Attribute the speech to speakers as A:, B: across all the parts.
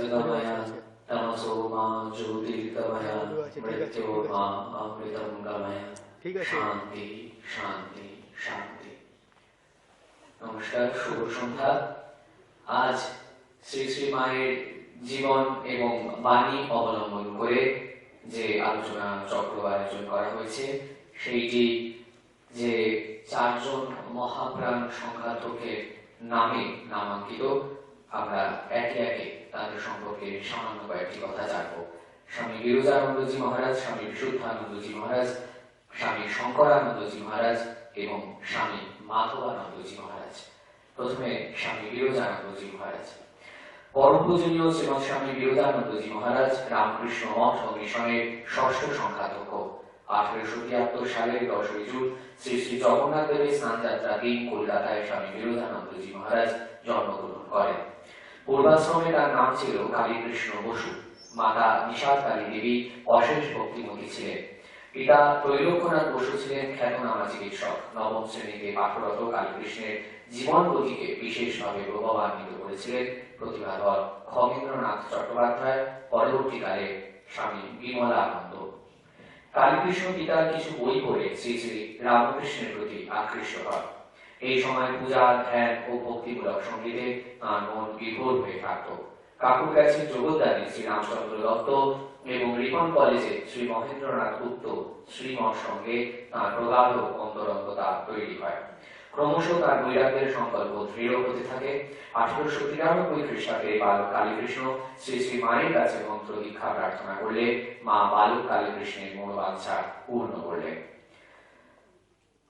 A: ज्योतिर्गमय तमसो मा ज्योतिर्गमय मृत्योर्मा अमृतं गमय शांति शांति शांति। नमस्कार, शुभ सन्ध्या। आज श्री श्री माয়ের জীবন এবং বাণী অবলম্বন করে যে আলোচনা চক্র আয়োজন করা হয়েছে সেইটি যে চারজন মহাপ্রাণ সংঘাতকের নামে নামাঙ্কিত। আমরা একে একে তাদের সম্পর্কে সামান্য কয়েকটি কথা জানব। স্বামী বিরজানন্দজি মহারাজ, স্বামী বিশুদ্ধানন্দজি মহারাজ, স্বামী শঙ্করানন্দজি মহারাজ এবং স্বামী মাধবানন্দজি মহারাজ। প্রথমে স্বামী বিরজানন্দজি মহারাজ। পরম পূজনীয় শ্রীমৎ স্বামী বিরজানন্দজি মহারাজ রামকৃষ্ণ মঠ ও মিশনের ষষ্ঠ সংঘাতক। 1873 সালের 10 জুন শ্রী শ্রী জগন্নাথ দেবের স্নানযাত্রা দিন কলকাতায় স্বামী বিরজানন্দজি মহারাজ জন্মগ্রহণ করেন। পূর্বাশ্রমে তার নাম ছিল কালীকৃষ্ণ বসু। মাতা নিষাদকালী দেবী অশেষ ভক্তিমতী ছিলেন। পিতা ত্রৈলোক্যনাথ বসু ছিলেন খ্যাতনামা চিকিৎসক। নবম শ্রেণীতে পাঠরত কালীকৃষ্ণের জীবন গতিকে বিশেষভাবে প্রভাবান্বিত করেছিলেন প্রতিভাধর খগেন্দ্রনাথ চট্টোপাধ্যায়, পরবর্তীকালে স্বামী বিমলানন্দ। কালীকৃষ্ণ পিতার কিছু বই পড়ে শ্রী শ্রী রামকৃষ্ণের প্রতি আকৃষ্ট হন। এই সময় পূজা, ধ্যান ও ভক্তিমূলক সঙ্গীতে তাঁর মন বিভোর হয়ে থাকত। কাকুর কাছে জগদ্দারি শ্রী রামচন্দ্র দত্ত এবং রিপন কলেজে শ্রী মহেন্দ্রনাথ গুপ্ত শ্রীমঠ সঙ্গে তাঁর প্রগাঢ় অন্তরঙ্গতা তৈরি হয়। ক্রমশ তার বৈরাগ্যের সংকল্প দৃঢ় হতে থাকে। 1893 খ্রিস্টাব্দে বালক কালীকৃষ্ণ শ্রী শ্রী মায়ের কাছে মন্ত্র দীক্ষা প্রার্থনা করলে মা বালক কালীকৃষ্ণের মনোবাঞ্ছা পূর্ণ করলেন।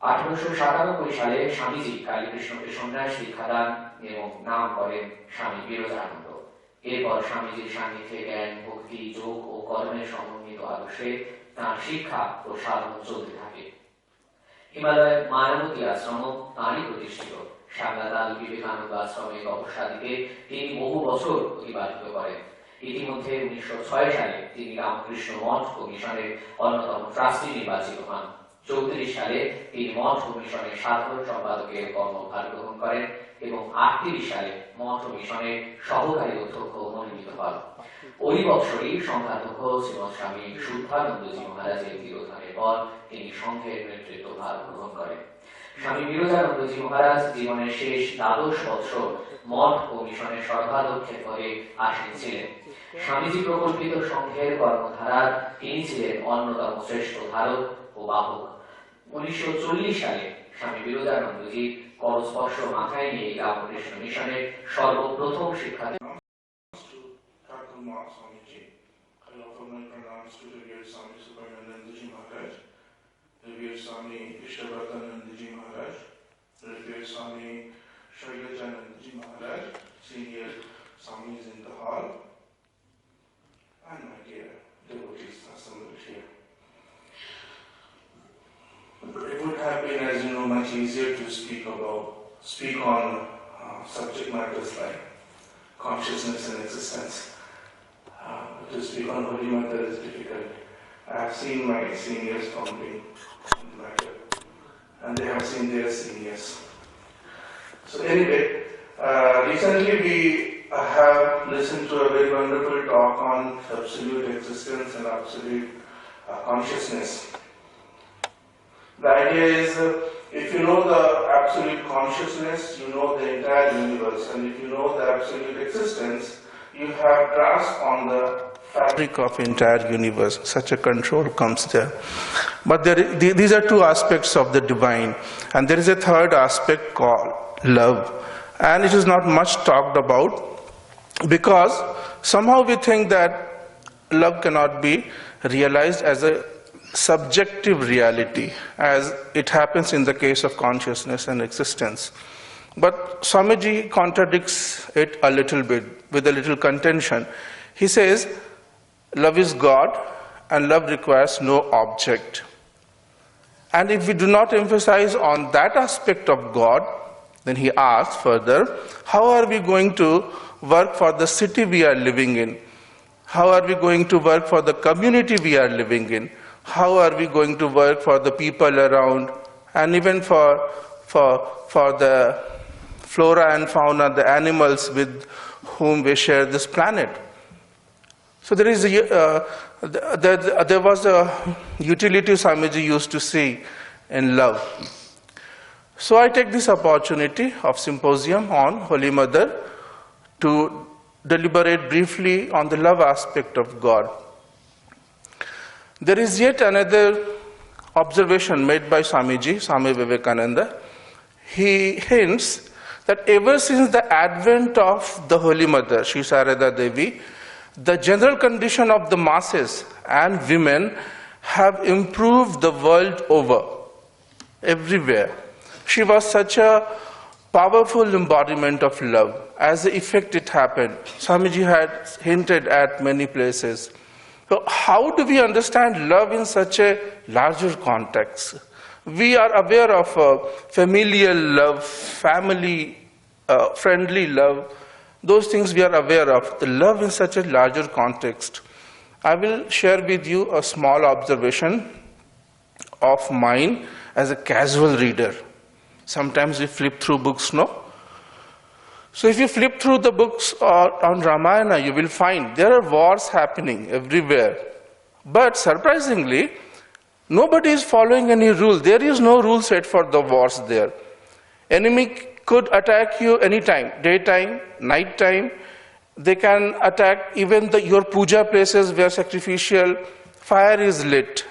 A: 1897 সালে স্বামীজি কালীকৃষ্ণকে সন্ন্যাস দীক্ষা দান এবং নাম করেন স্বামী বিরজানন্দ। এরপর স্বামীজির সান্নিধ্যে জ্ঞান, ভক্তি, যোগ ও কর্মের সমন্বিত আদর্শে তাঁর শিক্ষা ও সাধন চলতে থাকে। হিমালয়ের মায়াবতী আশ্রম তাঁরই প্রতিষ্ঠিত। শ্যামলাদাল বিবেকানন্দ আশ্রমে অবসাদীতে তিনি বহু বছর অতিবাহিত করেন। ইতিমধ্যে 1906 সালে তিনি রামকৃষ্ণ মঠ ও মিশনের অন্যতম ট্রাস্টি নির্বাচিত হন। 34 সালে তিনি মঠ ও মিশনের সাধারণ সম্পাদকের কর্মভার গ্রহণ করেন এবং 38 সালে মঠ ও মিশনের সহকারী অধ্যক্ষ মনোনীত হন। ওই বছরই সংঘাতক শ্রীমৎ স্বামী শুদ্ধানন্দজি মহারাজের তিরোধানের পর তিনি সংঘের নেতৃত্বভার গ্রহণ করেন। স্বামী বিরজানন্দজি মহারাজ জীবনের শেষ 12 বৎসর মঠ ও মিশনের সর্বাধ্যক্ষের পদে আসীন ছিলেন। স্বামীজি প্রকল্পিত সংঘের কর্মধারার তিনি ছিলেন অন্যতম শ্রেষ্ঠ ধারক ও বাহক। 1940 সালে স্বামী বিরজানন্দজি করস্পর্শ মাথায় নিয়ে রামকৃষ্ণ মিশনের সর্বপ্রথম শিক্ষা
B: Swami Vishwabhadanandaji Maharaj, Revered Swami Shailajanandaji Maharaj, senior Swamis in the hall, and my dear devotees assembled here. It would have been, as you know, much easier to speak on subject matters like consciousness and existence. To speak on Holy Mother is difficult. I have seen my seniors pondering on the matter, and they have seen their seniors. So anyway, recently we have listened to a very wonderful talk on absolute existence and absolute consciousness. The idea is, if you know the absolute consciousness, you know the entire universe, and if you know the absolute existence, you have grasp on the fabric of entire universe. Such a control comes there. But these are two aspects of the divine, and there is a third aspect called love, and it is not much talked about because somehow we think that love cannot be realized as a subjective reality as it happens in the case of consciousness and existence. But Swamiji contradicts it a little bit with a little contention. He says love is God and love requires no object. And if we do not emphasize on that aspect of God, then he asks further, how are we going to work for the city we are living in? How are we going to work for the community we are living in? How are we going to work for the people around, and even for the flora and fauna, the animals with whom we share this planet? So there was a utility Swamiji used to say in love. So I take this opportunity of symposium on Holy Mother to deliberate briefly on the love aspect of God. There is yet another observation made by Swamiji, Swami Vivekananda. He hints that ever since the advent of the Holy Mother, Sri Sarada Devi, the general condition of the masses and women have improved the world over, everywhere. She was such a powerful embodiment of love. As the effect it happened, Swamiji had hinted at many places. So how do we understand love in such a larger context? We are aware of familial love, family, friendly love. Those things we are aware of. The love in such a larger context. I will share with you a small observation of mine as a casual reader. Sometimes we flip through books, no? So if you flip through the books on Ramayana, you will find there are wars happening everywhere. But surprisingly, nobody is following any rule. There is no rule set for the wars there. Enemy could attack you anytime, daytime, nighttime. They can attack even your puja places where sacrificial fire is lit.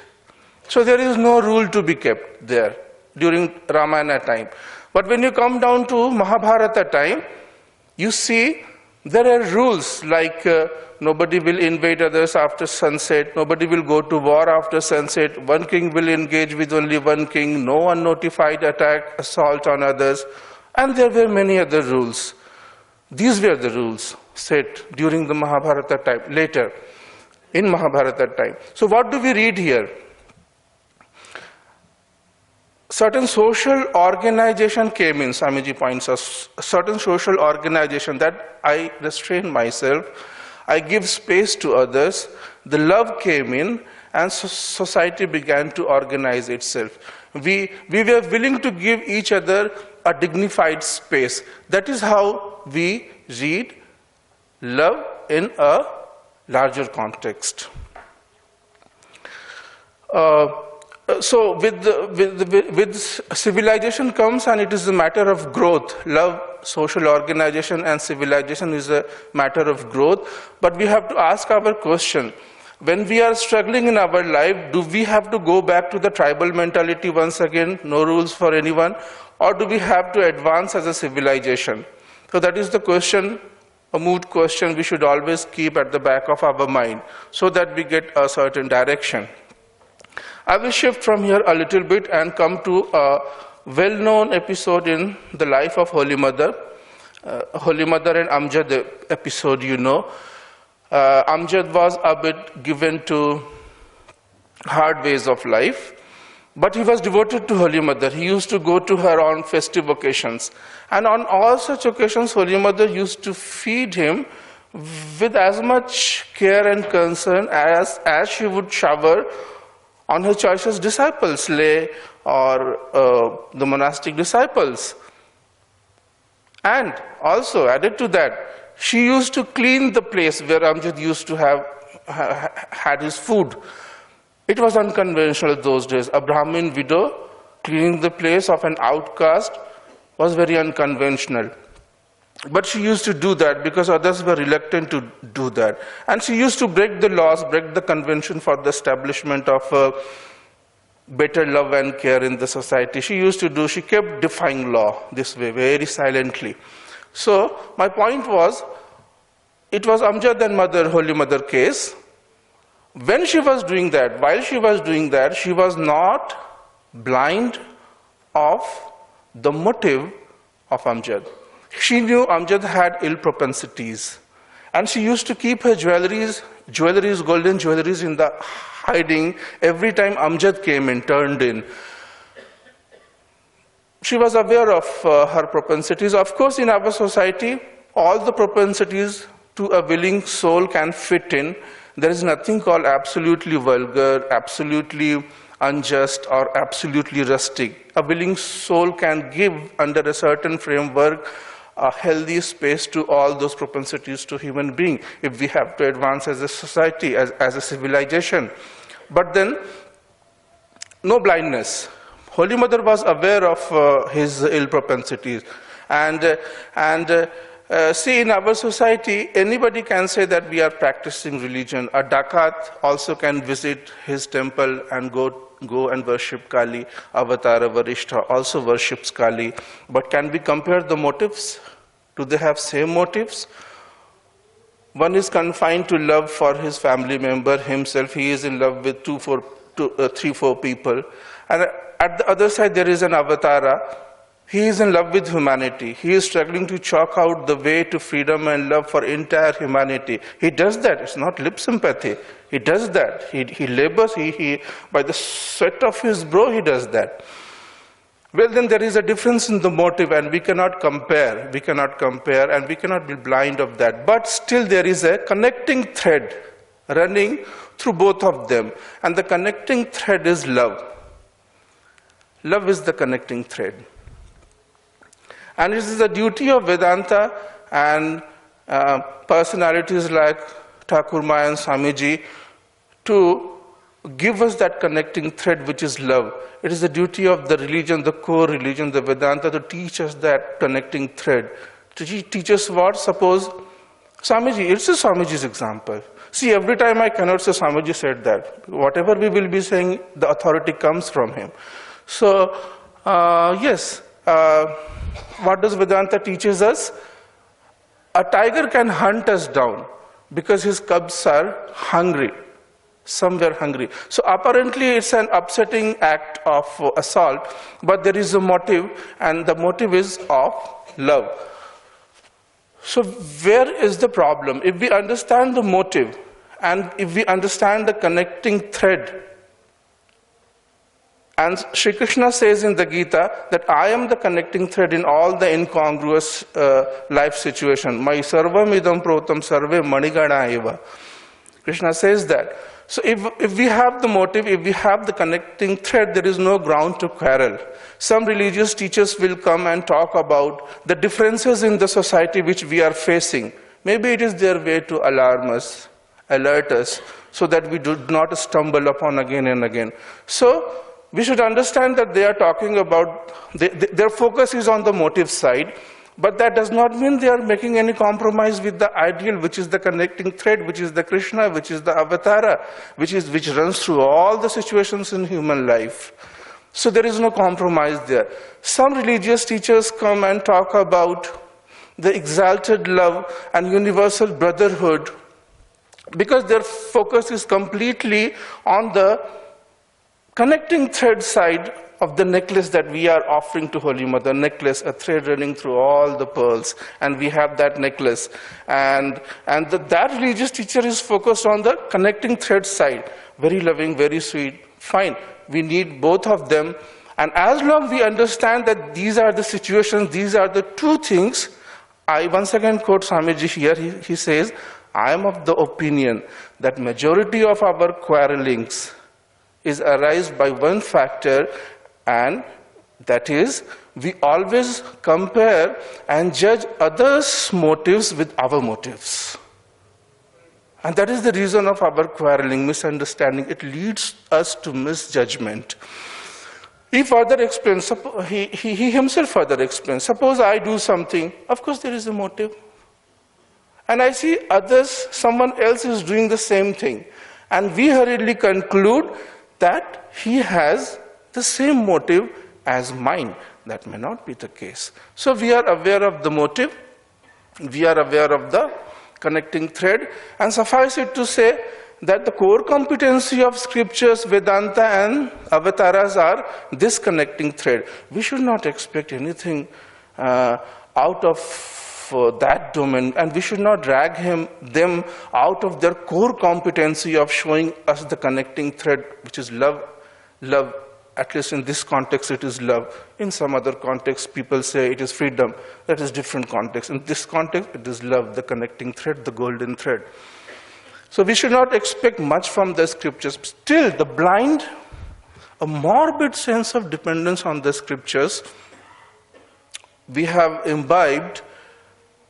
B: So there is no rule to be kept there during Ramayana time. But when you come down to Mahabharata time, you see there are rules like nobody will invade others after sunset, nobody will go to war after sunset, one king will engage with only one king, no unnotified attack, assault on others, and there were many other rules. These were the rules set during the Mahabharata time, later in Mahabharata time. So what do we read here? Certain social organization came in, Swamiji points us, certain social organization that I restrain myself, I give space to others, the love came in and society began to organize itself. We were willing to give each other a dignified space. That is how we read love in a larger context. So with civilization comes, and it is a matter of growth. Love, social organization and civilization is a matter of growth. But we have to ask our question. When we are struggling in our life, do we have to go back to the tribal mentality once again, no rules for anyone? Or do we have to advance as a civilization? So that is the question, a moot question we should always keep at the back of our mind so that we get a certain direction. I will shift from here a little bit and come to a well-known episode in the life of Holy Mother. Holy Mother and Amjad episode, you know. Amjad was a bit given to hard ways of life, but he was devoted to Holy Mother. He used to go to her on festive occasions. And on all such occasions, Holy Mother used to feed him with as much care and concern as she would shower on her choicest disciples, lay or the monastic disciples. And also, added to that, she used to clean the place where Amjad used to have had his food. It was unconventional those days. A Brahmin widow cleaning the place of an outcast was very unconventional. But she used to do that because others were reluctant to do that. And she used to break the laws, break the convention for the establishment of better love and care in the society. She kept defying law this way, very silently. So my point was, it was Amjad and Mother, Holy Mother case. When she was doing that, while she was doing that, she was not blind of the motive of Amjad. She knew Amjad had ill propensities. And she used to keep her jewelries, golden jewelries in the hiding every time Amjad came in, turned in. She was aware of her propensities. Of course, in our society, all the propensities to a willing soul can fit in. There is nothing called absolutely vulgar, absolutely unjust, or absolutely rustic. A willing soul can give under a certain framework a healthy space to all those propensities to human being, if we have to advance as a society, as a civilization. But then, no blindness. Holy Mother was aware of his ill propensities. See, in our society, anybody can say that we are practicing religion. A Dakat also can visit his temple and go and worship Kali. Avatara Varishtha also worships Kali. But can we compare the motives? Do they have same motives? One is confined to love for his family member, himself. He is in love with 3, 4 people. And at the other side, there is an Avatara. He is in love with humanity. He is struggling to chalk out the way to freedom and love for entire humanity. He does that. It's not lip sympathy. He does that. He labors. By the sweat of his brow, he does that. Well, then there is a difference in the motive, and we cannot compare. We cannot compare, and we cannot be blind of that. But still, there is a connecting thread running through both of them. And the connecting thread is love. Love is the connecting thread. And it is the duty of Vedanta and personalities like Thakur Maya and Swamiji to give us that connecting thread, which is love. It is the duty of the religion, the core religion, the Vedanta, to teach us that connecting thread. To teach us what? Suppose Swamiji, it's a Swamiji's example. See, every time I cannot say Swamiji said that. Whatever we will be saying, the authority comes from him. So, yes. What does Vedanta teaches us? A tiger can hunt us down because his cubs are hungry, somewhere hungry. So apparently it's an upsetting act of assault, but there is a motive, and the motive is of love. So where is the problem? If we understand the motive, and if we understand the connecting thread, and Sri Krishna says in the Gita that I am the connecting thread in all the incongruous life situation. Mai sarvam idam protam sarve manigana eva. Krishna says that. So if we have the motive, if we have the connecting thread, there is no ground to quarrel. Some religious teachers will come and talk about the differences in the society which we are facing. Maybe it is their way to alarm us, alert us, so that we do not stumble upon again and again. So we should understand that they are talking about, their focus is on the motive side, but that does not mean they are making any compromise with the ideal, which is the connecting thread, which is the Krishna, which is the Avatara, which runs through all the situations in human life. So there is no compromise there. Some religious teachers come and talk about the exalted love and universal brotherhood, because their focus is completely on the connecting thread side of the necklace that we are offering to Holy Mother. Necklace, a thread running through all the pearls, and we have that necklace. And that religious teacher is focused on the connecting thread side. Very loving, very sweet. Fine, we need both of them. And as long we understand that these are the situations, these are the two things, I once again quote Swamiji here, he says, I am of the opinion that majority of our quarrelings is arised by one factor, and that is, we always compare and judge others' motives with our motives. And that is the reason of our quarreling, misunderstanding. It leads us to misjudgment. He further explains, he himself further explains, suppose I do something, of course there is a motive. And I see others, someone else is doing the same thing. And we hurriedly conclude that he has the same motive as mine. That may not be the case. So we are aware of the motive, we are aware of the connecting thread, and suffice it to say that the core competency of scriptures, Vedanta and Avataras are this connecting thread. We should not expect anything out of that domain, and we should not drag them out of their core competency of showing us the connecting thread, which is love. Love, at least in this context, it is love. In some other context, people say it is freedom. That is different context. In this context, it is love, the connecting thread, the golden thread. So we should not expect much from the scriptures. Still, the blind, a morbid sense of dependence on the scriptures, we have imbibed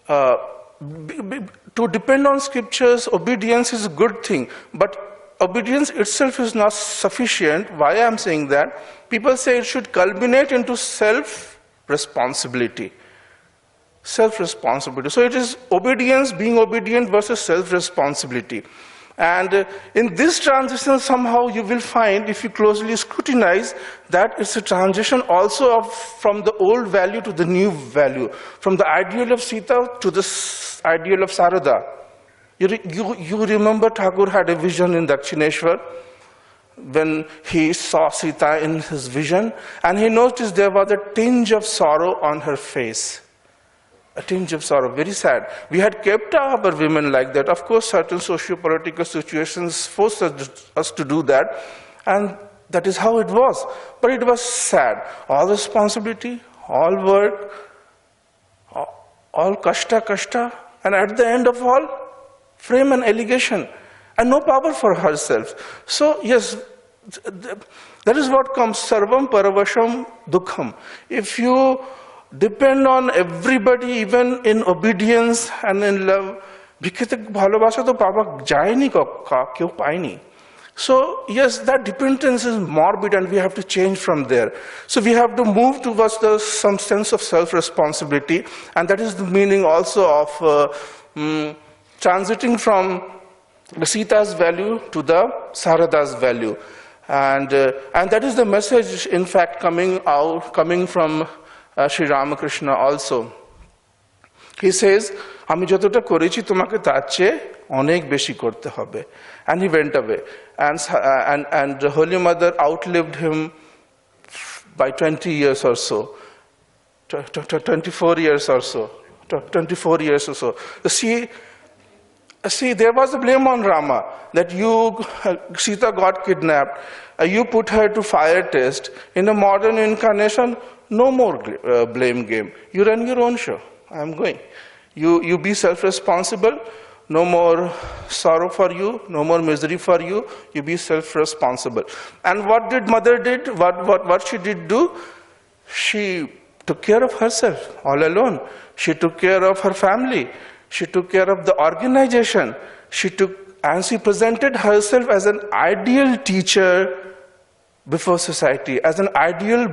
B: to depend on scriptures, obedience is a good thing, but obedience itself is not sufficient. Why I am saying that? People say it should culminate into self-responsibility. Self-responsibility. So it is obedience, being obedient versus self-responsibility. And in this transition, somehow you will find, if you closely scrutinize, that it's a transition also from the old value to the new value, from the ideal of Sita to the ideal of Sarada. You remember Thakur had a vision in Dakshineshwar when he saw Sita in his vision, and he noticed there was a tinge of sorrow on her face. A tinge of sorrow, very sad. We had kept our women like that. Of course, certain socio-political situations forced us to do that, and that is how it was. But it was sad. All responsibility, all work, all kashta, and at the end of all, frame an allegation, and no power for herself. So, yes, that is what comes, sarvam paravasham dukham. If you depend on everybody, even in obedience and in love, so yes, that dependence is morbid and we have to change from there. So we have to move towards some sense of self-responsibility, and that is the meaning also of transiting from the Sita's value to the Sarada's value. And that is the message, in fact, coming from Sri Ramakrishna also. He says, "Ami jotota korechi tomake tar cheye onek beshi korte hobe." And he went away. And the Holy Mother outlived him by 20 years or so, 24 years or so, 24 years or so. See, there was a blame on Rama that Sita got kidnapped. You put her to fire test. In a modern incarnation, no more blame game. You run your own show. I'm going. You be self-responsible. No more sorrow for you. No more misery for you. You be self-responsible. And what did mother did? What she did do? She took care of herself all alone. She took care of her family. She took care of the organization. And she presented herself as an ideal teacher before society, as an ideal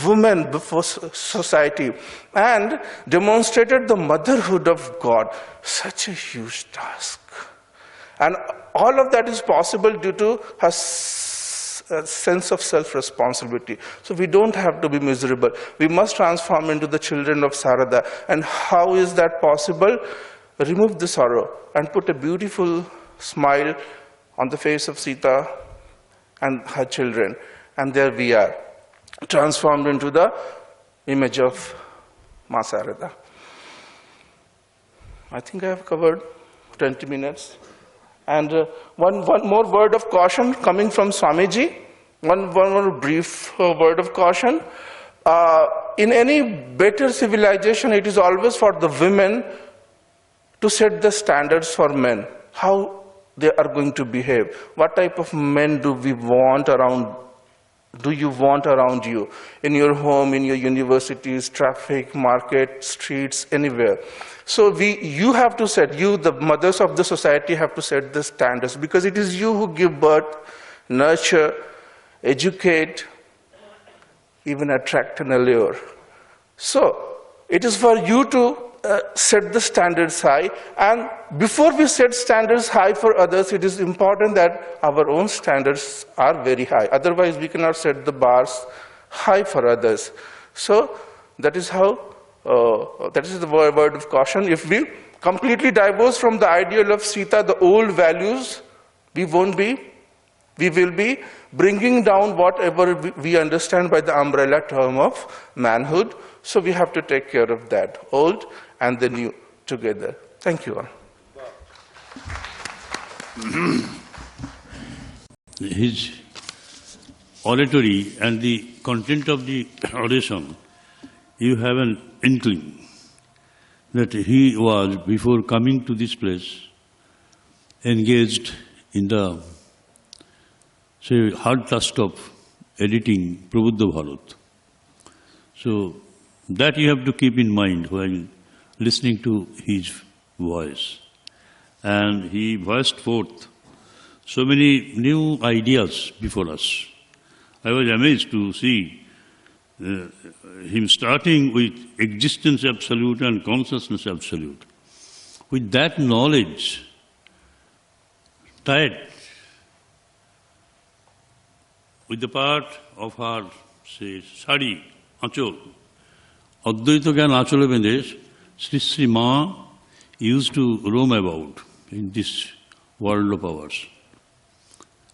B: woman before society, and demonstrated the motherhood of God. Such a huge task. And all of that is possible due to her sense of self-responsibility. So we don't have to be miserable. We must transform into the children of Sarada. And how is that possible? Remove the sorrow and put a beautiful smile on the face of Sita and her children. And there we are, transformed into the image of Ma Sarada. I think I have covered 20 minutes. And one more word of caution coming from Swamiji. One more brief word of caution. In any better civilization, it is always for the women to set the standards for men. How they are going to behave. What type of men do you want around you? In your home, in your universities, traffic, market, streets, anywhere. So you have to set, the mothers of the society have to set the standards, because it is you who give birth, nurture, educate, even attract and allure. So it is for you to set the standards high, and before we set standards high for others, it is important that our own standards are very high. Otherwise, we cannot set the bars high for others. So that is how. That is the word of caution. If we completely divorce from the ideal of Sita, the old values, we will be bringing down whatever we understand by the umbrella term of manhood. So we have to take care of that, old and the new together. Thank you all.
C: His oratory and the content of the oration, you have an inkling that he was, before coming to this place, engaged in the hard task of editing Prabuddha Bharat. So that you have to keep in mind while listening to his voice. And he voiced forth so many new ideas before us. I was amazed to see him starting with existence absolute and consciousness absolute. With that knowledge, tied with the part of her, say, sari, achol, Advaita Gyan Achole Bende, Sri Sri Ma used to roam about in this world of ours.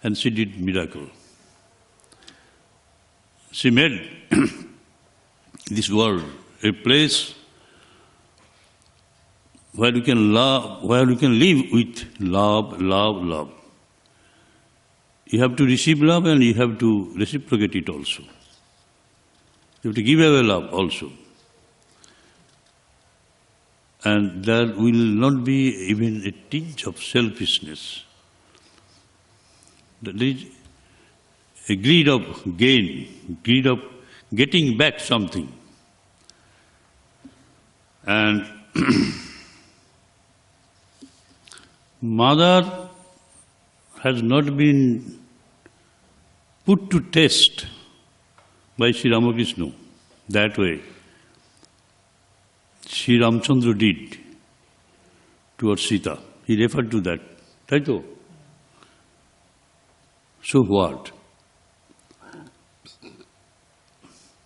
C: And she did miracle. She made this world a place where you can love, where you can live with love, love, love. You have to receive love and you have to reciprocate it also. You have to give away love also. And there will not be even a tinge of selfishness. There is a greed of gain, greed of getting back something. And Mother has not been put to test by Sri Ramakrishna that way. Sri Ramchandra did towards Sita. He referred to that. Taito. So what?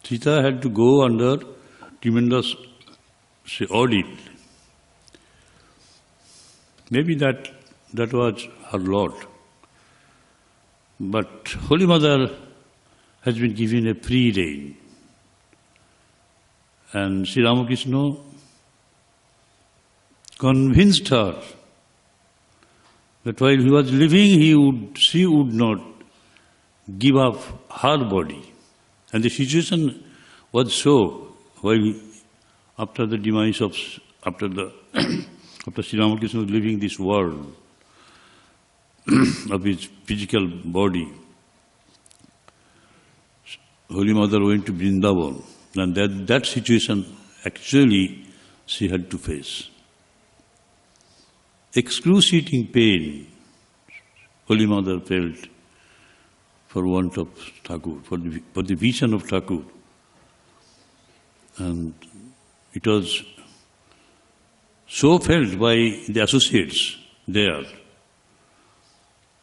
C: Sita had to go under tremendous audit. Maybe that was her lot. But Holy Mother has been given a free rein. And Sri Ramakrishna convinced her that while he was living, she would not give up her body. And the situation was so, while after the demise of, after Sri Ramakrishna was leaving this world of his physical body, Holy Mother went to Vrindavan. And that situation actually she had to face. Excruciating pain Holy Mother felt for want of Thakur, for the vision of Thakur. And it was so felt by the associates there.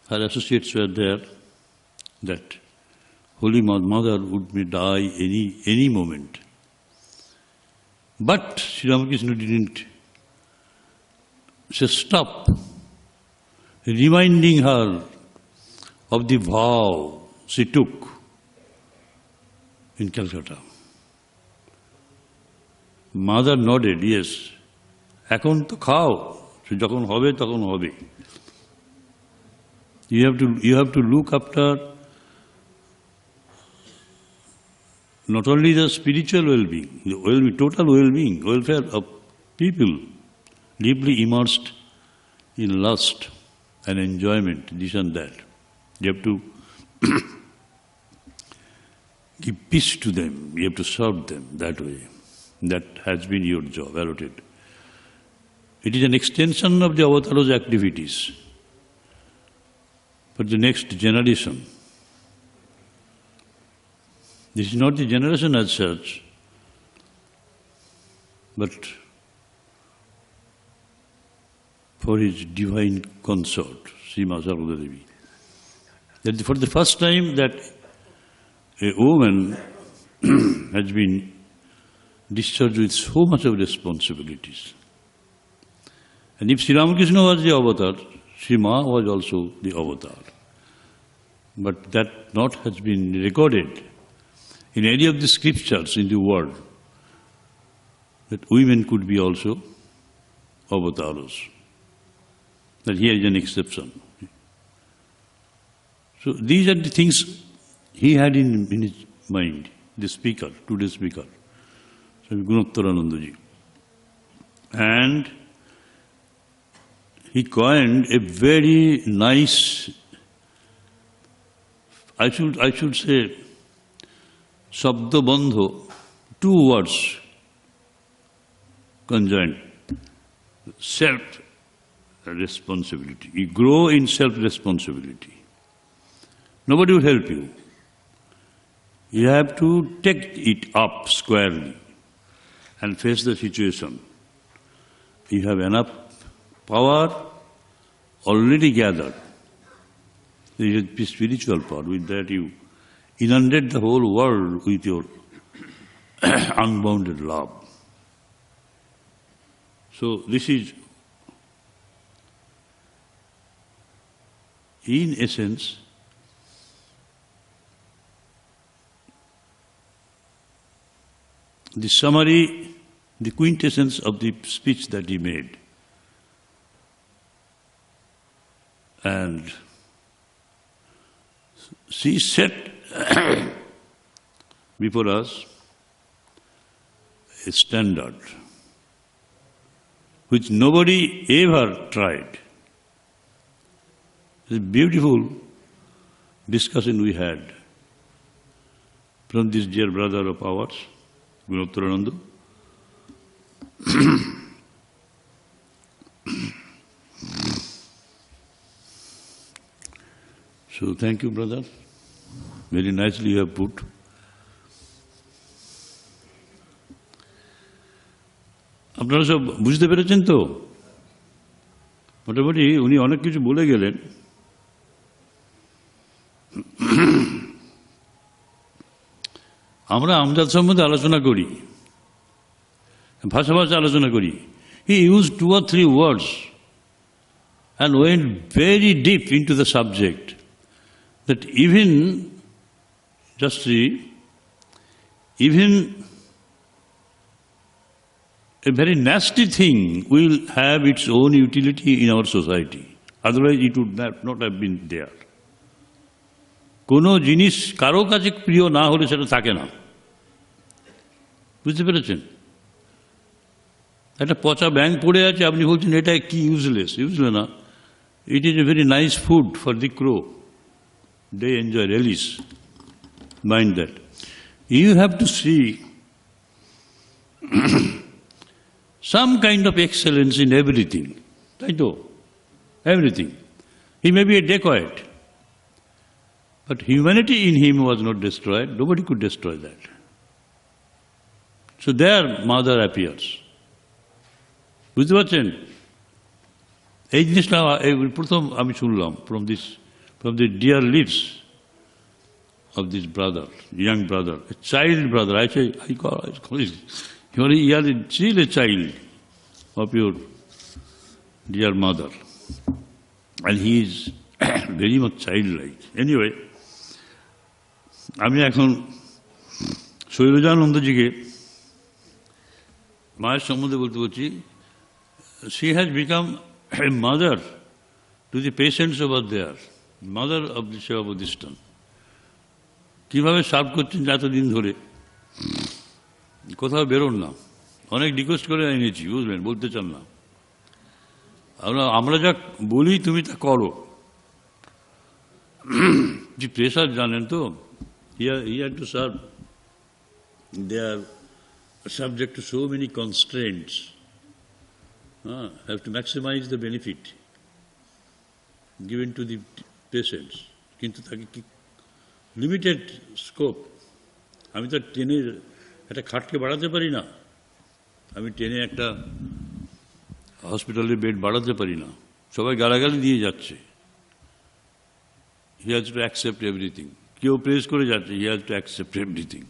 C: Her associates were there that Holy Mother would die any moment. But Sri Ramakrishna didn't stop reminding her of the vow she took in Calcutta. Mother nodded, yes. Ekhon to khao, jokhon hobe tokhon hobe. You have to look after not only the spiritual well-being, the total well-being, welfare of people deeply immersed in lust and enjoyment, this and that. You have to give peace to them, you have to serve them that way. That has been your job, allotted. It is an extension of the Avatar's activities for the next generation. This is not the generation as such, but for his divine consort, Srima Sarvada Devi. That for the first time that a woman has been discharged with so much of responsibilities. And if Sri Ramakrishna was the avatar, Sri Ma was also the avatar. But that not has been recorded in any of the scriptures in the world, that women could be also avatars. That here is an exception. So these are the things he had in his mind, the speaker, today's speaker, Swami Gunottananda Ji. And he coined a very nice, I should say, Shabda Bandho, 2 words conjoined self-responsibility. You grow in self-responsibility. Nobody will help you. You have to take it up squarely and face the situation. You have enough power already gathered. There is a spiritual power. With that you inundate the whole world with your unbounded love. So this is, in essence, the summary, the quintessence of the speech that he made. And she set before us a standard which nobody ever tried. It's a beautiful discussion we had from this dear brother of ours, Gunotrananda. So thank you, brother. Very nicely you have put. আপনারা সব বুঝতে পেরেছেন তো? মোটামুটি উনি অনেক কিছু বলে গেলেন। আমরা আমজাদ সম্বন্ধে আলোচনা করি, ভাষা আলোচনা করি। He used 2 or 3 words and went very deep into the subject that even, just see, even a very nasty thing will have its own utility in our society. Otherwise it would not have been there. কোনো জিনিস কারো কাছে প্রিয় না হলে সেটা থাকে না। বুঝতে পেরেছেন? একটা পচা ব্যাঙ পড়ে আছে, আপনি বলছেন এটা কি ইউজলেস না। It is a very nice food for the crow. They enjoy, relish. Mind that. You have to see some kind of excellence in everything. I know. Everything. He may be a dacoit, but humanity in him was not destroyed. Nobody could destroy that. So there mother appears. বুঝতে পারছেন? এই জিনিসটা প্রথম আমি শুনলাম from the dear lips of this brother, young brother, a child brother. I call it. You are still a child of your dear mother, and he is very much childlike. Anyway, আমি এখন শৈলজানন্দজিকে মায়ের সম্বন্ধে বলতে বলছি। She has become a mother to the patients over there, mother of the Seva Bodhistan. কিভাবে serve করছেন এতদিন ধরে, কোথাও বেরোন না, অনেক রিকোয়েস্ট করে এনেছি, বুঝলেন, বলতে চান না। আমরা যা বলি তুমি তা করো। যে প্রেসার জানেন তো, he had to serve. They are subject to so many constraints. Have to maximize the benefit given to the patients. কিন্তু তাকে কি লিমিটেড স্কোপ। আমি তো টেনে একটা খাটকে বাড়াতে পারি না, আমি টেনে একটা হসপিটালের বেড বাড়াতে পারি না। সবাই গালাগালি দিয়ে যাচ্ছে। He has to accept everything. কেউ প্রেস করে যাচ্ছে, he has to accept everything.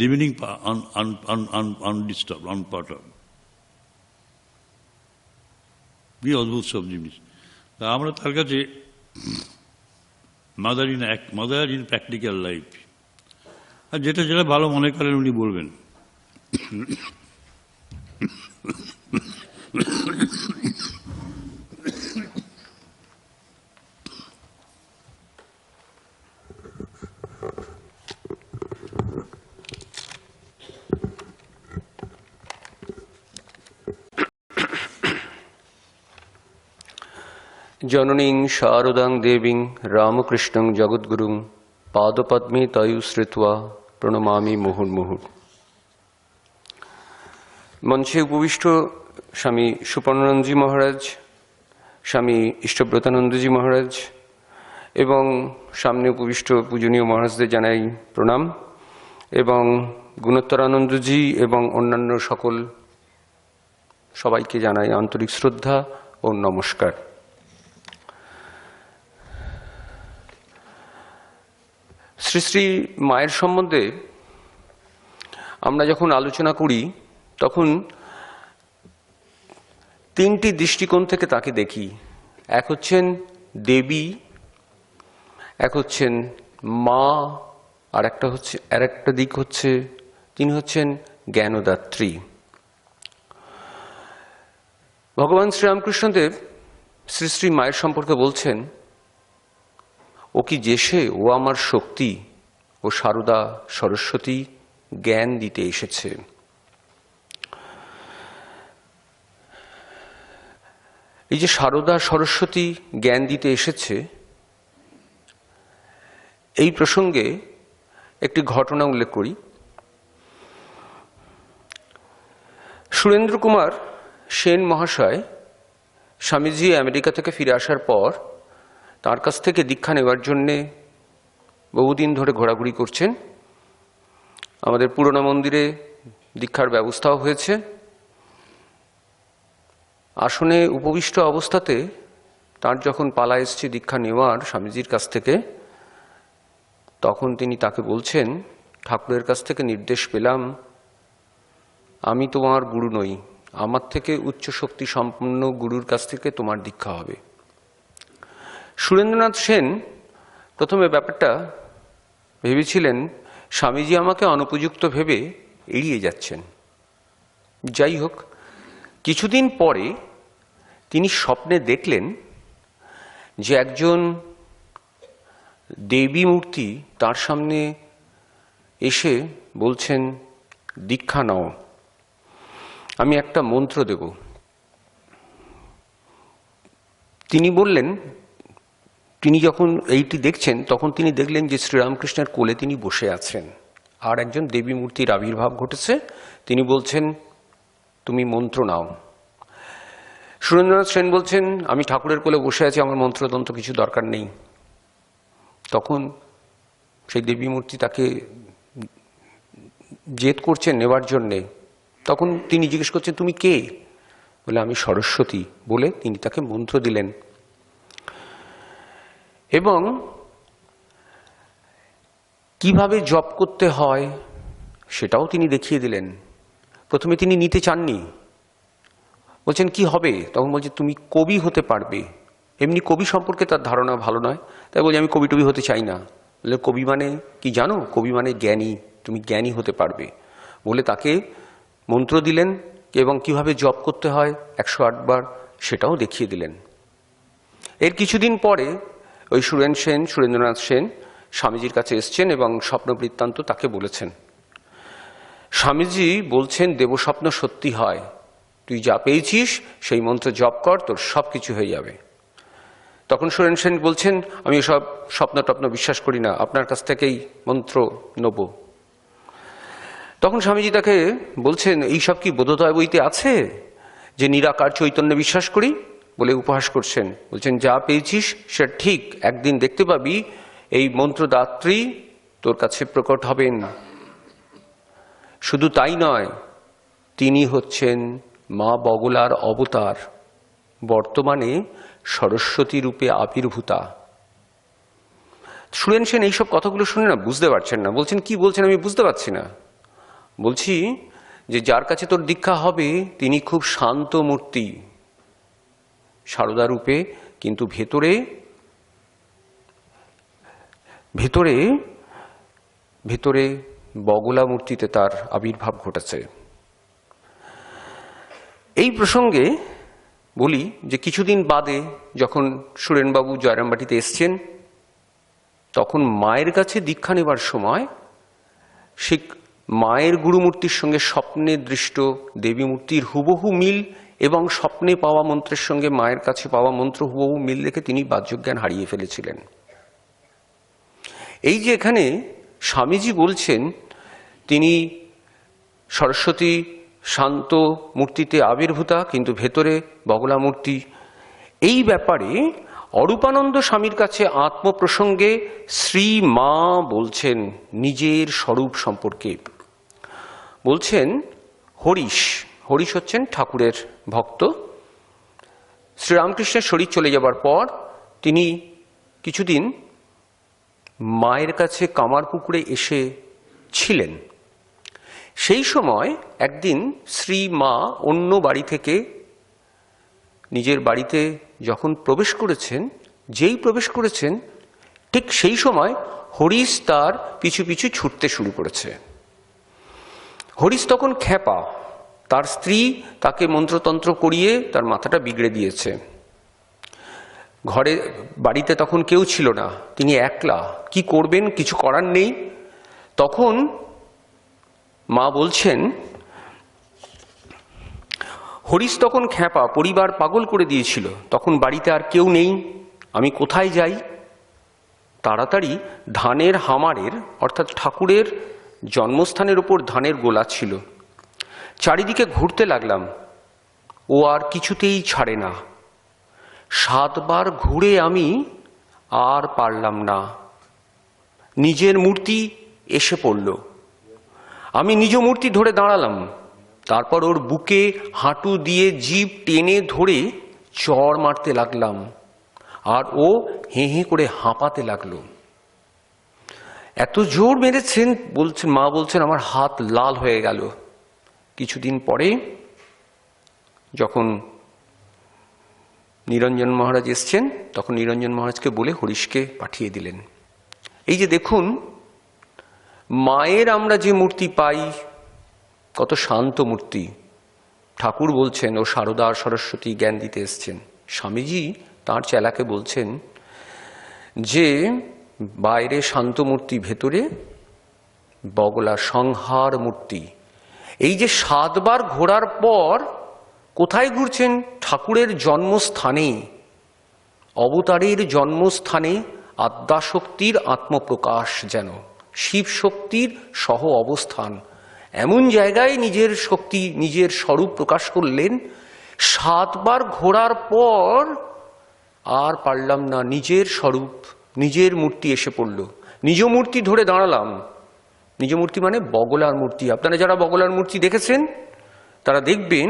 C: Remaining undisturbed, unperturbed. কি অদ্ভুত সব জিনিস। তা আমরা তার কাছে মাদার ইন প্র্যাকটিক্যাল লাইফ, আর যেটা ভালো মনে করেন উনি বলবেন।
A: জননীং শারদাং দেবীং রামকৃষ্ণং জগদ্গুরুং পাদপদ্মে তয়ু শ্রিত্বা প্রণমামি মুহুর্মুহুঃ।
D: মঞ্চে উপবিষ্ট স্বামী সুপর্ণানন্দজি মহারাজ, স্বামী ইষ্টব্রতানন্দজি মহারাজ এবং সামনে উপবিষ্ট পূজনীয় মহারাজদের জানাই প্রণাম, এবং গুণোত্তরানন্দজি এবং অন্যান্য সবাইকে জানাই আন্তরিক শ্রদ্ধা ও নমস্কার। শ্রী শ্রী মায়ের সম্বন্ধে আমরা যখন আলোচনা করি তখন তিনটি দৃষ্টিকোণ থেকে তাকে দেখি। এক হচ্ছেন দেবী, এক হচ্ছেন মা, আর একটা দিক হচ্ছে তিনি হচ্ছেন জ্ঞানদাত্রী। ভগবান শ্রীরামকৃষ্ণদেব শ্রী শ্রী মায়ের সম্পর্কে বলছেন, ও কি যেসে, ও আমার শক্তি, ও সারদা সরস্বতী জ্ঞান দিতে এসেছে। এই যে সারদা সরস্বতী জ্ঞান দিতে এসেছে, এই প্রসঙ্গে একটি ঘটনা উল্লেখ করি। সুরেন্দ্র কুমার সেন মহাশয় স্বামীজি আমেরিকা থেকে ফিরে আসার পর তার কাছ থেকে দীক্ষা নেওয়ার জন্যে বহুদিন ধরে ঘোরাঘুরি করছেন। আমাদের পুরনো মন্দিরে দীক্ষার ব্যবস্থাও হয়েছে। আসনে উপবিষ্ট অবস্থাতে তার যখন পালা এসছে দীক্ষা নেওয়ার স্বামীজির কাছ থেকে, তখন তিনি তাকে বলছেন, ঠাকুরের কাছ থেকে নির্দেশ পেলাম, আমি তোমার গুরু নই, আমার থেকে উচ্চ শক্তি সম্পন্ন গুরুর কাছ থেকে তোমার দীক্ষা হবে। সুরেন্দ্রনাথ সেন প্রথমে ব্যাপারটা ভেবেছিলেন স্বামীজি আমাকে অনুপযুক্ত ভেবে এড়িয়ে যাচ্ছেন। যাই হোক, কিছুদিন পরে তিনি স্বপ্নে দেখলেন যে একজন দেবী মূর্তি তার সামনে এসে বলছেন, দীক্ষা নাও, আমি একটা মন্ত্র দেব। তিনি বললেন, তিনি যখন এইটি দেখছেন তখন তিনি দেখলেন যে শ্রীরামকৃষ্ণের কোলে তিনি বসে আছেন, আর একজন দেবী মূর্তির আবির্ভাব ঘটেছে। তিনি বলছেন, তুমি মন্ত্র নাও। সুরেন্দ্রনাথ সেন বলছেন, আমি ঠাকুরের কোলে বসে আছি, আমার মন্ত্রতন্ত্র কিছু দরকার নেই। তখন সেই দেবী মূর্তি তাকে জেদ করছেন নেবার জন্যে। তখন তিনি জিজ্ঞেস করছেন, তুমি কে? বলে, আমি সরস্বতী। বলে তিনি তাকে মন্ত্র দিলেন এবং কিভাবে জপ করতে হয় সেটাও তিনি দেখিয়ে দিলেন। প্রথমে তিনি নিতে চাননি, বলছেন কি হবে? তখন বলছে, তুমি কবি হতে পারবে। এমনি কবি সম্পর্কে তার ধারণা ভালো নয়, তাই বলছে আমি কবি টবি হতে চাই না। বলে, কবি মানে কি জানো? কবি মানে জ্ঞানী, তুমি জ্ঞানী হতে পারবে। বলে তাকে মন্ত্র দিলেন এবং কিভাবে জপ করতে হয় 108 বার সেটাও দেখিয়ে দিলেন। এর কিছুদিন পরে ওই সুরেন্দ্রনাথ সেন স্বামীজির কাছে এসছেন এবং স্বপ্ন বৃত্তান্ত তাকে বলেছেন। স্বামীজি বলছেন, দেবস্বপ্ন সত্যি হয়, তুই যা পেয়েছিস সেই মন্ত্র জপ কর, তোর সব কিছু হয়ে যাবে। তখন সুরেন সেন বলছেন, আমি এসব স্বপ্ন টপ্ন বিশ্বাস করি না, আপনার কাছ থেকেই মন্ত্র নেব। তখন স্বামীজি তাকে বলছেন, এইসব কি বোধোদয় বইতে আছে যে নিরাকার চৈতন্যে বিশ্বাস করি? বলে উপহাস করছেন। বলছেন, যা পেয়েছিস সে ঠিক, একদিন দেখতে পাবি এই মন্ত্রদাত্রী তোর কাছে প্রকট হবেন। শুধু তাই নয়, তিনি হচ্ছেন মা বগলার অবতার, বর্তমানে সরস্বতী রূপে আবির্ভূতা। সুরেন সেন এইসব কথাগুলো শুনে না বুঝতে পারছেন না। বলছেন, কি বলছেন আমি বুঝতে পারছি না। বলছি যে যার কাছে তোর দীক্ষা হবে তিনি খুব শান্ত মূর্তি, সারদা রূপে, কিন্তু ভেতরে ভেতরে ভেতরে বগলা মূর্তিতে তার আবির্ভাব ঘটেছে। এই প্রসঙ্গে বলি যে কিছুদিন বাদে যখন সুরেনবাবু জয়রামবাটিতে এসছেন, তখন মায়ের কাছে দীক্ষা নেবার সময় সে মায়ের গুরুমূর্তির সঙ্গে স্বপ্নে দৃষ্ট দেবী মূর্তির হুবহু মিল এবং স্বপ্নে পাওয়া মন্ত্রের সঙ্গে মায়ের কাছে পাওয়া মন্ত্র হুবহু মিল দেখে তিনি বাহ্যজ্ঞান হারিয়ে ফেলেছিলেন। এই যে এখানে স্বামীজি বলছেন তিনি সরস্বতী শান্ত মূর্তিতে আবির্ভূতা, কিন্তু ভেতরে বগলা মূর্তি। এই ব্যাপারে অরূপানন্দ স্বামীর কাছে আত্মপ্রসঙ্গে শ্রী মা বলছেন নিজের স্বরূপ সম্পর্কে। বলছেন হরিশ হচ্ছেন ঠাকুরের ভক্ত। শ্রীরামকৃষ্ণের শরীর চলে যাবার পর তিনি কিছুদিন মায়ের কাছে কামারপুকুরে এসে ছিলেন। সেই সময় একদিন শ্রী মা অন্য বাড়ি থেকে নিজের বাড়িতে যখন প্রবেশ করেছেন, যেই প্রবেশ করেছেন ঠিক সেই সময় হরিশ তার পিছু পিছু ছুটতে শুরু করেছে। হরিশ তখন খ্যাপা, তার স্ত্রী তাকে মন্ত্রতন্ত্র করিয়ে তার মাথাটা বিগড়ে দিয়েছে। বাড়িতে তখন কেউ ছিল না, তিনি একলা, কি করবেন, কিছু করার নেই। তখন মা বলছেন, হরিশ তখন খ্যাপা, পরিবার পাগল করে দিয়েছিল, তখন বাড়িতে আর কেউ নেই, আমি কোথায় যাই? তাড়াতাড়ি ধানের হামারের অর্থাৎ ঠাকুরের জন্মস্থানের ওপর ধানের গোলা ছিল, চারিদিকে ঘুরতে লাগলাম, ও আর কিছুতেই ছাড়ে না। 7 বার ঘুরে আমি আর পারলাম না, নিজের মূর্তি এসে পড়ল। আমি নিজ মূর্তি ধরে দাঁড়ালাম, তারপর ওর বুকে হাঁটু দিয়ে জিভ টেনে ধরে চড় মারতে লাগলাম, আর ও হেঁ হেঁ করে হাঁপাতে লাগলো। এত জোর মেরেছেন, মা বলছেন আমার হাত লাল হয়ে গেল। কিছুদিন পরে যখন নিরঞ্জন মহারাজ এসছেন, তখন নিরঞ্জন মহারাজকে বলে হরিশকে পাঠিয়ে দিলেন। এই যে দেখুন, মায়ের আমরা যে মূর্তি পাই, কত শান্ত মূর্তি। ঠাকুর বলছেন ও সারদা সরস্বতী জ্ঞান দিতে এসছেন। স্বামীজি তাঁর চেলাকে বলছেন যে বাইরে শান্ত মূর্তি, ভেতরে বগলা সংহার মূর্তি। এই যে 7 বার ঘোরার পর কোথায় ঘুরছেন? ঠাকুরের জন্মস্থানে, অবতারের জন্মস্থানে আদ্যাশক্তির আত্মপ্রকাশ, যেন শিব শক্তির সহ অবস্থান। এমন জায়গায় নিজের শক্তি, নিজের স্বরূপ প্রকাশ করলেন। 7 বার ঘোরার পর আর পারলাম না, নিজের স্বরূপ, নিজের মূর্তি এসে পড়ল। নিজ মূর্তি ধরে দাঁড়ালাম। নিজ মূর্তি মানে বগলার মূর্তি। আপনারা যারা বগলার মূর্তি দেখেছেন তারা দেখবেন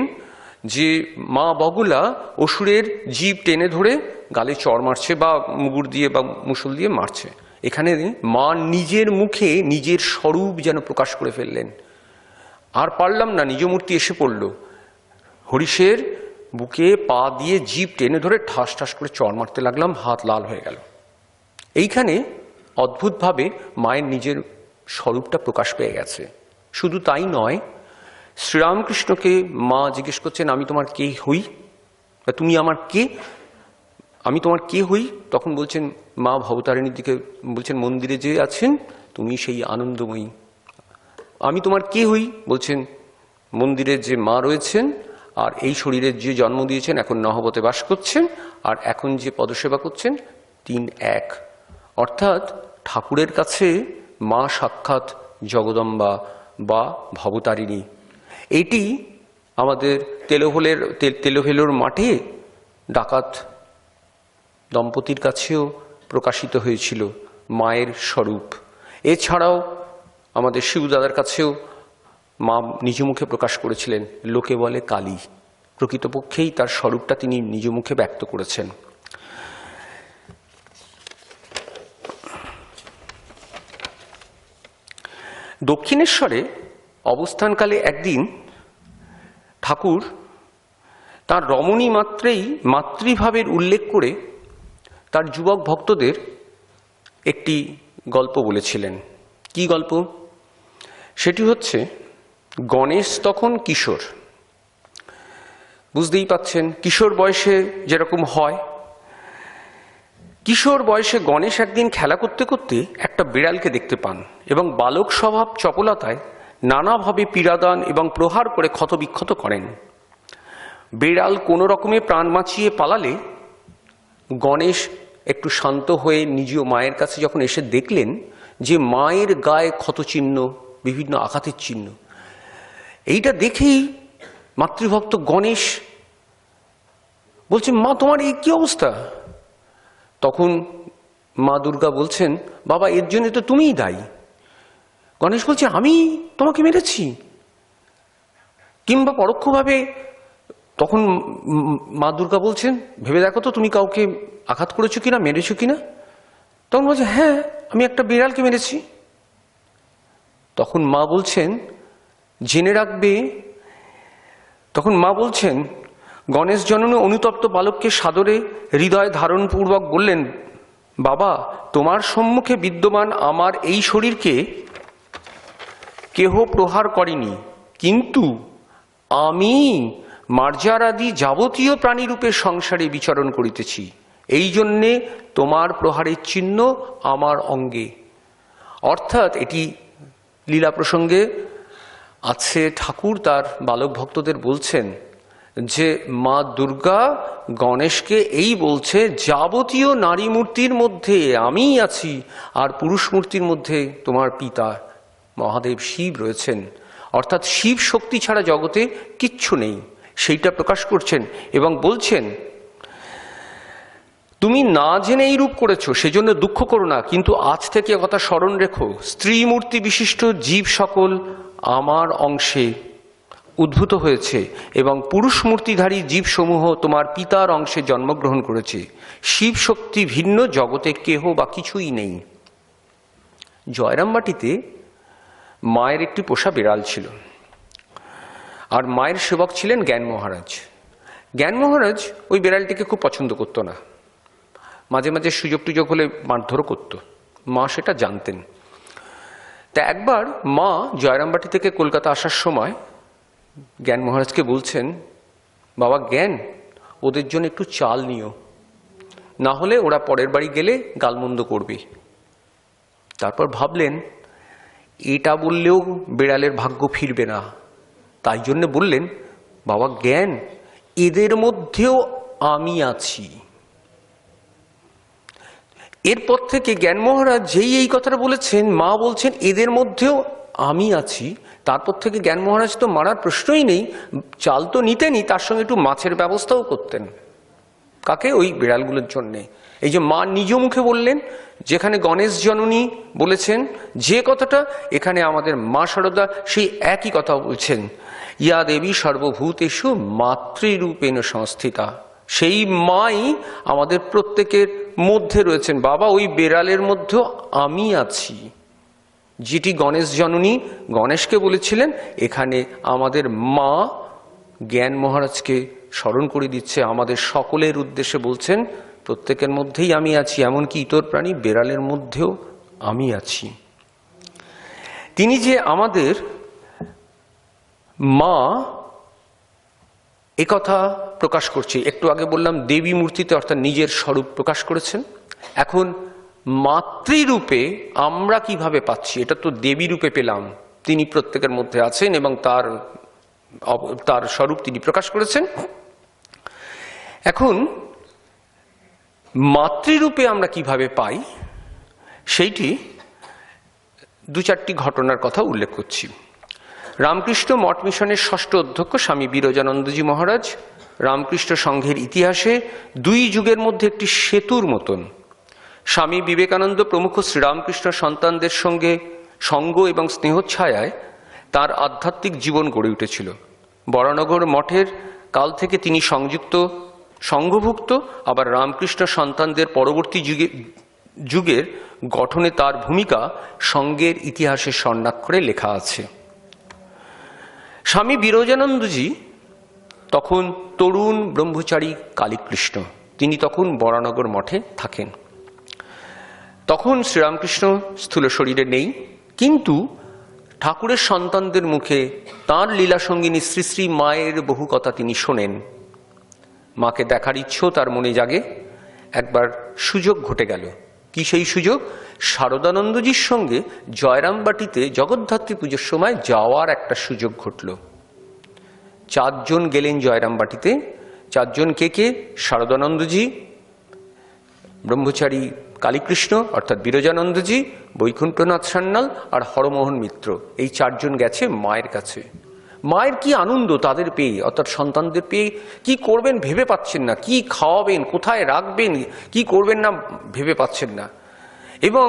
D: যে মা বগলা অসুরের জিভ টেনে ধরে গালে চড় মারছে, বা মুগুর দিয়ে বা মুসল দিয়ে মারছে। এখানে মা নিজের মুখে নিজের স্বরূপ যেন প্রকাশ করে ফেললেন। আর পারলাম না, নিজ মূর্তি এসে পড়ল। হরিশের বুকে পা দিয়ে জিভ টেনে ধরে ঠাস ঠাস করে চড় মারতে লাগলাম, হাত লাল হয়ে গেল। এইখানে অদ্ভুতভাবে মায়ের নিজের স্বরূপটা প্রকাশ পেয়ে গেছে। শুধু তাই নয়, শ্রীরামকৃষ্ণকে মা জিজ্ঞেস করছেন, আমি তোমার কে হই, বা তুমি আমার কে, আমি তোমার কে হই? তখন বলছেন মা ভবতারিণীর দিকে বলছেন, মন্দিরে যে আছেন তুমি সেই আনন্দময়ী। আমি তোমার কে হই? বলছেন মন্দিরের যে মা রয়েছেন, আর এই শরীরের যে জন্ম দিয়েছেন, এখন নহবতে বাস করছেন, আর এখন যে পদসেবা করছেন, 3 এক। অর্থাৎ ঠাকুরের কাছে মা সাক্ষাৎ জগদম্বা বা ভবতারিণী। এটি আমাদের তেলোহেলোর মাঠে ডাকাত দম্পতির কাছেও প্রকাশিত হয়েছিল মায়ের স্বরূপ। এছাড়াও আমাদের শিবদাদার কাছেও মা নিজ মুখে প্রকাশ করেছিলেন, লোকে বলে কালী। প্রকৃতপক্ষেই তার স্বরূপটা তিনি নিজ মুখে ব্যক্ত করেছেন। দক্ষিণেশ্বরে অবস্থানকালে একদিন ঠাকুর তার রমণী মাত্রেই মাতৃভাবের উল্লেখ করে তার যুবক ভক্তদের একটি গল্প বলেছিলেন। কি গল্প? সেটি হচ্ছে, গণেশ তখন কিশোর। বুঝতেই পাচ্ছেন কিশোর বয়সে যেরকম হয়। কিশোর বয়সে গণেশ একদিন খেলা করতে করতে একটা বিড়ালকে দেখতে পান, এবং বালক স্বভাব চপলতায় নানাভাবে পীড়াদান এবং প্রহার করে ক্ষতবিক্ষত করেন। বিড়াল কোনো রকমে প্রাণ বাঁচিয়ে পালালে গণেশ একটু শান্ত হয়ে নিজ মায়ের কাছে যখন এসে দেখলেন যে মায়ের গায়ে ক্ষতচিহ্ন, বিভিন্ন আঘাতের চিহ্ন, এইটা দেখেই মাতৃভক্ত গণেশ বলছে, মা তোমার এই কি অবস্থা? তখন মা দুর্গা বলছেন, বাবা এর জন্য তো তুমিই দায়ী। গণেশ বলছে, আমি তোমাকে মেরেছি? কিংবা পরোক্ষভাবে তখন মা দুর্গা বলছেন, ভেবে দেখো তো তুমি কাউকে আঘাত করেছো কিনা, মেরেছো কিনা? তখন বলছে, হ্যাঁ আমি একটা বিড়ালকে মেরেছি। তখন মা বলছেন, জেনে রাখবে। তখন মা বলছেন, গণেশ জননী অনুতপ্ত বালককে সাদরে হৃদয় ধারণপূর্বক বললেন, বাবা তোমার সম্মুখে বিদ্যমান আমার এই শরীরকে কেহ প্রহার করেনি, কিন্তু আমি মার্জারাদি যাবতীয় প্রাণীরূপে সংসারে বিচরণ করিতেছি, এই জন্যে তোমার প্রহারের চিহ্ন আমার অঙ্গে। অর্থাৎ এটি লীলা প্রসঙ্গে আছে। ঠাকুর তার বালক ভক্তদের বলছেন যে মা দুর্গা গণেশকে এই বলছে, যাবতীয় নারী মূর্তির মধ্যে আমি আছি, আর পুরুষ মূর্তির মধ্যে তোমার পিতা মহাদেব শিব রয়েছেন। অর্থাৎ শিব শক্তি ছাড়া জগতে কিচ্ছু নেই, সেইটা প্রকাশ করছেন এবং বলছেন, তুমি না জেনে এই রূপ করেছো সেজন্য দুঃখ করো না, কিন্তু আজ থেকে কথা স্মরণ রেখো, স্ত্রী মূর্তি বিশিষ্ট জীব সকল আমার অংশে উদ্ভূত হয়েছে এবং পুরুষ মূর্তিধারী জীবসমূহ তোমার পিতার অংশে জন্মগ্রহণ করেছে। শিব শক্তি ভিন্ন জগতে কেহ বা কিছুই নেই। জয়রামবাটিতে মায়ের একটি পোষা বিড়াল ছিল, আর মায়ের সেবক ছিলেন জ্ঞান মহারাজ। জ্ঞান মহারাজ ওই বিড়ালটিকে খুব পছন্দ করতো না, মাঝে মাঝে সুযোগ টুযোগ হলে মারধরও করত, মা সেটা জানতেন। তা একবার মা জয়রামবাটি থেকে কলকাতা আসার সময় জ্ঞান মহারাজকে বলছেন, বাবা জ্ঞান, ওদের জন্য একটু চাল নিও, না হলে ওরা পরের বাড়ি গেলে গালমন্দ করবে। তারপর ভাবলেন, এটা বললেও বিড়ালের ভাগ্য ফিরবে না, তাই জন্য বললেন, বাবা জ্ঞান, এদের মধ্যেও আমি আছি। এরপর থেকে জ্ঞান মহারাজ যেই এই কথাটা বলেছেন, মা বলছেন এদের মধ্যেও আমি আছি, তারপর থেকে জ্ঞান মহারাজ তো মারার প্রশ্নই নেই, চাল তো নিতেনই, তার সঙ্গে একটু মাছের ব্যবস্থাও করতেন। কাকে? ওই বিড়ালগুলোর জন্যে। এই যে মা নিজ মুখে বললেন, যেখানে গণেশ জননী বলেছেন যে কথাটা, এখানে আমাদের মা শারদা সেই একই কথা বলছেন, ইয়া দেবী সর্বভূতেষু মাতৃরূপেণ সংস্থিতা। সেই মাই আমাদের প্রত্যেকের মধ্যে রয়েছেন। বাবা ওই বেড়ালের মধ্যেও আমি আছি, যেটি গণেশ জননী গণেশকে বলেছিলেন, এখানে আমাদের মা জ্ঞান মহারাজকে স্মরণ করে দিচ্ছে, আমাদের সকলের উদ্দেশ্যে বলছেন, প্রত্যেকের মধ্যেই আমি আছি, এমনকি ইতর প্রাণী বেড়ালের মধ্যেও আমি আছি। তিনি যে আমাদের মা একথা প্রকাশ করছে। একটু আগে বললাম দেবী মূর্তিতে, অর্থাৎ নিজের স্বরূপ প্রকাশ করেছেন। এখন মাতৃরূপে আমরা কিভাবে পাচ্ছি? এটা তো দেবী রূপে পেলাম, তিনি প্রত্যেকের মধ্যে আছেন এবং তার স্বরূপ তিনি প্রকাশ করেছেন। এখন মাতৃরূপে আমরা কিভাবে পাই, সেইটি দু চারটি ঘটনার কথা উল্লেখ করছি। রামকৃষ্ণ মঠ মিশনের ষষ্ঠ অধ্যক্ষ স্বামী বিরজানন্দজি মহারাজ রামকৃষ্ণ সংঘের ইতিহাসে দুই যুগের মধ্যে একটি সেতুর মতন। স্বামী বিবেকানন্দ প্রমুখ শ্রীরামকৃষ্ণ সন্তানদের সঙ্গে সঙ্গ এবং স্নেহচ্ছায়ায় তার আধ্যাত্মিক জীবন গড়ে উঠেছিল। বরানগর মঠের কাল থেকে তিনি সংঘভুক্ত, আবার রামকৃষ্ণ সন্তানদের পরবর্তী যুগের গঠনে তার ভূমিকা সংঘের ইতিহাসে স্বর্ণাক্ষরে লেখা আছে। স্বামী বিরজানন্দজি তখন তরুণ ব্রহ্মচারী কালীকৃষ্ণ, তিনি তখন বরানগর মঠে থাকেন। তখন শ্রীরামকৃষ্ণ স্থূল শরীরে নেই, কিন্তু ঠাকুরের সন্তানদের মুখে তাঁর লীলাসঙ্গিনী শ্রী শ্রী মায়ের বহু কথা তিনি শোনেন। মাকে দেখার ইচ্ছেও তার মনে জাগে। একবার সুযোগ ঘটে গেল। কি সেই সুযোগ? শারদানন্দজির সঙ্গে জয়রামবাটিতে জগদ্ধাত্রী পুজোর সময় যাওয়ার একটা সুযোগ ঘটল। 4 জন গেলেন জয়রামবাটিতে। 4 জন কে? শারদানন্দজি, ব্রহ্মচারী কালীকৃষ্ণ অর্থাৎ বিরজানন্দজি, বৈকুণ্ঠনাথ সান্যাল আর হরমোহন মিত্র। এই 4 জন গেছে মায়ের কাছে। মায়ের কি আনন্দ তাদের পেয়ে, অর্থাৎ সন্তানদের পেয়ে। কি করবেন ভেবে পাচ্ছেন না, কি খাওয়াবেন, কোথায় রাখবেন, কি করবেন না ভেবে পাচ্ছেন না। এবং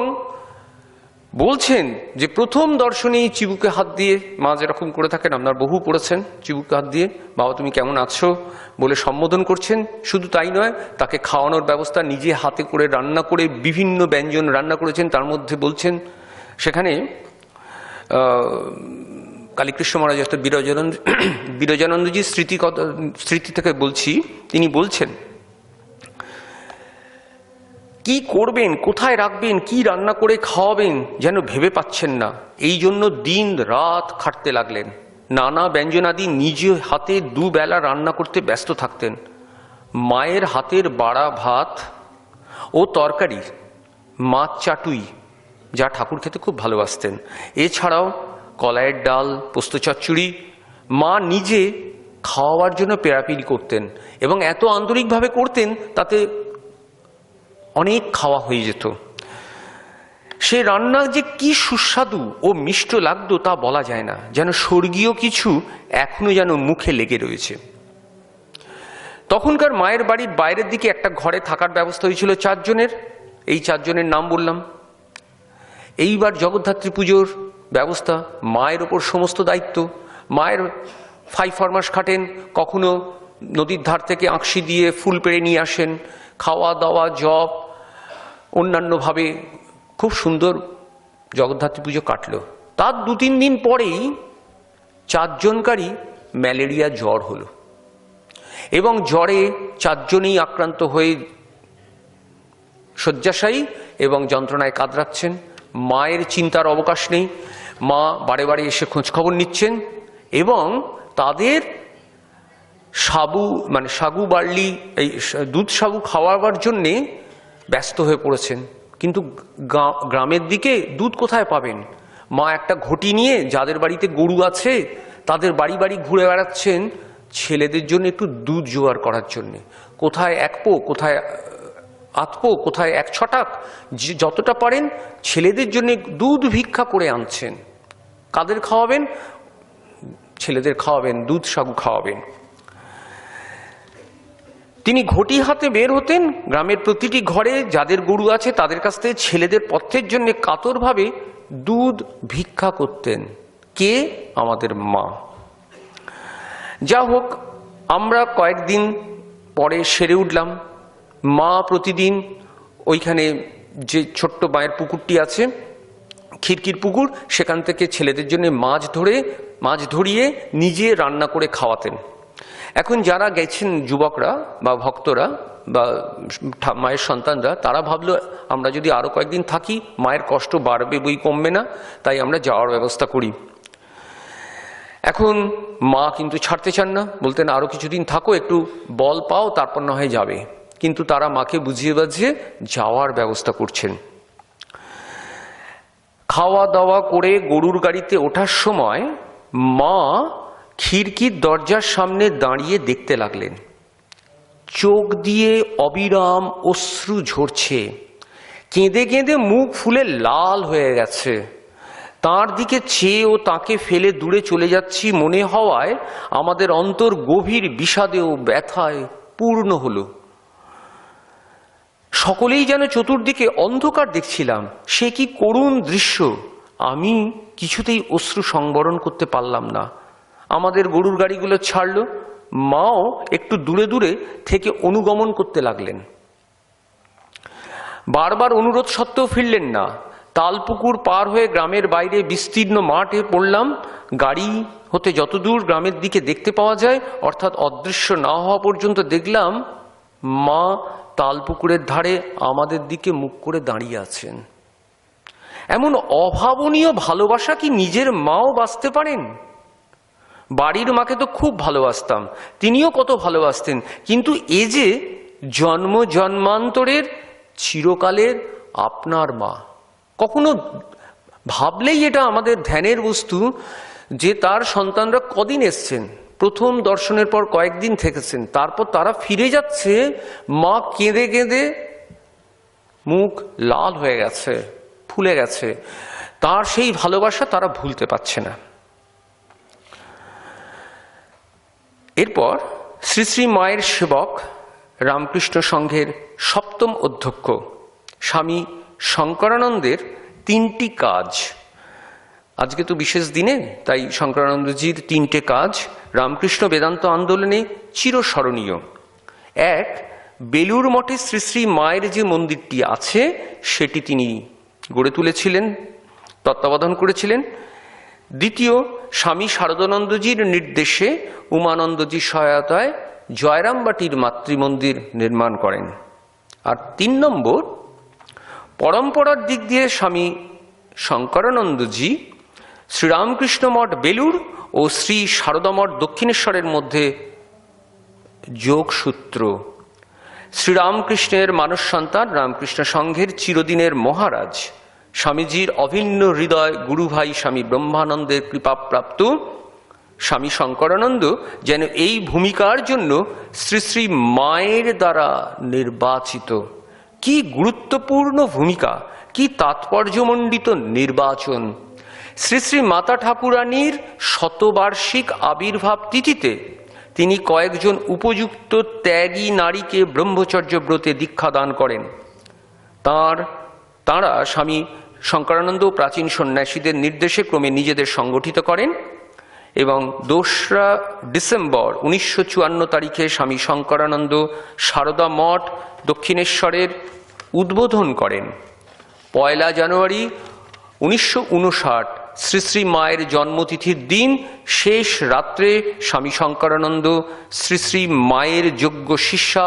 D: বলছেন যে প্রথম দর্শনেই চিবুকে হাত দিয়ে, মা যেরকম করে থাকেন আপনার বহু পড়েছেন, চিবুকে হাত দিয়ে বাবা তুমি কেমন আছো বলে সম্বোধন করছেন। শুধু তাই নয়, তাকে খাওয়ানোর ব্যবস্থা নিজে হাতে করে রান্না করে বিভিন্ন ব্যঞ্জন রান্না করেছেন। তার মধ্যে বলছেন সেখানে কালীকৃষ্ণ মহারাজ অর্থাৎ বিরজানন্দজির স্মৃতি থেকে বলছি, তিনি বলছেন কি করবেন, কোথায় রাখবেন, কি রান্না করে খাওয়াবেন যেন ভেবে পাচ্ছেন না। এই জন্য দিন রাত খাটতে লাগলেন। নানা ব্যঞ্জনাদি নিজে হাতে দুবেলা রান্না করতে ব্যস্ত থাকতেন। মায়ের হাতের বাড়া ভাত ও তরকারি, মাছ চাটুই, যা ঠাকুর খেতে খুব ভালোবাসতেন। এছাড়াও কলাইয়ের ডাল, পোস্ত চচ্চড়ি মা নিজে খাওয়াবার জন্য পেরাপিল করতেন এবং এত আন্তরিকভাবে করতেন তাতে অনেক খাওয়া হয়ে যেত। সে রান্না যে কি সুস্বাদু ও মিষ্ট লাগতো তা বলা যায় না, যেন স্বর্গীয় কিছু এখনো যেন মুখে লেগে রয়েছে। তখনকার মায়ের বাড়ির বাইরের দিকে একটা ঘরে থাকার ব্যবস্থা হয়েছিল 4 জনের। এই 4 জনের নাম বললাম। এইবার জগদ্ধাত্রী পুজোর ব্যবস্থা, মায়ের ওপর সমস্ত দায়িত্ব। মায়ের ফরমাস খাটেন, কখনো নদীর ধার থেকে আঁকশি দিয়ে ফুল পেড়ে নিয়ে আসেন, খাওয়া দাওয়া জপ অন্যান্যভাবে খুব সুন্দর জগদ্ধাত্রী পুজো কাটলো। তার 2-3 দিন পরেই 4 জনকারই ম্যালেরিয়া জ্বর হলো এবং জ্বরে 4 জনেই আক্রান্ত হয়ে শয্যাশায়ী এবং যন্ত্রণায় কাতরাচ্ছেন। মায়ের চিন্তার অবকাশ নেই। মা বারে বারে এসে খোঁজখবর নিচ্ছেন এবং তাদের সাগু বার্লি, এই দুধ সাগু খাওয়াবার জন্যে ব্যস্ত হয়ে পড়েছেন। কিন্তু গ্রামের দিকে দুধ কোথায় পাবেন? মা একটা ঘটি নিয়ে যাদের বাড়িতে গরু আছে তাদের বাড়ি বাড়ি ঘুরে বেড়াচ্ছেন ছেলেদের জন্য একটু দুধ জোগাড় করার জন্যে। কোথায় 1 পো, কোথায় 8 পো, কোথায় 1 ছটাক, যতটা পারেন ছেলেদের জন্য দুধ ভিক্ষা করে আনছেন। কাদের খাওয়াবেন? ছেলেদের খাওয়াবেন, দুধ সাগু খাওয়াবেন। তিনি ঘটি হাতে বের হতেন, গ্রামের প্রতিটি ঘরে যাদের গরু আছে তাদের কাছ থেকে ছেলেদের পথ্যের জন্য কাতরভাবে দুধ ভিক্ষা করতেন। কে? আমাদের মা। যা হোক, আমরা কয়েকদিন পরে সেরে উঠলাম। মা প্রতিদিন ওইখানে যে ছোট্ট মায়ের পুকুরটি আছে, খিড়কির পুকুর, সেখান থেকে ছেলেদের জন্য মাছ ধরিয়ে নিজে রান্না করে খাওয়াতেন। এখন যারা গেছেন যুবকরা বা ভক্তরা বা মায়ের সন্তানরা, তারা ভাবলো আমরা যদি আরো কয়েকদিন থাকি মায়ের কষ্ট বাড়বে বই কমবে না, তাই আমরা যাওয়ার ব্যবস্থা করি। এখন মা কিন্তু ছাড়তে চান না, বলতেন আরো কিছুদিন থাকো, একটু বল পাও, তারপর না হয় যাবে। কিন্তু তারা মাকে বুঝিয়ে বাজিয়ে যাওয়ার ব্যবস্থা করছেন। খাওয়া দাওয়া করে গরুর গাড়িতে ওঠার সময় মা খিড়কির দরজার সামনে দাঁড়িয়ে দেখতে লাগলেন। চোখ দিয়ে অবিরাম অশ্রু ঝরছে, কেঁদে কেঁদে মুখ ফুলে লাল হয়ে গেছে। তার দিকে চেয়ে ও তাকে ফেলে দূরে চলে যাচ্ছি মনে হওয়ায় আমাদের অন্তর গভীর বিষাদে ও ব্যথায় পূর্ণ হলো। সকলেই যেন চতুর্দিকে অন্ধকার দেখছিলাম। সে কি করুণ দৃশ্য! আমি কিছুতেই অশ্রু সংবরণ করতে পারলাম না। আমাদের গরুর গাড়িগুলো ছাড়লো, মাও একটু দূরে দূরে থেকে অনুগমন করতে লাগলেন। বারবার অনুরোধ সত্ত্বেও ফিরলেন না। তালপুকুর পার হয়ে গ্রামের বাইরে বিস্তীর্ণ মাঠে পড়লাম। গাড়ি হতে যতদূর গ্রামের দিকে দেখতে পাওয়া যায়, অর্থাৎ অদৃশ্য না হওয়া পর্যন্ত দেখলাম মা তালপুকুরের ধারে আমাদের দিকে মুখ করে দাঁড়িয়ে আছেন। এমন অভাবনীয় ভালোবাসা কি নিজের মাও বাঁচতে পারেন? বাড়ির মাকে তো খুব ভালোবাসতাম, তিনিও কত ভালোবাসতেন, কিন্তু এ যে জন্ম জন্মান্তরের চিরকালের আপনার মা। কখনো ভাবলেই এটা আমাদের ধ্যানের বস্তু যে তার সন্তানরা কদিন এসছেন, প্রথম দর্শনের পর কয়েকদিন থেকেছেন, তারপর তারা ফিরে যাচ্ছে, মা কেঁদে কেঁদে মুখ লাল হয়ে গেছে, ফুলে গেছে। তার সেই ভালোবাসা তারা ভুলতে পারছে না। এরপর শ্রী শ্রী মায়ের সেবক রামকৃষ্ণ সংঘের সপ্তম অধ্যক্ষ স্বামী শঙ্করানন্দের 3টি কাজ, আজকে তো বিশেষ দিনে, তাই শঙ্করানন্দজির 3টে কাজ রামকৃষ্ণ বেদান্ত আন্দোলনে চিরস্মরণীয়। এক, বেলুর মঠে শ্রী শ্রী মায়ের যে মন্দিরটি আছে সেটি তিনি গড়ে তুলেছিলেন, তত্ত্বাবধান করেছিলেন। দ্বিতীয়, স্বামী শারদানন্দজির নির্দেশে উমানন্দজির সহায়তায় জয়রামবাটির মাতৃমন্দির নির্মাণ করেন। আর 3 নম্বর, পরম্পরার দিক দিয়ে স্বামী শঙ্করানন্দজি শ্রীরামকৃষ্ণ মঠ বেলুর ও শ্রী সারদা মঠ দক্ষিণেশ্বরের মধ্যে যোগসূত্র। শ্রীরামকৃষ্ণের মানস সন্তান রামকৃষ্ণ সংঘের চিরদিনের মহারাজ স্বামীজির অভিন্ন হৃদয় গুরুভাই স্বামী ব্রহ্মানন্দের কৃপাপ্রাপ্ত স্বামী শঙ্করানন্দ যেন এই ভূমিকার জন্য শ্রী শ্রী মায়ের দ্বারা নির্বাচিত। কি গুরুত্বপূর্ণ ভূমিকা, কি তাৎপর্যমণ্ডিত নির্বাচন! শ্রী শ্রী মাতা ঠাকুরানীর শতবার্ষিক আবির্ভাব তিথিতে তিনি কয়েকজন উপযুক্ত ত্যাগী নারীকে ব্রহ্মচর্য ব্রতে দীক্ষা দান করেন। তাঁরা স্বামী শঙ্করানন্দ প্রাচীন সন্ন্যাসীদের নির্দেশে ক্রমে নিজেদের সংগঠিত করেন এবং 2রা ডিসেম্বর 1954 তারিখে স্বামী শঙ্করানন্দ সারদা মঠ দক্ষিণেশ্বরের উদ্বোধন করেন। 1 জানুয়ারি 1959 শ্রী শ্রী মায়ের জন্মতিথির দিন শেষ রাত্রে স্বামী শঙ্করানন্দ শ্রী শ্রী মায়ের যোগ্য শিষ্যা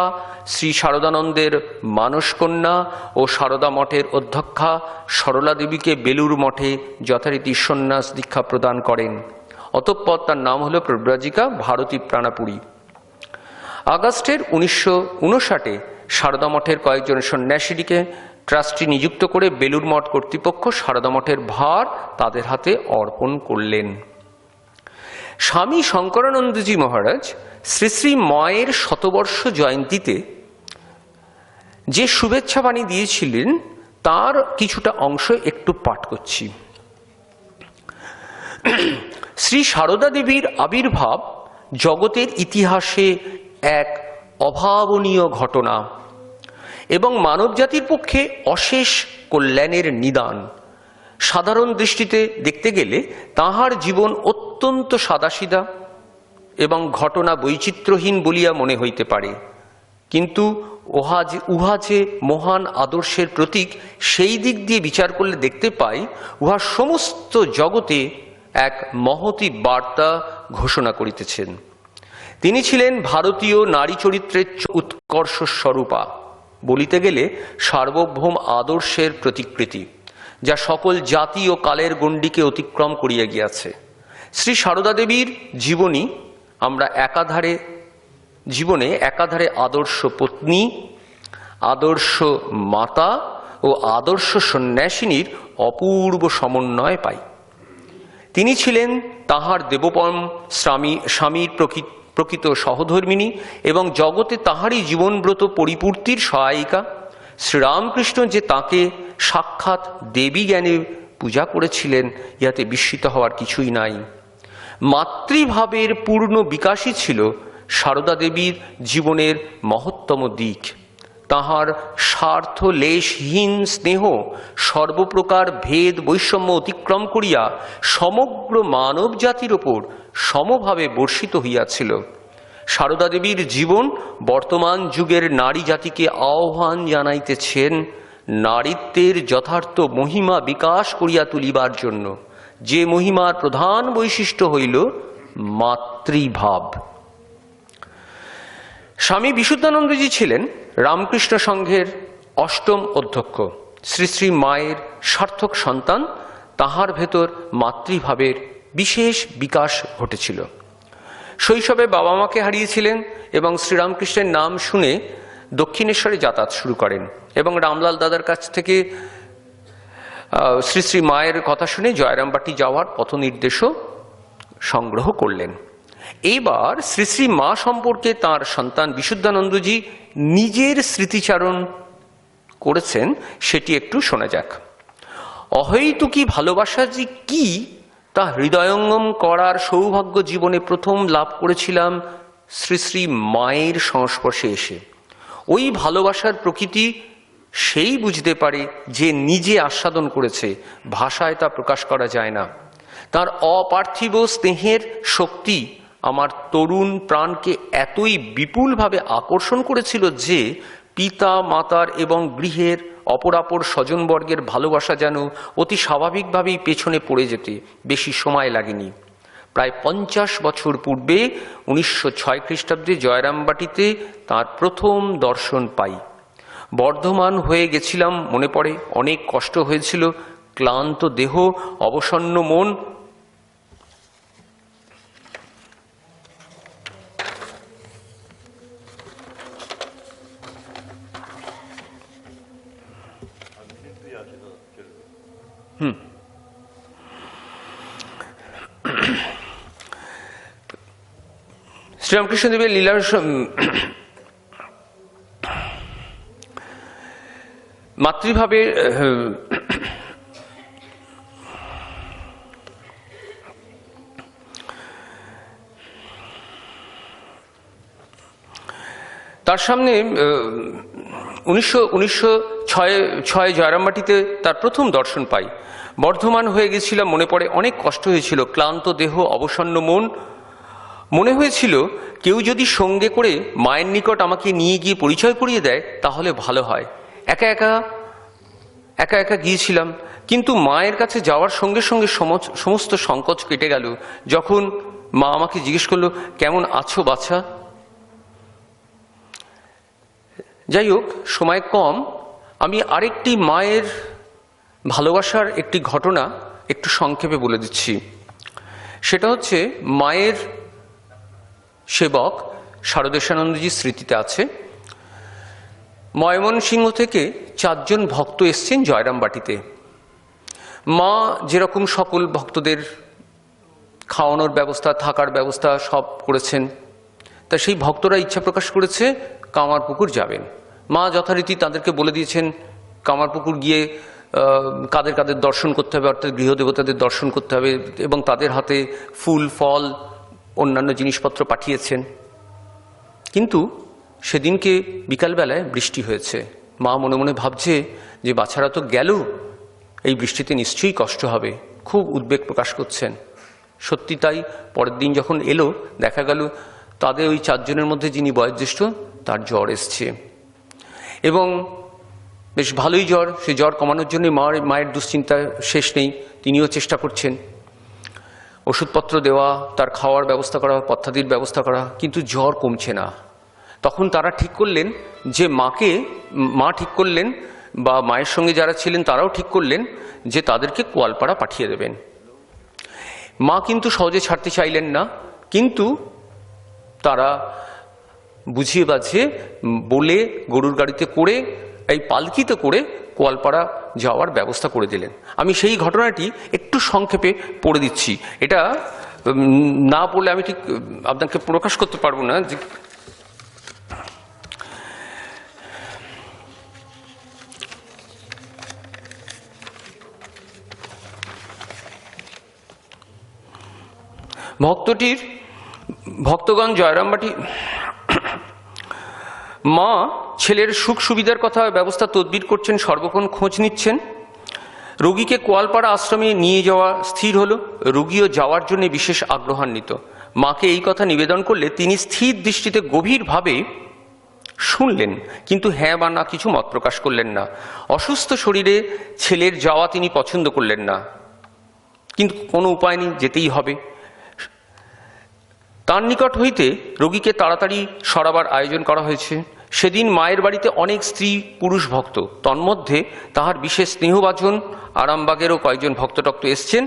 D: শ্রী শারদানন্দের মানসকন্যা ও সারদা মঠের অধ্যক্ষা সরলা দেবীকে বেলুর মঠে যথারীতি সন্ন্যাস দীক্ষা প্রদান করেন। অতঃপর তার নাম হল প্রব্রাজিকা ভারতী প্রাণাপুরী। আগস্টের 1959 সারদা মঠের কয়েকজন সন্ন্যাসীকে ট্রাস্টি নিযুক্ত করে বেলুর মঠ কর্তৃপক্ষ সারদা মঠের ভার তাদের হাতে অর্পণ করলেন। স্বামী শঙ্করানন্দজি মহারাজ শ্রী শ্রী মায়ের শতবর্ষ জয়ন্তীতে যে শুভেচ্ছা বাণী দিয়েছিলেন তার কিছুটা অংশ একটু পাঠ করছি। শ্রী সারদা দেবীর আবির্ভাব জগতের ইতিহাসে এক অভাবনীয় ঘটনা এবং মানবজাতির পক্ষে অশেষ কল্যাণের নিদান। সাধারণ দৃষ্টিতে দেখতে গেলে তাঁহার জীবন অত্যন্ত সাদাসিধা এবং ঘটনা বৈচিত্র্যহীন বলিয়া মনে হইতে পারে, কিন্তু উহা যে মহান আদর্শের প্রতীক সেই দিক দিয়ে বিচার করলে দেখতে পাই উহা সমস্ত জগতে এক মহতী বার্তা ঘোষণা করিতেছেন। তিনি ছিলেন ভারতীয় নারী চরিত্রের উৎকর্ষ স্বরূপা, বলিতে গেলে সার্বভৌম আদর্শের প্রতিকৃতি, যা সকল জাতি ও কালের গণ্ডিকে অতিক্রম করিয়া গিয়াছে। শ্রী সারদা দেবীর জীবনী আমরা একাধারে আদর্শ পত্নী, আদর্শ মাতা ও আদর্শ সন্ন্যাসিনীর অপূর্ব সমন্বয় পাই। তিনি ছিলেন তাহার দেবপম স্বামীর প্রকৃত সহধর্মিণী এবং জগতে তাহারই জীবনব্রত পরিপূর্তির সহায়িকা। শ্রীরামকৃষ্ণ যে তাকে সাক্ষাৎ দেবী জ্ঞানে পূজা করেছিলেন ইহাতে বিস্মিত হওয়ার কিছুই নাই। মাতৃভাবের পূর্ণ বিকাশই ছিল সারদা দেবীর জীবনের মহত্তম দিক। তাহার স্বার্থ লেশহীন স্নেহ সর্বপ্রকার ভেদ বৈষম্য অতিক্রম করিয়া সমগ্র মানব জাতির ওপর সমভাবে বর্ষিত হইয়াছিল। সারদা দেবীর জীবন বর্তমান যুগের নারী জাতিকে আহ্বান জানাইতেছেন নারীত্বের যথার্থ মহিমা বিকাশ করিয়া তুলিবার জন্য, যে মহিমার প্রধান বৈশিষ্ট্য হইল মাতৃভাব। স্বামী বিশুদ্ধানন্দজি ছিলেন রামকৃষ্ণ সংঘের 8ম অধ্যক্ষ। শ্রী শ্রী মায়ের সার্থক সন্তান, তাহার ভেতর মাতৃভাবের বিশেষ বিকাশ ঘটেছিল। শৈশবে বাবা মাকে হারিয়েছিলেন এবং শ্রীরামকৃষ্ণের নাম শুনে দক্ষিণেশ্বরে যাতায়াত শুরু করেন এবং রামলাল দাদার কাছ থেকে শ্রী শ্রী মায়ের কথা শুনে জয়রামবাটি যাওয়ার পথ নির্দেশও সংগ্রহ করলেন। এইবার শ্রী শ্রী মা সম্পর্কে তাঁর সন্তান বিশুদ্ধানন্দজি নিজের স্মৃতিচারণ করেছেন, সেটি একটু শোনা যাক। অহৈতুকী ভালোবাসা যে কি তা হৃদয়ঙ্গম করার সৌভাগ্য জীবনে প্রথম লাভ করেছিলাম শ্রী শ্রী মায়ের সংস্পর্শে এসে। ওই ভালোবাসার প্রকৃতি সেই বুঝতে পারে যে নিজে আস্বাদন করেছে, ভাষায় তা প্রকাশ করা যায় না। তার অপার্থিব স্নেহের শক্তি আমার তরুণ প্রাণকে এতই বিপুলভাবে আকর্ষণ করেছিল যে পিতা মাতার এবং গৃহের অপরাপর স্বজনবর্গের ভালোবাসা যেন অতি স্বাভাবিকভাবেই পেছনে পড়ে যেতে বেশি সময় লাগেনি। প্রায় 50 বছর পূর্বে 1906 খ্রিস্টাব্দে জয়রামবাটিতে তার প্রথম দর্শন পাই। বর্ধমান হয়ে গেছিলাম মনে পড়ে, অনেক কষ্ট হয়েছিল, ক্লান্ত দেহ, অবসন্ন মন। শ্রীরামকৃষ্ণদেবের লীলার মাতৃভাবে তার সামনে 1906 জয়রামবাটিতে তার প্রথম দর্শন পাই। বর্ধমান হয়ে গেছিলাম মনে পড়ে, অনেক কষ্ট হয়েছিল, ক্লান্ত দেহ, অবসন্ন মন। মনে হয়েছিল কেউ যদি সঙ্গে করে মায়ের নিকট আমাকে নিয়ে গিয়ে পরিচয় করিয়ে দেয় তাহলে ভালো হয়। একা একা গিয়েছিলাম, কিন্তু মায়ের কাছে যাওয়ার সঙ্গে সঙ্গে সমস্ত সংকোচ কেটে গেল যখন মা আমাকে জিজ্ঞেস করলো, কেমন আছো বাছা? যাই হোক, সময় কম, আমি আরেকটি মায়ের ভালোবাসার একটি ঘটনা একটু সংক্ষেপে বলে দিচ্ছি। সেটা হচ্ছে মায়ের সেবক শারদেশানন্দজির স্মৃতিতে আছে। ময়মনসিংহ থেকে 4 জন ভক্ত এসছেন জয়রামবাটিতে। মা যেরকম সকল ভক্তদের খাওয়ানোর ব্যবস্থা, থাকার ব্যবস্থা সব করেছেন, তা সেই ভক্তরা ইচ্ছা প্রকাশ করেছে কামারপুকুর যাবেন। মা যথারীতি তাদেরকে বলে দিয়েছেন কামারপুকুর গিয়ে কাদের কাদের দর্শন করতে হবে, অর্থাৎ গৃহদেবতাদের দর্শন করতে হবে, এবং তাদের হাতে ফুল ফল অন্যান্য জিনিসপত্র পাঠিয়েছেন। কিন্তু সেদিনকে বিকালবেলায় বৃষ্টি হয়েছে। মা মনে মনে ভাবছে যে বাচ্চারা তো গেল, এই বৃষ্টিতে নিশ্চয়ই কষ্ট হবে, খুব উদ্বেগ প্রকাশ করছেন। সত্যি তাই, পরের দিন যখন এলো দেখা গেল তাদের ওই 4 জনের মধ্যে যিনি বয়োজ্যেষ্ঠ তার জ্বর এসছে, এবং বেশ ভালোই জ্বর। সে জ্বর কমানোর জন্য মায়ের দুশ্চিন্তা শেষ নেই, তিনিও চেষ্টা করছেন ওষুধপত্র দেওয়া, তার খাওয়ার ব্যবস্থা করা, পথ্যাদির ব্যবস্থা করা, কিন্তু জ্বর কমছে না। তখন তারা ঠিক করলেন যে মা ঠিক করলেন, বা মায়ের সঙ্গে যারা ছিলেন তারাও ঠিক করলেন যে তাদেরকে কোয়ালপাড়া পাঠিয়ে দেবেন। মা কিন্তু সহজে ছাড়তে চাইলেন না, কিন্তু তারা বুঝিয়ে বাঝিয়ে বলে গরুর গাড়িতে করে, এই পালকিতে করে কোয়ালপাড়া যাওয়ার ব্যবস্থা করে দিলেন। আমি সেই ঘটনাটি একটু সংক্ষেপে পড়ে দিচ্ছি। এটা না পড়লে আমি ঠিক আপনাকে প্রকাশ করতে পারবো না। যে ভক্তগণ জয়রামবাটি, মা ছেলের সুখ সুবিধার কথা ব্যবস্থা তদবির করছেন, সর্বক্ষণ খোঁজ নিচ্ছেন। রোগীকে কোয়ালপাড়া আশ্রমে নিয়ে যাওয়া স্থির হলো। রোগীও যাওয়ার জন্য বিশেষ আগ্রহান্বিত। মাকে এই কথা নিবেদন করলে তিনি স্থির দৃষ্টিতে গভীরভাবে শুনলেন, কিন্তু হ্যাঁ বা না কিছু মত প্রকাশ করলেন না। অসুস্থ শরীরে ছেলের যাওয়া তিনি পছন্দ করলেন না, কিন্তু কোনো উপায় নেই, যেতেই হবে। তার নিকট হইতে রোগীকে তাড়াতাড়ি সরাবার আয়োজন করা হয়েছে। সেদিন মায়ের বাড়িতে অনেক স্ত্রী পুরুষ ভক্ত, তন্মধ্যে তাহার বিশেষ স্নেহভাজন আরামবাগেরও কয়েকজন ভক্তটক্ত এসছেন।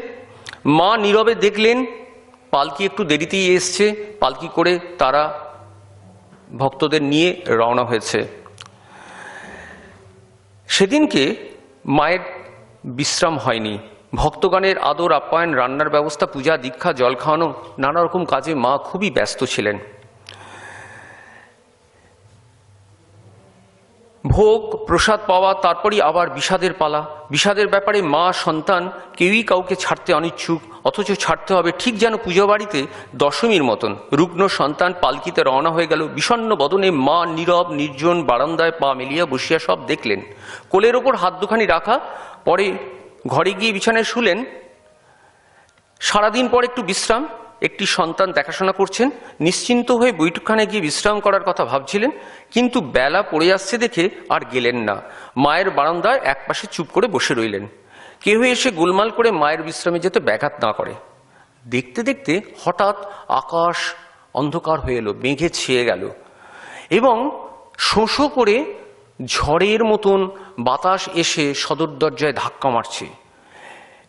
D: মা নীরবে দেখলেন পালকি একটু দেরিতেই এসছে, পালকি করে তারা ভক্তদের নিয়ে রওনা হয়েছে। সেদিনকে মায়ের বিশ্রাম হয়নি। ভক্তগণের আদর আপ্যায়ন, রান্নার ব্যবস্থা, পূজা দীক্ষা, জল খাওয়ানো, নানা রকম কাজে মা খুবই ব্যস্ত ছিলেন। ভোগ প্রসাদ পাওয়া, তারপরই আবার বিষাদের পালা। বিষাদের ব্যাপারে মা সন্তান কেউই কাউকে ছাড়তে অনিচ্ছুক, অথচ ছাড়তে হবে ঠিক যেন পুজো বাড়িতে দশমীর মতন। রুগ্ন সন্তান পালকিতে রওনা হয়ে গেল। বিষণ্ণ বদনে মা নীরব নির্জন বারান্দায় পা মেলিয়া বসিয়া সব দেখলেন। কোলের ওপর হাত দুখানি রাখা, পরে ঘরে গিয়ে বিছানায় শুলেন। সারাদিন পর একটু বিশ্রাম, একটি সন্তান দেখাশোনা করছেন। নিশ্চিন্ত হয়ে বৈঠকখানে গিয়ে বিশ্রাম করার কথা ভাবছিলেন, কিন্তু বেলা পড়ে আসছে দেখে আর গেলেন না। মায়ের বারান্দায় একপাশে চুপ করে বসে রইলেন। কেউ এসে গোলমাল করে মায়ের বিশ্রামে যেতে ব্যাঘাত না করে। দেখতে দেখতে হঠাৎ আকাশ অন্ধকার হয়ে এলো, মেঘে ছেয়ে গেল এবং শোঁ করে ঝড়ের মতন বাতাস এসে সদর দরজায় ধাক্কা মারছে।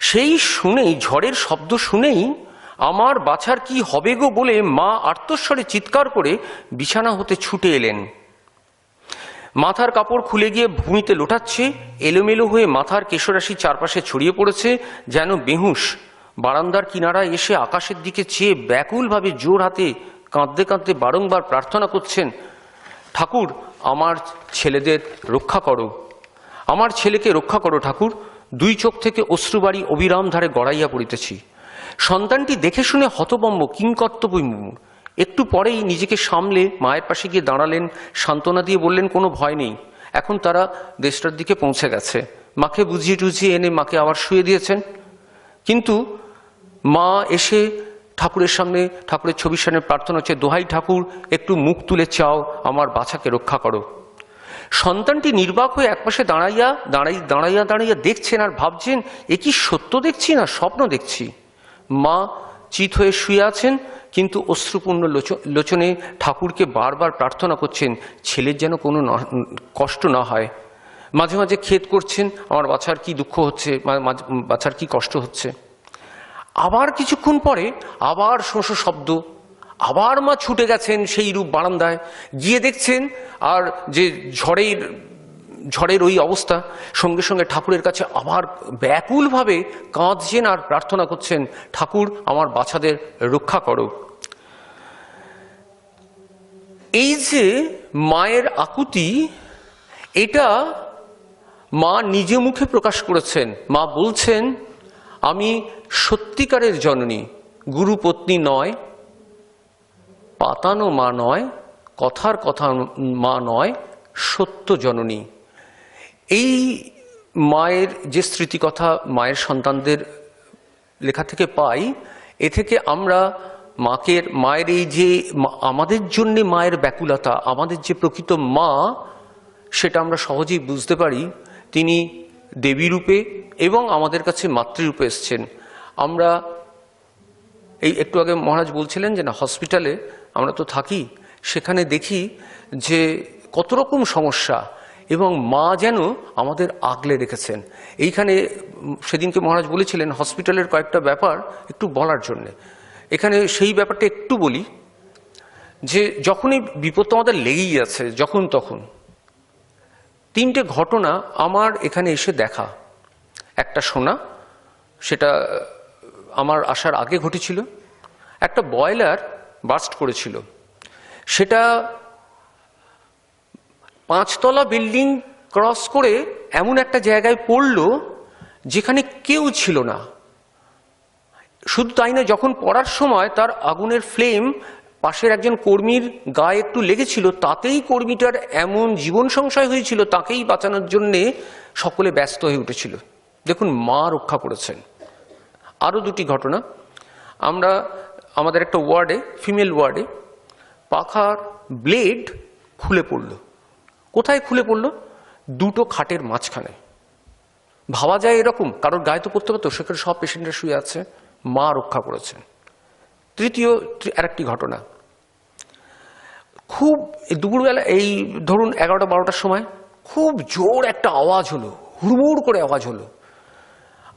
D: সেই শুনেই, ঝড়ের শব্দ শুনেই আমার বাছার কি হবে গো বলে মা আর্তস্বরে চিৎকার করে বিছানা হতে ছুটে এলেন। মাথার কাপড় খুলে গিয়ে ভূমিতে লোটাচ্ছে। এলোমেলো হয়ে মাথার কেশরাশি চারপাশে ছড়িয়ে পড়েছে, যেন বেহুশ। বারান্দার কিনারায় এসে আকাশের দিকে চেয়ে ব্যাকুলভাবে জোর হাতে কাঁদতে কাঁদতে বারংবার প্রার্থনা করছেন, ঠাকুর আমার ছেলেদের রক্ষা করো, আমার ছেলেকে রক্ষা করো ঠাকুর। দুই চোখ থেকে অশ্রুবাড়ি অবিরাম ধারে গড়াইয়া পড়িতেছি। সন্তানটি দেখে শুনে হতভম্ব, কিংকর্তব্যবিমূঢ়। একটু পরেই নিজেকে সামলে মায়ের পাশে গিয়ে দাঁড়ালেন, সান্ত্বনা দিয়ে বললেন, কোনো ভয় নেই, এখন তারা দেশটার দিকে পৌঁছে গেছে। মাকে বুঝিয়ে টুঝিয়ে এনে মাকে আবার শুয়ে দিয়েছেন। কিন্তু মা এসে ঠাকুরের সামনে, ঠাকুরের ছবির সামনে প্রার্থনা হচ্ছে, দোহাই ঠাকুর একটু মুখ তুলে চাও, আমার বাছাকে রক্ষা করো। সন্তানটি নির্বাক হয়ে একপাশে দাঁড়াইয়া দেখছেন আর ভাবছেন, এ কি সত্য দেখছি না স্বপ্ন দেখছি। মা চিত হয়ে শুয়ে আছেন, কিন্তু অশ্রুপূর্ণ লোচনে ঠাকুরকে বারবার প্রার্থনা করছেন ছেলের যেন কোনো কষ্ট না হয়। মাঝে মাঝে খেদ করছেন, আমার বাছার কি দুঃখ হচ্ছে, বাছার কি কষ্ট হচ্ছে। আবার কিছুক্ষণ পরে আবার শোঁ শব্দ, আবার মা ছুটে গেছেন সেই রূপ বারান্দায় গিয়ে দেখছেন, আর যে ঝড়ের ওই অবস্থা। সঙ্গে সঙ্গে ঠাকুরের কাছে আবার ব্যাকুলভাবে কাঁদছেন আর প্রার্থনা করছেন, ঠাকুর আমার বাছাদের রক্ষা করো। এই যে মায়ের আকুতি, এটা মা নিজে মুখে প্রকাশ করেছেন। মা বলছেন, আমি সত্যিকারের জননী, গুরু পত্নী নয়, পাতানো মা নয়, কথার কথা মা নয়, সত্য জননী। এই মায়ের যে স্মৃতিকথা মায়ের সন্তানদের লেখা থেকে পাই, এ থেকে আমরা মায়ের এই যে আমাদের জন্য মায়ের ব্যাকুলতা, আমাদের যে প্রকৃত মা, সেটা আমরা সহজেই বুঝতে পারি। তিনি দেবী রূপে এবং আমাদের কাছে মাতৃরূপে এসছেন। আমরা এই একটু আগে মহারাজ বলছিলেন যে না, হসপিটালে আমরা তো থাকি, সেখানে দেখি যে কত রকম সমস্যা, এবং মা যেন আমাদের আগলে রেখেছেন। এইখানে সেদিনকে মহারাজ বলেছিলেন হসপিটালের কয়েকটা ব্যাপার একটু বলার জন্যে। এখানে সেই ব্যাপারটা একটু বলি, যে যখনই বিপদ আমাদের লেগেই আছে, যখন তখন তিনটে ঘটনা আমার এখানে এসে দেখা। একটা শোনা, সেটা আমার আসার আগে ঘটেছিল। একটা বয়লার বার্স্ট করেছিল, সেটা 5তলা বিল্ডিং ক্রস করে এমন একটা জায়গায় পড়ল যেখানে কেউ ছিল না। শুধু তাই না, যখন পড়ার সময় তার আগুনের ফ্লেম পাশের একজন কর্মীর গায়ে একটু লেগেছিল, তাতেই কর্মীটার এমন জীবন সংশয় হয়েছিল, তাকেই বাঁচানোর জন্যে সকলে ব্যস্ত হয়ে উঠেছিল। দেখুন, মা রক্ষা করেছেন। আরও দুটি ঘটনা, আমাদের একটা ওয়ার্ডে, ফিমেল ওয়ার্ডে, পাখার ব্লেড খুলে পড়ল। কোথায় খুলে পড়ল? দুটো খাটের মাঝখানে। ভাবা যায় এরকম কারোর গায়ে তো পড়তে পারতো, সেখানে সব পেশেন্টরা শুয়ে আছে, মা রক্ষা করেছেন। তৃতীয় আরেকটি ঘটনা, খুব দুপুরবেলা, এই ধরুন 11টা-12টার সময় খুব জোর একটা আওয়াজ হলো, হুড়মুড় করে আওয়াজ হলো।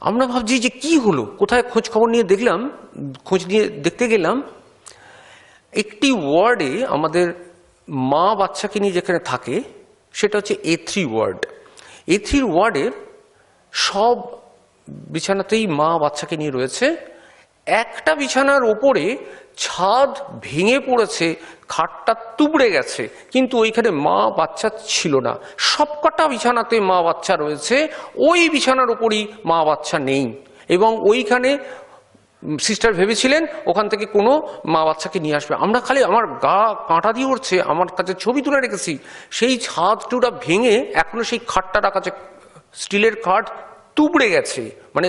D: আমরা ভাবছি যে কি হলো, কোথায় খোঁজ খবর নিয়ে দেখলাম, খোঁজ নিয়ে দেখতে গেলাম, একটি ওয়ার্ডে আমাদের মা বাচ্চাকে নিয়ে যেখানে থাকে, সেটা হচ্ছে A3 ওয়ার্ড। A3 ওয়ার্ডের সব বিছানাতেই মা বাচ্চাকে নিয়ে রয়েছে। একটা বিছানার ওপরে ছাদ ভেঙে পড়েছে, খাটটা তুবড়ে গেছে, কিন্তু ওইখানে মা বাচ্চা ছিল না। সবকটা বিছানাতে মা বাচ্চা রয়েছে, ওই বিছানার উপরই মা বাচ্চা নেই। এবং ওইখানে সিস্টার ভেবেছিলেন ওখান থেকে কোনো মা বাচ্চাকে নিয়ে আসবে। আমরা খালি, আমার গা কাঁটা দিয়ে উঠছে, আমার কাছে ছবি তুলে রেখেছি। সেই ছাদটা ভেঙে এখনো সেই খাটটা রাখা আছে, স্টিলের খাট তুবড়ে গেছে, মানে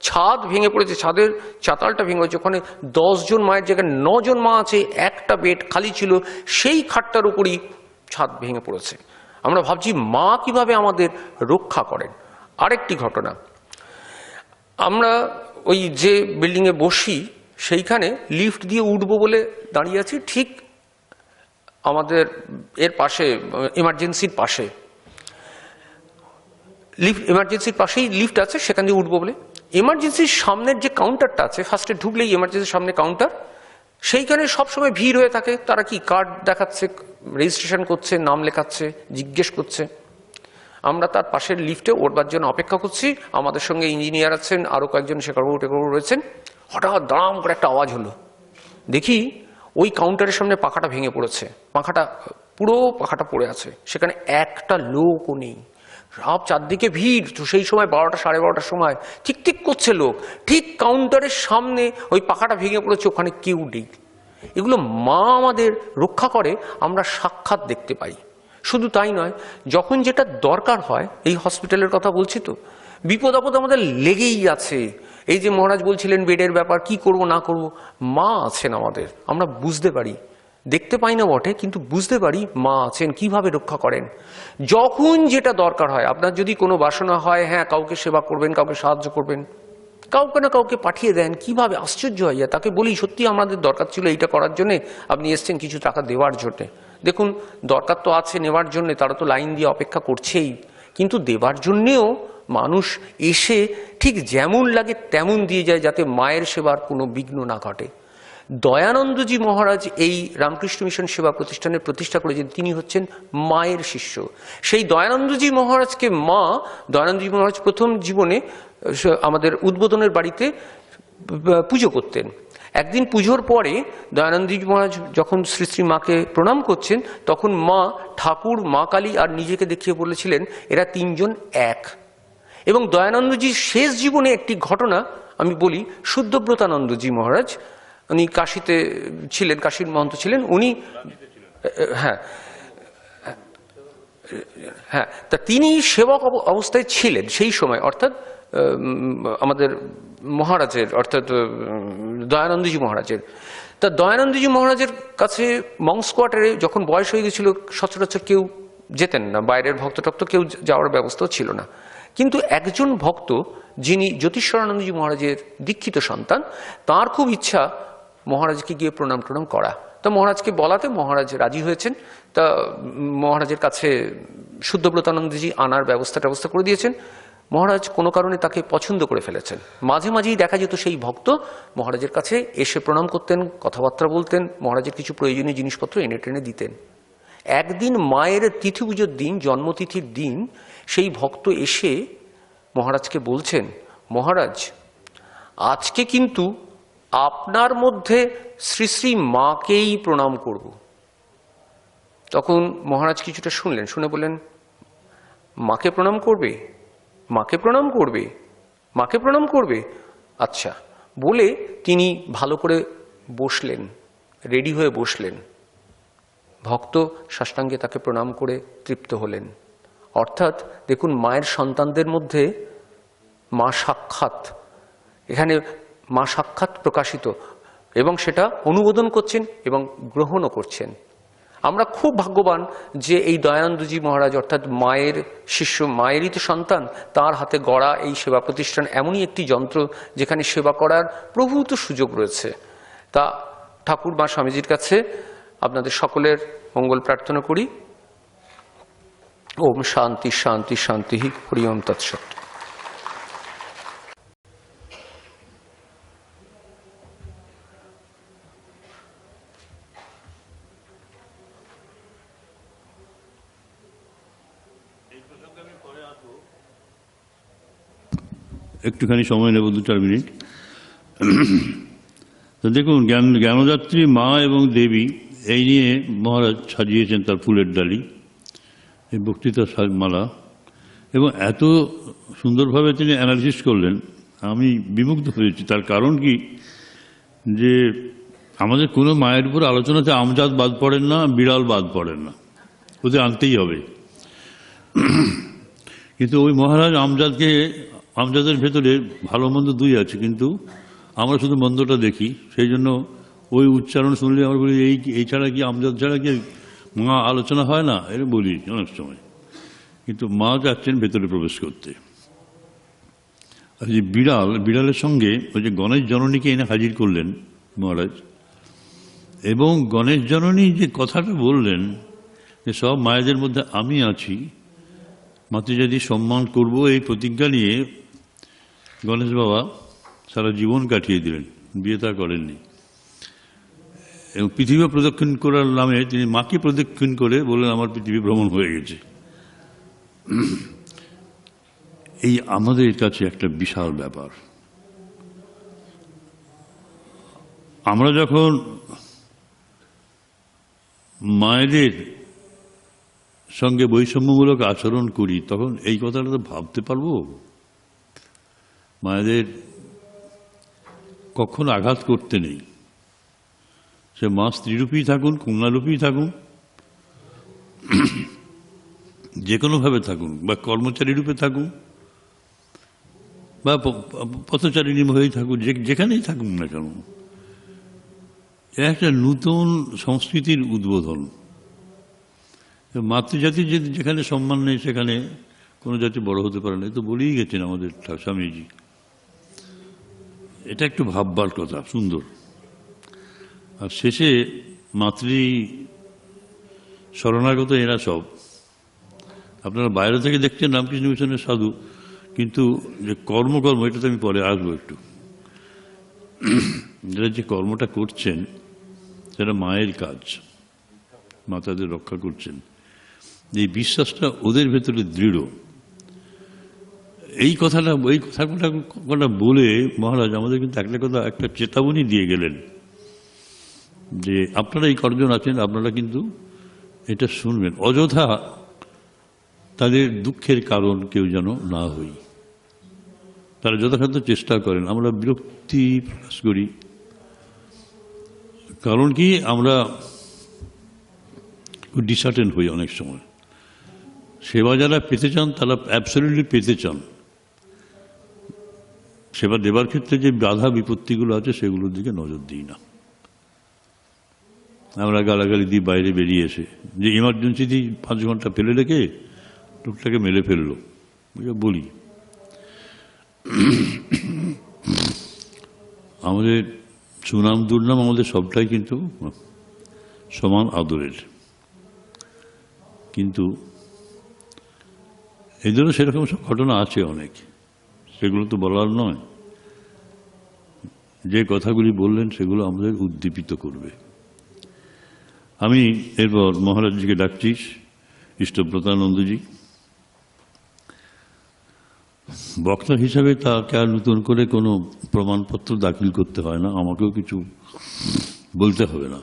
D: ছাদ ভেঙে পড়েছে, ছাদের চাতালটা ভেঙে পড়েছে। ওখানে 10 জন মায়ের জায়গায় 9 জন মা আছে, একটা বেড খালি ছিল, সেই খাটটার উপরই ছাদ ভেঙে পড়েছে। আমরা ভাবছি মা কিভাবে আমাদের রক্ষা করেন। আরেকটি ঘটনা, আমরা ওই যে বিল্ডিংয়ে বসি সেইখানে লিফট দিয়ে উঠবো বলে দাঁড়িয়ে আছি, ঠিক আমাদের এর পাশে, এমার্জেন্সির পাশে, এমার্জেন্সির পাশেই লিফট আছে, সেখান দিয়ে উঠবো বলে এমার্জেন্সির সামনের যে কাউন্টারটা আছে, ফার্স্টে ঢুকলেই এমার্জেন্সির সামনে কাউন্টার, সেইখানে সবসময় ভিড় হয়ে থাকে। তারা কি কার্ড দেখাচ্ছে, রেজিস্ট্রেশন করছে, নাম লেখাচ্ছে, জিজ্ঞেস করছে। আমরা তার পাশের লিফটে ওঠবার জন্য অপেক্ষা করছি, আমাদের সঙ্গে ইঞ্জিনিয়ার আছেন, আরো কয়েকজন শেখারবাবু টেখারবাবু রয়েছেন। হঠাৎ দাঁড়াম করে একটা আওয়াজ হলো, দেখি ওই কাউন্টারের সামনে পাখাটা ভেঙে পড়েছে, পুরো পাখাটা পড়ে আছে, সেখানে একটা লোকও নেই। সব চারদিকে ভিড়, তো সেই সময় 12টা সাড়ে 12টার সময় ঠিক ঠিক করছে লোক, ঠিক কাউন্টারের সামনে ওই পাখাটা ভেঙে পড়েছে, ওখানে কেউ নেই। এগুলো মা আমাদের রক্ষা করে, আমরা সাক্ষাৎ দেখতে পাই। শুধু তাই নয়, যখন যেটা দরকার হয়, এই হসপিটালের কথা বলছি তো, বিপদ আপদ আমাদের লেগেই আছে। এই যে মহারাজ বলছিলেন বেডের ব্যাপার, কি করব না করব, মা আছেন আমাদের, আমরা বুঝতে পারি, দেখতে পাই না বটে, কিন্তু বুঝতে পারি মা আছেন, কিভাবে রক্ষা করেন। যখন যেটা দরকার হয়, আপনার যদি কোনো বাসনা হয়, হ্যাঁ কাউকে সেবা করবেন, কাউকে সাহায্য করবেন, কাউকে না কাউকে পাঠিয়ে দেন, কিভাবে আশ্চর্য হয়ে যায়। তাকে বলি সত্যি আমাদের দরকার ছিল এইটা করার জন্যে, আপনি এসছেন কিছু টাকা দেওয়ার জন্যে। দেখুন দরকার তো আছে নেওয়ার জন্যে, তারা তো লাইন দিয়ে অপেক্ষা করছেই, কিন্তু দেবার জন্যেও মানুষ এসে ঠিক যেমন লাগে তেমন দিয়ে যায়, যাতে মায়ের সেবার কোনো বিঘ্ন না ঘটে। দয়ানন্দজি মহারাজ এই রামকৃষ্ণ মিশন সেবা প্রতিষ্ঠানের প্রতিষ্ঠা করেছেন, তিনি হচ্ছেন মায়ের শিষ্য। সেই দয়ানন্দজি মহারাজকে দয়ানন্দজি মহারাজ প্রথম জীবনে আমাদের উদ্বোধনের বাড়িতে পুজো করতেন। একদিন পুজোর পরে দয়ানন্দজি মহারাজ যখন শ্রী শ্রী মাকে প্রণাম করছেন, তখন মা, ঠাকুর, মা কালী আর নিজেকে দেখিয়ে বলেছিলেন এরা তিনজন এক। এবং দয়ানন্দজির শেষ জীবনে একটি ঘটনা আমি বলি, শুদ্ধব্রতানন্দজি মহারাজ, উনি কাশীতে ছিলেন, কাশীর মহন্ত ছিলেন উনি, হ্যাঁ, তা তিনি সেবক অবস্থায় ছিলেন সেই সময়, অর্থাৎ আমাদের মহারাজের, অর্থাৎ দয়ানন্দজি মহারাজের। তা দয়ানন্দজি মহারাজের কাছে মংস কোয়ার্টারে যখন বয়স হয়ে গেছিল, সচরাচর কেউ যেতেন না, বাইরের ভক্ত টক্ত কেউ যাওয়ার ব্যবস্থাও ছিল না। কিন্তু একজন ভক্ত, যিনি জ্যোতিষ্বরানন্দজি মহারাজের দীক্ষিত সন্তান, তার খুব ইচ্ছা মহারাজকে গিয়ে প্রণাম টনাম করা। তা মহারাজকে বলাতে মহারাজ রাজি হয়েছেন। তা মহারাজের কাছে শুদ্ধব্রতানন্দজি আনার ব্যবস্থা করে দিয়েছেন। মহারাজ কোনো কারণে তাকে পছন্দ করে ফেলেছেন। মাঝে মাঝেই দেখা যেত সেই ভক্ত মহারাজের কাছে এসে প্রণাম করতেন, কথাবার্তা বলতেন, মহারাজের কিছু প্রয়োজনীয় জিনিসপত্র এনে টেনে দিতেন। একদিন মায়ের তিথি পুজোর দিন, জন্মতিথির দিন, সেই ভক্ত এসে মহারাজকে বলছেন, মহারাজ আজকে কিন্তু আপনার মধ্যে শ্রী শ্রী মাকেই প্রণাম করব। তখন মহারাজ কিছুটা শুনলেন, শুনে বললেন, মাকে প্রণাম করবে, মাকে প্রণাম করবে, মাকে প্রণাম করবে, আচ্ছা। বলে তিনি ভালো করে বসলেন, রেডি হয়ে বসলেন। ভক্ত সাষ্টাঙ্গে তাকে প্রণাম করে তৃপ্ত হলেন। অর্থাৎ দেখুন, মায়ের সন্তানদের মধ্যে মা সাক্ষাৎ, এখানে মা সাক্ষাৎ প্রকাশিত, এবং সেটা অনুমোদন করছেন এবং গ্রহণও করছেন। আমরা খুব ভাগ্যবান যে এই দয়ানন্দজি মহারাজ, অর্থাৎ মায়ের শিষ্য, মায়েরই তো সন্তান, তার হাতে গড়া এই সেবা প্রতিষ্ঠান এমনই একটি যন্ত্র যেখানে সেবা করার প্রভূত সুযোগ রয়েছে। তা ঠাকুর মা স্বামীজির কাছে আপনাদের সকলের মঙ্গল প্রার্থনা করি। ওম শান্তি শান্তি শান্তি, হরি ওম তৎসৎ।
C: একটুখানি সময় নেব, 2-4 মিনিট। তো দেখুন, জ্ঞানদাত্রী মা এবং দেবী এই নিয়ে মহারাজ সাজিয়েছেন তার ফুলের ডালি, এই বক্তৃতা মালা, এবং এত সুন্দরভাবে তিনি অ্যানালিসিস করলেন, আমি বিমুগ্ধ হয়েছি। তার কারণ কি, যে আমাদের কোনো মায়ের উপর আলোচনাতে আমজাদ বাদ পড়েন না, বিড়াল বাদ পড়েন না, ওদের আনতেই হবে। কিন্তু ওই মহারাজ আমজাদের ভেতরে ভালো মন্দ দুই আছে, কিন্তু আমরা শুধু মন্দটা দেখি। সেই জন্য ওই উচ্চারণ শুনলে আমরা বলি এই ছাড়া কি, আমজাদ ছাড়া কি মা আলোচনা হয় না, এটা বলি অনেক সময়। কিন্তু মা যাচ্ছেন ভেতরে প্রবেশ করতে। আর যে বিড়ালের সঙ্গে ওই যে গণেশ জননীকে এনে হাজির করলেন মহারাজ, এবং গণেশ জননী যে কথাটা বললেন যে সব মায়েদের মধ্যে আমি আছি, মাতৃজাতি সম্মান করব, এই প্রতিজ্ঞা নিয়ে গণেশ বাবা সারা জীবন কাটিয়ে দিলেন, বিয়ে তা করেননি। এবং পৃথিবী প্রদক্ষিণ করার নামে তিনি মাকে প্রদক্ষিণ করে বললেন আমার পৃথিবী ভ্রমণ হয়ে গেছে। এই আমাদের কাছে একটা বিশাল ব্যাপার। আমরা যখন মায়েদের সঙ্গে বৈষম্যমূলক আচরণ করি, তখন এই কথাটা তো ভাবতে পারবো? মায়েদের কখনো আঘাত করতে নেই, সে মা স্ত্রীরূপী থাকুন, কন্যারূপী থাকুন, যে কোনোভাবে থাকুন, বা কর্মচারী রূপে থাকুন, বা পথচারিণী হয়েই থাকুন, যেখানেই থাকুন না কেন, একটা নূতন সংস্কৃতির উদ্বোধন। মাতৃজাতির যেখানে সম্মান নেই, সেখানে কোনো জাতি বড় হতে পারে না, তো বলেই গেছেন আমাদের স্বামীজি। এটা একটু ভাববার কথা, সুন্দর। আর শেষে মাতৃ শরণাগত এরা সব, আপনারা বাইরে থেকে দেখছেন রামকৃষ্ণ মিশনের সাধু, কিন্তু যে কর্ম এটাতে আমি পরে আসবো একটু। যারা যে কর্মটা করছেন সেটা মায়ের কাজ, মা তাদের রক্ষা করছেন, এই বিশ্বাসটা ওদের ভেতরে দৃঢ়। এই কথাটা বলে মহারাজ আমাদের কিন্তু একটা চেতাবনী দিয়ে গেলেন যে আপনারা এই কর্জন আছেন, আপনারা কিন্তু এটা শুনবেন, অযথা তাদের দুঃখের কারণ কেউ যেন না হই। তারা যথাসাধ্য চেষ্টা করেন, আমরা বিরক্তি প্রকাশ করি। কারণ কি, আমরা ডিসার্টেন হই অনেক সময়। সেবা যারা পেতে চান তারা অ্যাবসলিউটলি পেতে চান। সেবা দেবার ক্ষেত্রে যে বাধা বিপত্তিগুলো আছে সেগুলোর দিকে নজর দিই না। আমরা গালাগালি দিয়ে বাইরে বেরিয়ে এসে যে ইমার্জেন্সি দিয়ে 5 ঘন্টা ফেলে রেখে লোকটাকে মেরে ফেললো বলি। আমাদের সুনাম দুর্নাম আমাদের সবটাই কিন্তু সমান আদরের, কিন্তু এই জন্য সেরকম সব ঘটনা আছে অনেক, সেগুলো তো বলার নয়। যে কথাগুলি বললেন সেগুলো আমাদের উদ্দীপিত করবে। আমি এরপর মহারাজজিকে ডাকছি, ইষ্টব্রতানন্দজি। বক্তা হিসাবে তাকে আর নতুন করে কোনো প্রমাণপত্র দাখিল করতে হয় না, আমাকেও কিছু বলতে হবে না।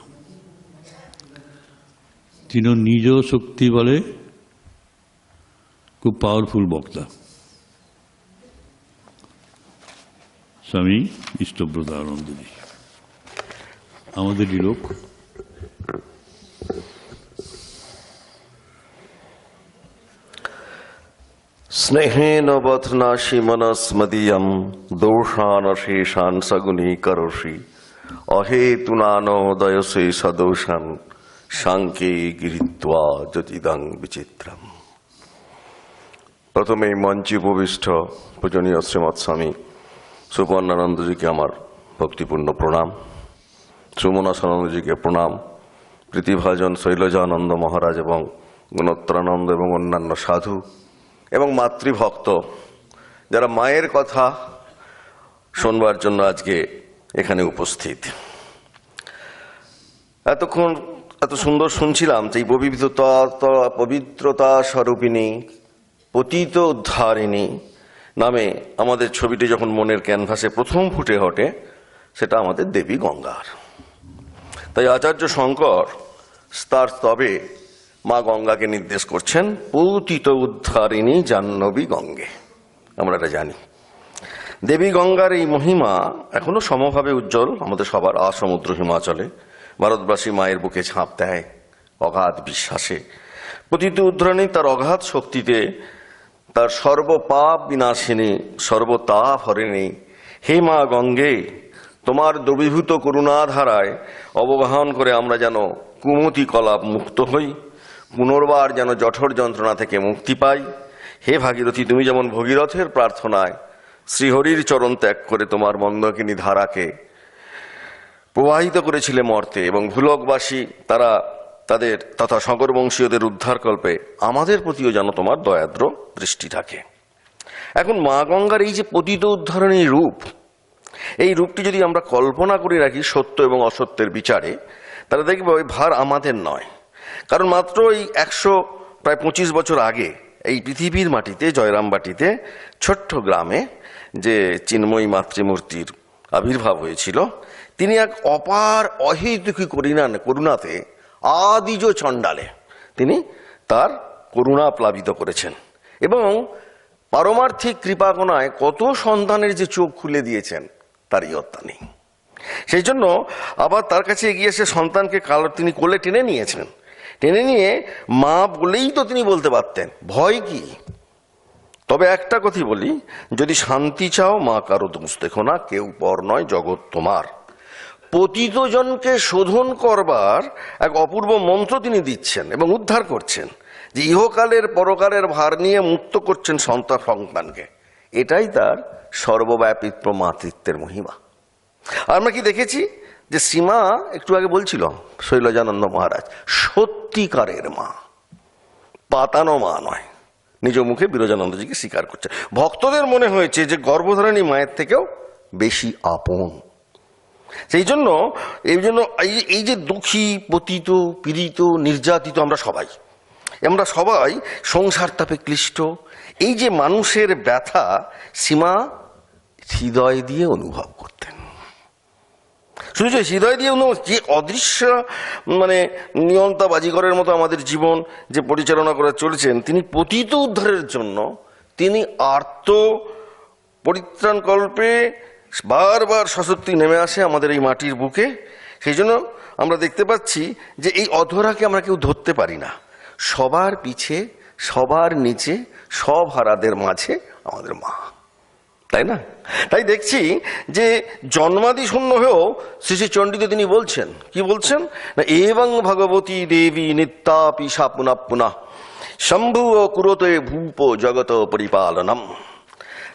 C: তিনি নিজ শক্তি বলে খুব পাওয়ারফুল বক্তা। স্বামী ইষ্টব্রতানন্দজি আমাদেরই লোক।
E: স্নেহেন বথনাসি মনস্মদীয়ম দোষানশেষান সগুণীকরোষি অহেতুনানোদয়সে সদোষান সাংখ্যে গৃহীত্বা জ্যোতিদং বিচিত্রম। প্রথমে মঞ্চে উপবিষ্ট পূজনীয় শ্রীমৎ স্বামী সুপর্ণানন্দজিকে আমার ভক্তিপূর্ণ প্রণাম, সুমনাসানন্দজিকে প্রণাম, প্রীতিভাজন শৈলজানন্দ মহারাজ এবং গুণোত্তরানন্দ এবং অন্যান্য সাধু এবং মাতৃভক্ত যারা মায়ের কথা শোনবার জন্য আজকে এখানে উপস্থিত। এতক্ষণ এত সুন্দর শুনছিলাম যে পবিত্রতা স্বরূপিণী পতিত উদ্ধারিণী নামে আমাদের ছবিটি যখন মনের ক্যানভাসে প্রথম ফুটে ওঠে, সেটা আমাদের দেবী গঙ্গার। তাই আচার্য শঙ্কর তার স্তবে মা গঙ্গাকে নির্দেশ করছেন পতিত উদ্ধারিণী জাহ্নবী গঙ্গে। আমরা এটা জানি। দেবী গঙ্গার এই মহিমা এখনো সমভাবে উজ্জ্বল আমাদের সবার। আসমুদ্র হিমাচলে ভারতবাসী মায়ের বুকে ঝাঁপ দেয় অগাধ বিশ্বাসে। পতিত উদ্ধারিণী তার অগাধ শক্তিতে, তার সর্বপাপ বিনাশিনী, সর্বতাপ হরিণী হে মা গঙ্গে, তোমার দ্রবীভূত করুণাধারায় অবগাহন করে আমরা যেন কুমতি কলাপ মুক্ত হই, পুনর্বার যেন জঠর যন্ত্রণা থেকে মুক্তি পাই। হে ভাগীরথী, তুমি যেমন ভগীরথের প্রার্থনায় শ্রীহরির চরণ ত্যাগ করে তোমার মন্দকিনী ধারাকে প্রবাহিত করেছিলে মর্তে, এবং ভূলোকবাসী তারা তাদের তথা শঙ্কর বংশীয়দের উদ্ধারকল্পে আমাদের প্রতিও যেন তোমার দয়াদ্র দৃষ্টি থাকে। এখন মা গঙ্গার এই যে পতিত উদ্ধারণী রূপ, এই রূপটি যদি আমরা কল্পনা করে রাখি সত্য এবং অসত্যের বিচারে, তাহলে দেখবে ওই ভার আমাদের নয়। কারণ মাত্র এই প্রায় 25 বছর আগে এই পৃথিবীর মাটিতে, জয়রামবাটিতে ছোট্ট গ্রামে যে চিন্ময়ী মাতৃমূর্তির আবির্ভাব হয়েছিল, তিনি এক অপার অহেতুকী করুণাতে আদিজ চণ্ডালে তিনি তার করুণা প্লাবিত করেছেন, এবং পারমার্থিক কৃপাকণায় কত সন্তানের যে চোখ খুলে দিয়েছেন তার ইয়ত্তা নেই। সেই জন্য আবার তার কাছে এগিয়ে এসে সন্তানকে তিনি কোলে টেনে নিয়েছেন। টেনে নিয়ে মা বলেই তো তিনি বলতে পারতেন, ভয় কি? তবে একটা কথাই বলি, যদি শান্তি চাও মা কারো দোষ দেখো না, কেউ পর নয় জগৎ তোমার। পতিতজনকে শোধন করবার এক অপূর্ব মন্ত্র তিনি দিচ্ছেন এবং উদ্ধার করছেন, যে ইহকালের পরকালের ভার নিয়ে মুক্ত করছেন সন্তানকে। এটাই তার সর্বব্যাপী মাতৃত্বের মহিমা। আমরা কি দেখেছি যে সীমা একটু আগে বলছিল, শৈলজানন্দ মহারাজ সত্যিকারের মা, পাতানো মা নয়, নিজ মুখে বিরজানন্দজিকে স্বীকার করছে। ভক্তদের মনে হয়েছে যে গর্ভধারিণী মায়ের থেকেও বেশি আপন। সেই জন্য এই যে দুঃখী, পতিত, পীড়িত, নির্যাতিত আমরা সবাই সংসার তাপে ক্লিষ্ট, এই যে মানুষের ব্যথা সীমা হৃদয় দিয়ে অনুভব করতেন। শুধু যে হৃদয় দিয়ে যে অদৃশ্য নিয়ন্তা বাজিগরের মতো আমাদের জীবন যে পরিচালনা করে চলেছেন, তিনি পতিত উদ্ধারের জন্য তিনি আর্ত পরিত্রাণ কল্পে বারবার সশক্তি নেমে আসে আমাদের এই মাটির বুকে। সেই জন্য আমরা দেখতে পাচ্ছি যে এই অধরাকে আমরা কেউ ধরতে পারি না। সবার পিছে, সবার নিচে, সব হারাদের মাঝে আমাদের মা, তাই না? তাই দেখছি যে জন্মাদি শূন্য হয়েও শ্রী শ্রী চণ্ডীতে তিনি বলছেন, কি বলছেন না, এবং ভগবতী দেবী নিত্যাপি সা পুনঃ পুনঃ শম্ভু ও কুরতে ভূপ জগত পরিপালনম।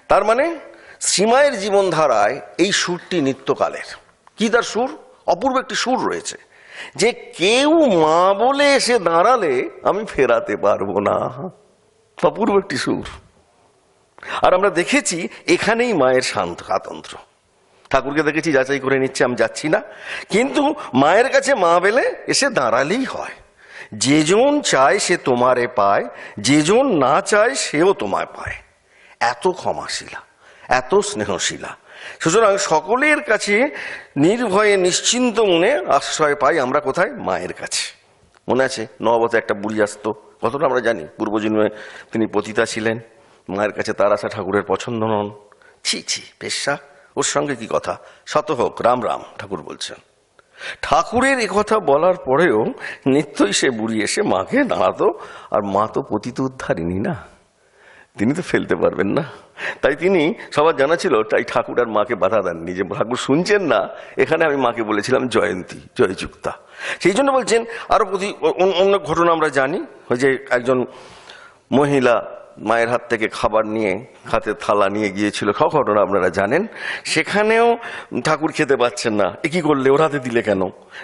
E: তার মানে সীমায়ের জীবনধারায় এই সুরটি নিত্যকালের। কি তার সুর? অপূর্ব একটি সুর রয়েছে, যে কেউ মা বলে এসে দাঁড়ালে আমি ফেরাতে পারবো না। অপূর্ব একটি সুর। আর আমরা দেখেছি এখানেই মায়ের স্বাতন্ত্র্য। ঠাকুরকে দেখেছি যাচাই করে নিচ্ছে, আমি যাচ্ছি না, কিন্তু মায়ের কাছে মা বলে এসে দাঁড়ালেই হয়। যেজন চায় সে তোমারে পায়, যেজন না চায় সেও তোমায় পায়। এত ক্ষমাশীলা, এত স্নেহশীলা। সুতরাং সকলের কাছে নির্ভয়ে নিশ্চিন্ত মনে আশ্রয় পাই আমরা কোথায়? মায়ের কাছে। মনে আছে নববতে একটা বুড়ি আসতো, কতটা আমরা জানি, পূর্বজন্মে তিনি পতিতা ছিলেন, মায়ের কাছে তার আসা ঠাকুরের পছন্দ নন। ছি ছি, পেশা, ওর সঙ্গে কি কথা, শত হোক রাম রাম, ঠাকুর বলছেন। ঠাকুরের কথা বলার পরেও নিত্যই সে বুড়ি এসে মাকে দাঁড়াতো, আর মা তো পতিত উদ্ধারিণী না, তিনি তো ফেলতে পারবেন না। তাই তিনি, সবার জানা ছিল, তাই ঠাকুর আর মাকে বাধা দেননি, যে ঠাকুর শুনছেন না, এখানে আমি মাকে বলেছিলাম জয়ন্তী, জয়যুক্তা। সেই জন্য বলছেন। আরো অন্য ঘটনা আমরা জানি, ওই যে একজন মহিলা মায়ের হাত থেকে খাবার নিয়ে, হাতে থালা নিয়ে গিয়েছিল, সব ঘটনা আপনারা জানেন। সেখানেও ঠাকুর খেতে পাচ্ছেন না, এ কি করলে, ওর হাতে দিলে কেন?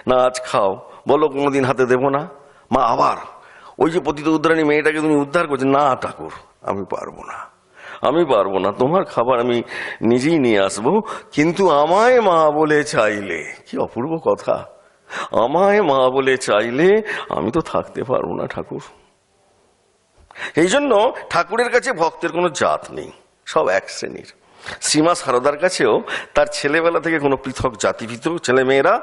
E: না আজ খাও, বলো কোনোদিন হাতে দেবো না। মা আবার ওই যে পতিত উদ্ধারিণী মেয়েটাকে তুমি উদ্ধার করছেন, না ঠাকুর আমি পারবো না, তোমার খাবার আমি নিজেই নিয়ে আসবো, কিন্তু আমায় মা বলে চাইলে। কি অপূর্ব কথা, আমায় মা বলে চাইলে আমি তো থাকতে পারবো না ঠাকুর। এই জন্য ঠাকুরের কাছে ভক্তের কোনো জাত নেই, সব এক শ্রেণীর। শ্রীমা সারদার কাছেও তার ছেলেবেলা থেকে কোনো পৃথক জাতিভুক্ত ছেলেমেয়েরা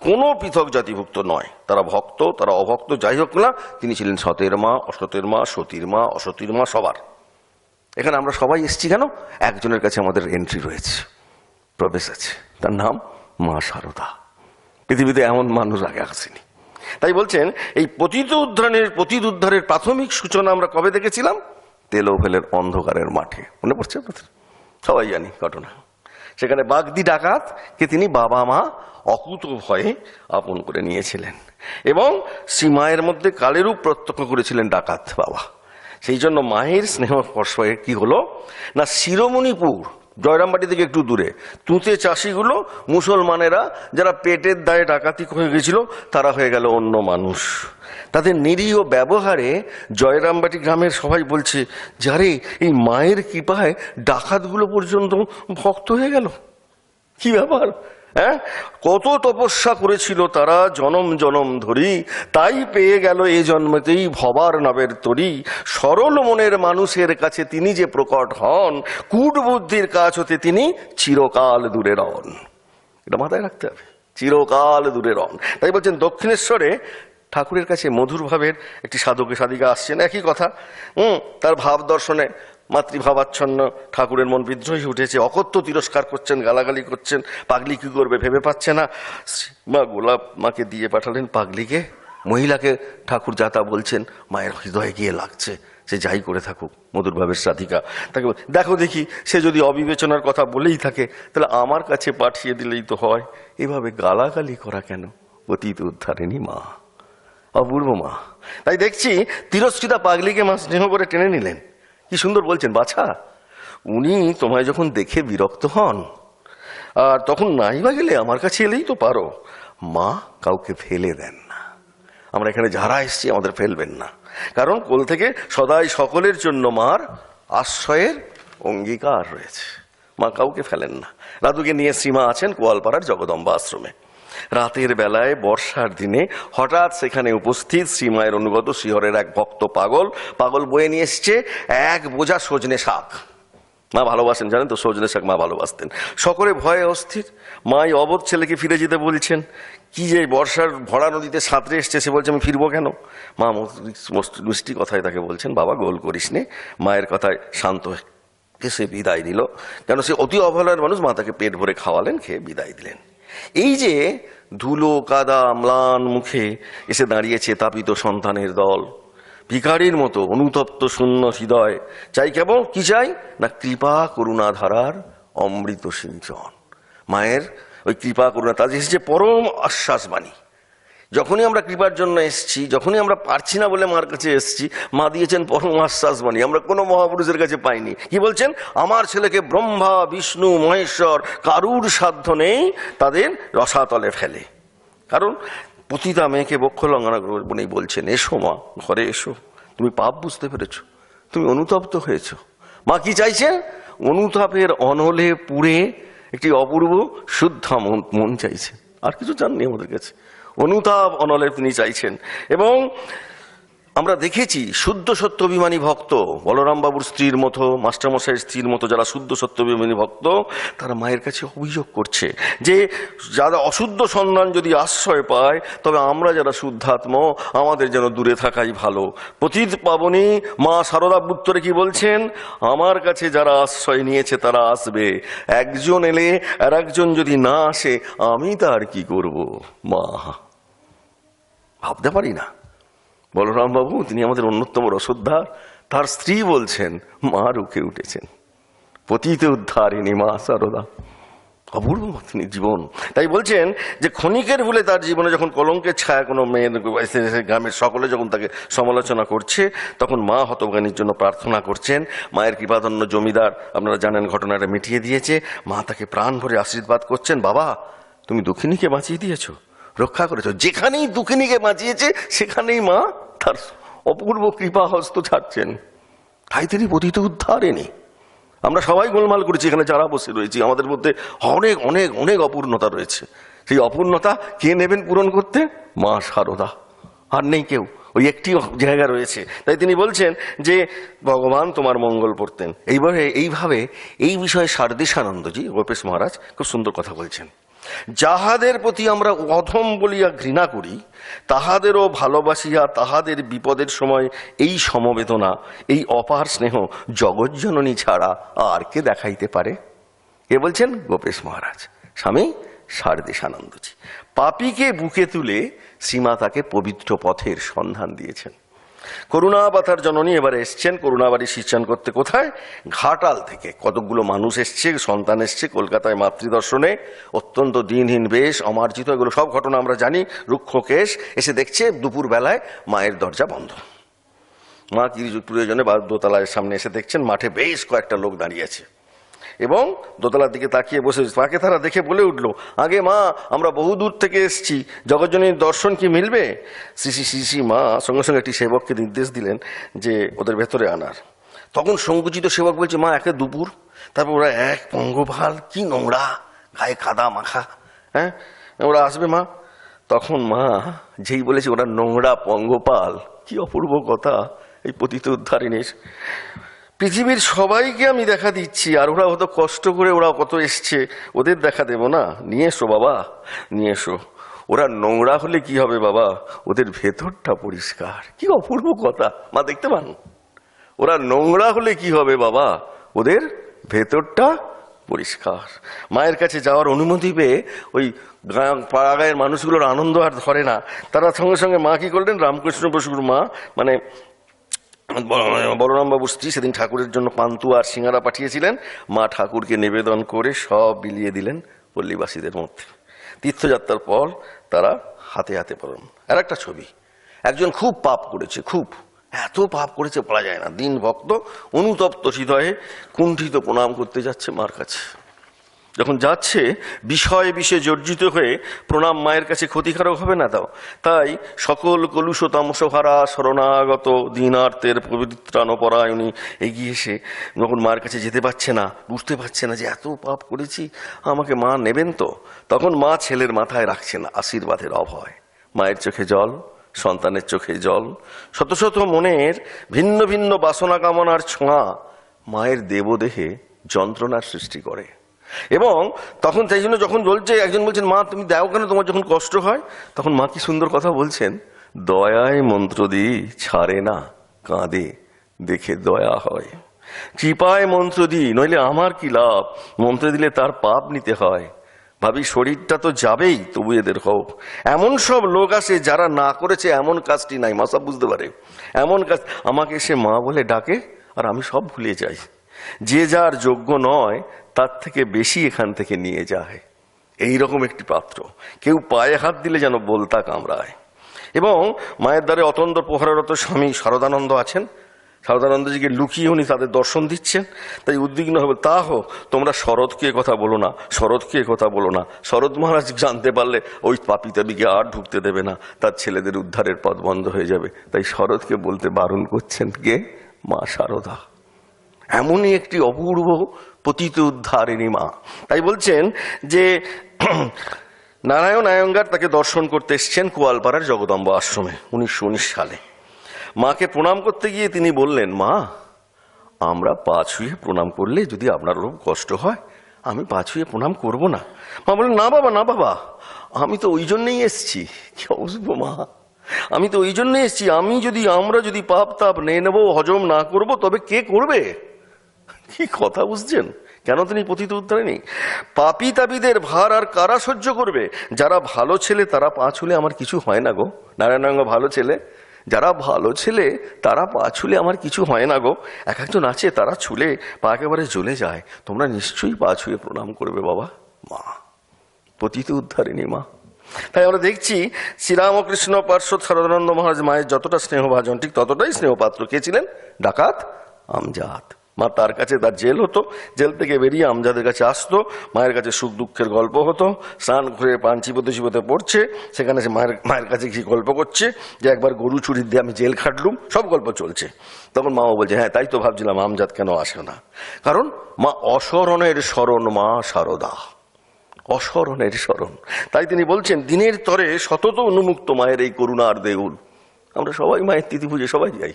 E: কোনো পৃথক জাতিভুক্ত নয়। তারা ভক্ত, তারা অভক্ত, যাই হোক না, তিনি ছিলেন সতের মা, অসতের মা, সতীর মা, অসতীর মা, সবার। এখানে আমরা সবাই এসেছি কেন? একজনের কাছে আমাদের এন্ট্রি রয়েছে, প্রবেশ আছে, তার নাম মা সারদা। পৃথিবীতে এমন মানুষ আগে আসেনি। তাই বলছেন এই পতিত উদ্ধারের প্রাথমিক সূচনা আমরা কবে দেখেছিলাম? তেলোভেলের অন্ধকারের মাঠে। মনে পড়ছে আপনাদের? সবাই জানি ঘটনা। সেখানে বাগদি ডাকাতকে তিনি বাবা মা অকুত ভয়ে আপন করে নিয়েছিলেন এবং শ্রীমায়ের মধ্যে কালেরূপ প্রত্যক্ষ করেছিলেন ডাকাত বাবা। সেই জন্য মায়ের স্নেহ স্পর্শে কি হলো না, শিরোমণিপুর জয়রামবাটি থেকে একটু দূরে তুঁতে চাষিগুলো, মুসলমানেরা যারা পেটের দায়ে ডাকাতি হয়ে গেছিল, তারা হয়ে গেল অন্য মানুষ। তাদের নিরীহ ব্যবহারে জয়রামবাটি গ্রামের সবাই বলছে, যারে এই মায়ের কৃপায় ডাকাতগুলো পর্যন্ত ভক্ত হয়ে গেল। কি ব্যাপার? হ্যাঁ, কত তপস্যা করেছিল তারা জনম জনম ধরি, তাই পেয়ে গেল এ জন্মতেই ভবার নাবের তরি। সরল মনের মানুষের কাছে তিনি যে প্রকট হন, কূট বুদ্ধির কাজ হতে তিনি চিরকাল দূরে রন। এটা মাথায় রাখতে হবে, চিরকাল দূরে রন। তাই বলছেন দক্ষিণেশ্বরে ঠাকুরের কাছে মধুর ভাবের একটি সাধকে সাধিকা আসছেন, একই কথা। তার ভাব দর্শনে মাতৃভাবাচ্ছন্ন ঠাকুরের মন বিদ্রোহী উঠেছে, অকথ্য তিরস্কার করছেন, গালাগালি করছেন। পাগলি কি করবে ভেবে পাচ্ছে না। মা গোলাপ মাকে দিয়ে পাঠালেন পাগলিকে। মহিলাকে ঠাকুর যাতা বলছেন, মায়ের হৃদয়ে গিয়ে লাগছে, সে যাই করে থাকুক, মধুর ভাবের সাধিকা। তাকে দেখো দেখি, সে যদি অবিবেচনার কথা বলেই থাকে তাহলে আমার কাছে পাঠিয়ে দিলেই তো হয়। এভাবে গালাগালি করা কেন? পতিত উদ্ধারিণী মা, অপূর্ব মা। তাই দেখছি তিরস্কৃতা পাগলিকে মা স্নেহ করে টেনে নিলেন। কি সুন্দর বলছেন, বাছা, উনি তোমায় যখন দেখে বিরক্ত হন, আর তখন নাই বা গেলে আমার কাছে এলেই তো পারো। মা কাউকে ফেলে দেন না। আমরা এখানে যারা এসছি আমাদের ফেলবেন না, কারণ কোল থেকে সদাই সকলের জন্য মার আশ্রয়ের অঙ্গীকার রয়েছে। মা কাউকে ফেলেন না। রাধুকে নিয়ে শ্রীমা আছেন গোয়ালপাড়ার জগদম্বা আশ্রমে। রাতের বেলায় বর্ষার দিনে হঠাৎ সেখানে উপস্থিত শ্রীমায়ের অনুগত শিহরের এক ভক্ত পাগল বয়ে নিয়ে এসছে এক বোঝা সজনে শাক। মা ভালোবাসেন, জানেন তো, সজনে শাক মা ভালোবাসতেন। সকলে ভয়ে অস্থির। মাই অবোধ ছেলেকে ফিরে যেতে বলছেন। কি যে বর্ষার ভরা নদীতে সাঁতরে এসছে, সে বলছে আমি ফিরবো কেন? মা মিষ্টি কথায় তাকে বলছেন, বাবা গোল করিস নে। মায়ের কথায় শান্ত হয়ে সে বিদায় দিল। কেন সে অতি অবহেলার মানুষ। মা তাকে পেট ভরে খাওয়ালেন, খেয়ে বিদায় দিলেন। এই যে ধুলো কাদা ম্লান মুখে এসে দাঁড়িয়েছে তাপিত সন্তানের দল, ভিখারির মতো অনুতপ্ত শূন্য হৃদয়, চাই কেবল কি চাই না, কৃপা করুণা ধারার অমৃত সিঞ্চন। মায়ের ওই কৃপা করুণা, তাদের এসেছে পরম আশ্বাস বাণী। যখনই আমরা কৃপার জন্য এসছি, যখনই আমরা পারছি না বলে মার কাছে এসছি, মা দিয়েছেন পরম আশ্বাস বাণী। আমরা কোনো মহাপুরুষের কাছে পাইনি। কি বলছেন? আমার ছেলেকে ব্রহ্মা বিষ্ণু মহেশ্বর কারুর সাধ্য নেই তাদের রসাতলে ফেলে। কারণ পতিতা মেয়েকে বক্ষ লঙ্ঘনা বলেই বলছেন, এসো মা, ঘরে এসো, তুমি পাপ বুঝতে পেরেছ, তুমি অনুতপ্ত হয়েছ। মা কি চাইছেন? অনুতাপের অনলে পুড়ে একটি অপূর্ব শুদ্ধ মন চাইছেন। আর কিছু চাননি আমাদের কাছে, অনুতাপ অনলে তিনি চাইছেন। এবং আমরা দেখেছি শুদ্ধ সত্যভিমানী ভক্ত, বলরাম বাবুর স্ত্রীর মতো, মাস্টারমশাইয়ের স্ত্রীর মতো যারা শুদ্ধ সত্যভিমানী ভক্ত, তারা মায়ের কাছে অভিযোগ করছে যে যারা অশুদ্ধ সন্তান যদি আশ্রয় পায়, তবে আমরা যারা শুদ্ধাত্ম আমাদের যেন দূরে থাকাই ভালো। পতিত পাবনী মা সারদা উত্তরে কি বলছেন? আমার কাছে যারা আশ্রয় নিয়েছে তারা আসবে, একজন এলে আর একজন যদি না আসে আমি তার কি করব? মা ভাবতে পারি না। বলরাম বাবু তিনি আমাদের অন্যতম রসোদ্ধার, তার স্ত্রী বলছেন মা রুখে উঠেছেন। পতিত উদ্ধারিণী মা সারদা, অপূর্ব তিনি জীবন। তাই বলছেন যে ক্ষণিকের ভুলে তার জীবনে যখন কলঙ্কের ছায়া কোনো মেয়ের গ্রামের সকলে যখন তাকে সমালোচনা করছে, তখন মা হতভাগিনীর জন্য প্রার্থনা করছেন। মায়ের কৃপাধন্য জমিদার, আপনারা জানেন ঘটনাটা মিটিয়ে দিয়েছে। মা তাকে প্রাণ ভরে আশীর্বাদ করছেন, বাবা তুমি দুঃখিনীকে বাঁচিয়ে দিয়েছো, রক্ষা করেছ। যেখানেই দুঃখিনীকে বাঁচিয়েছে সেখানেই মা তার অপূর্ব কৃপা হস্ত ছাড়ছেন। তাই তিনি পতিত উদ্ধারিণী। আমরা সবাই গোলমাল করেছি এখানে যারা বসে রয়েছি, আমাদের মধ্যে অনেক অনেক অনেক অপূর্ণতা রয়েছে। সেই অপূর্ণতা কে নেবেন পূরণ করতে? মা সারদা। আর নেই কেউ। ওই একটি জায়গা রয়েছে। তাই তিনি বলছেন যে ভগবান তোমার মঙ্গল করতেন। এইভাবে এই বিষয়ে সারদেশানন্দজি গোপেশ মহারাজ খুব সুন্দর কথা বলছেন। যাহাদের প্রতি আমরা অধম বলিয়া ঘৃণা করি, তাহাদেরও ভালোবাসিয়া তাহাদের বিপদের সময় এই সমবেদনা, এই অপার স্নেহ জগজ্জননী ছাড়া আর কে দেখাইতে পারে? কে বলছেন? গোপেশ মহারাজ, স্বামী সারদেশানন্দজি। পাপীকে বুকে তুলে শ্রীমাতাকে পবিত্র পথের সন্ধান দিয়েছেন। করুণাবতার জননী এবারে এসছেন করুণাবাড়ি সিঁচান করতে। কোথায়? ঘাটাল থেকে কতকগুলো মানুষ এসছে, সন্তান এসছে কলকাতায় মাতৃদর্শনে, অত্যন্ত দিনহীন বেশ, অমার্জিত, এগুলো সব ঘটনা আমরা জানি। রুক্ষ কেশ এসে দেখছে দুপুর বেলায় মায়ের দরজা বন্ধ। মা কি প্রয়োজনে বা দোতলার সামনে এসে দেখছেন মাঠে বেশ কয়েকটা লোক দাঁড়িয়ে আছে এবং দোতলার দিকে তাকিয়ে বসে। তাকে তারা দেখে বলে উঠলো, আগে মা, আমরা বহু দূর থেকে এসেছি, জগজ্জনীর দর্শন কি মিলবে? শ্রী মা সঙ্গে সঙ্গে একটি সেবককে নির্দেশ দিলেন যে ওদের ভেতরে আনার। তখন সংকুচিত সেবক বলছে, মা একে দুপুর, তারপর ওরা এক পঙ্গপাল, কি নোংরা, গায়ে কাদা মাখা, হ্যাঁ ওরা আসবে মা? তখন মা যেই বলেছে ওরা নোংরা পঙ্গপাল, কি অপূর্ব কথা এই পতিত উদ্ধারিণীর। পৃথিবীর সবাইকে আমি দেখা দিচ্ছি, আর ওরা কত কষ্ট করে ওরা কত এসছে, ওদের দেখা দেব না? নিয়ে এসো বাবা, নিয়ে এসো। ওরা নোংরা হলে কি হবে বাবা? ওদের ভেতরটা পরিষ্কার। কি অপূর্ব কথা মা, দেখতে পান? ওরা নোংরা হলে কি হবে বাবা? ওদের ভেতরটা পরিষ্কার। মায়ের কাছে যাওয়ার অনুমতি পেয়ে ওই পাড়া গায়ের মানুষগুলোর আনন্দ আর ধরে না। তারা সঙ্গে সঙ্গে মা কি করলেন, রামকৃষ্ণ বসুর মা, মানে বলরামবাবুর স্ত্রী, সেদিন ঠাকুরের জন্য পান্তুয়া আর সিঙ্গারা পাঠিয়েছিলেন। মা ঠাকুরকে নিবেদন করে সব বিলিয়ে দিলেন পল্লীবাসীদের মধ্যে। তীর্থযাত্রার পর তারা হাতে হাতে পড়েন। আর একটা ছবি, একজন খুব পাপ করেছে, খুব এত পাপ করেছে বলা যায় না, দিন ভক্ত অনুতপ্ত হৃদয়ে কুণ্ঠিত প্রণাম করতে যাচ্ছে মার কাছে। যখন যাচ্ছে বিষয়ে বিষে জর্জিত হয়ে প্রণাম মায়ের কাছে ক্ষতিকারক হবে না তাও, তাই সকল কলুষ তামসহারা শরণাগত দীনার্তের পবিত্রানপরায়ণী এগিয়ে এসে যখন মায়ের কাছে যেতে পারছে না, বুঝতে পারছে না যে এত পাপ করেছি, আমাকে মা নেবেন তো, তখন মা ছেলের মাথায় রাখছেন আশীর্বাদের অভয়। মায়ের চোখে জল, সন্তানের চোখে জল, শত শত মনের ভিন্ন ভিন্ন বাসনা কামনার ছোঁয়া মায়ের দেবদেহে যন্ত্রণার সৃষ্টি করে। এবং তখন তাই জন্য যখন বলছে, একজন বলছেন মা তুমি দাও কেন, তোমার যখন কষ্ট হয়, তখন মা কি সুন্দর কথা বলছেন, দয়ায় মন্ত্র দিই ছাড়ে না, কাঁদে দেখে দয়া হয়। কৃপায় মন্ত্র দিই, নইলে আমার কি লাভ, মন্ত্র দিলে তার পাপ নিতে হয়। ভাবি শরীরটা তো যাবেই, তবু এদের হোক। এমন সব লোক আসে যারা না করেছে এমন কাজটি নাই, মা সব বুঝতে পারে এমন কাজ, আমাকে এসে মা বলে ডাকে আর আমি সব ভুলে যাই। যে যার যোগ্য নয় তার থেকে বেশি এখান থেকে নিয়ে যায়, এইরকম একটি পাত্র। কেউ পায়ে হাত দিলে যেন বলতা কামড়ায়। এবং মায়ের দ্বারে অতন্দ্র প্রহরারত স্বামী শারদানন্দ আছেন। শারদানন্দজিকে লুকিয়ে উনি তাদের দর্শন দিচ্ছেন। তাই উদ্বিগ্ন হবে, তা হোক, তোমরা শরৎকে কথা বলো না, শরৎকে কথা বলো না। শরৎ মহারাজ জানতে পারলে ওই পাপী তাবিকে আর ঢুকতে দেবে না, তার ছেলেদের উদ্ধারের পথ বন্ধ হয়ে যাবে। তাই শরৎকে বলতে বারণ করছেন কে? মা শারদা। এমনই একটি অপূর্ব পতিত উদ্ধারিণী মা। তাই বলছেন যে নারায়ণ আয়ঙ্গার তাকে দর্শন করতে এসছেন কোয়ালপাড়ার জগদম্বা আশ্রমে 1919 সালে। মাকে প্রণাম করতে গিয়ে তিনি বললেন, মা আমরা পা ছুঁয়ে প্রণাম করলে যদি আপনার খুব কষ্ট হয়, আমি পা ছুঁয়ে প্রণাম করব না। মা বললেন, না বাবা, না বাবা, আমি তো ওই জন্যই এসছি। কি অবশ্য মা, আমি তো ওই জন্যই এসছি, আমরা যদি পাপ তাপ নিয়ে নেবো, হজম না করব, তবে কে করবে? কি কথা বুঝছেন? কেন তিনি পতিত উদ্ধারিণী? পাপী তাপীদের ভার আর কারা সহ্য করবে? যারা ভালো ছেলে তারা পা ছুলে আমার কিছু হয় না গো। নারায়ণাঙ্গ ভালো ছেলে, যারা ভালো ছেলে তারা পা ছুলে আমার কিছু হয় না গো। এক একজন আছে তারা ছুলে পা একেবারে জ্বলে যায়। তোমরা নিশ্চয়ই পা ছুঁয়ে প্রণাম করবে বাবা। মা পতিত উদ্ধারিণী মা। তাই আমরা দেখছি শ্রীরামকৃষ্ণ পার্শ্বদ শারদানন্দ মহারাজ মায়ের যতটা স্নেহভাজন, ঠিক ততটাই স্নেহপাত্র কে ছিলেন? ডাকাত আমজাদ। মা তার কাছে, তার জেল হতো, জেল থেকে বেরিয়ে আমজাদের কাছে আসতো, মায়ের কাছে সুখ দুঃখের গল্প হতো। স্নান করে পান চিবোতে পড়ছে, সেখানে সে মায়ের কাছে কি গল্প করছে যে একবার গরু চুরি দিয়ে আমি জেল খাটলুম, সব গল্প চলছে। তখন মাও বলছে, হ্যাঁ তাই তো ভাবছিলাম আমজাদ কেন আসে না। কারণ মা অসরণের শরণ, মা শারদা অসরণের শরণ। তাই তিনি বলছেন, দিনের তরে সতত উন্মুক্ত মায়ের এই করুণার দেউল। আমরা সবাই মায়ের তিথি পুজো সবাই যাই।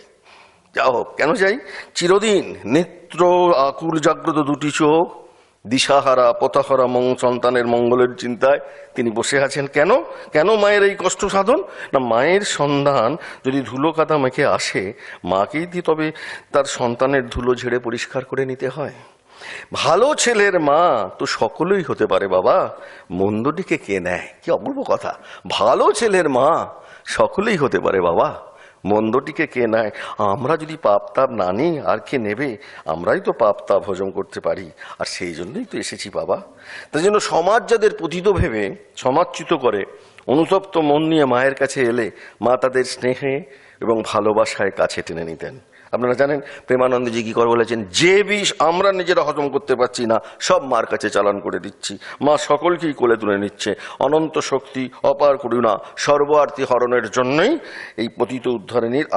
E: যা হোক, কেন যাই? চিরদিন নেত্র আকুল জাগ্রত দুটি চোখ, দিশাহারা পতাহারা সন্তানের মঙ্গলের চিন্তায় তিনি বসে আছেন। কেন কেন মায়ের এই কষ্ট সাধন? না, মায়ের সন্ধান যদি ধুলো কাদা মেখে আসে, মাকেই দিয়ে তবে তার সন্তানের ধুলো ঝেড়ে পরিষ্কার করে নিতে হয়। ভালো ছেলের মা তো সকলেই হতে পারে বাবা, মন্দটিকে কে নেয়? কি অপূর্ব কথা! ভালো ছেলের মা সকলেই হতে পারে বাবা, মন্দটিকে কে নেয়? আমরা যদি পাপ তাপ না নিই আর কে নেবে? আমরাই তো পাপ তাপ হজম করতে পারি, আর সেই জন্যই তো এসেছি বাবা। তাই জন্য সমাজ যাদের পতিত ভেবে সমাজচ্যুত করে, অনুতপ্ত মন নিয়ে মায়ের কাছে এলে মা তাদের স্নেহে এবং ভালোবাসায় কাছে টেনে নিতেন। আপনারা জানেন প্রেমানন্দজি কি করে বলেছেন, যে বিষ আমরা নিজেরা হজম করতে পারছি না সব মার কাছে চালান করে দিচ্ছি, মা সকলকেই কোলে তুলে নিচ্ছে। অনন্ত শক্তি, অপার করুণা, সর্বার্থী হরণের জন্যই এই পতিত উদ্ধারিণীর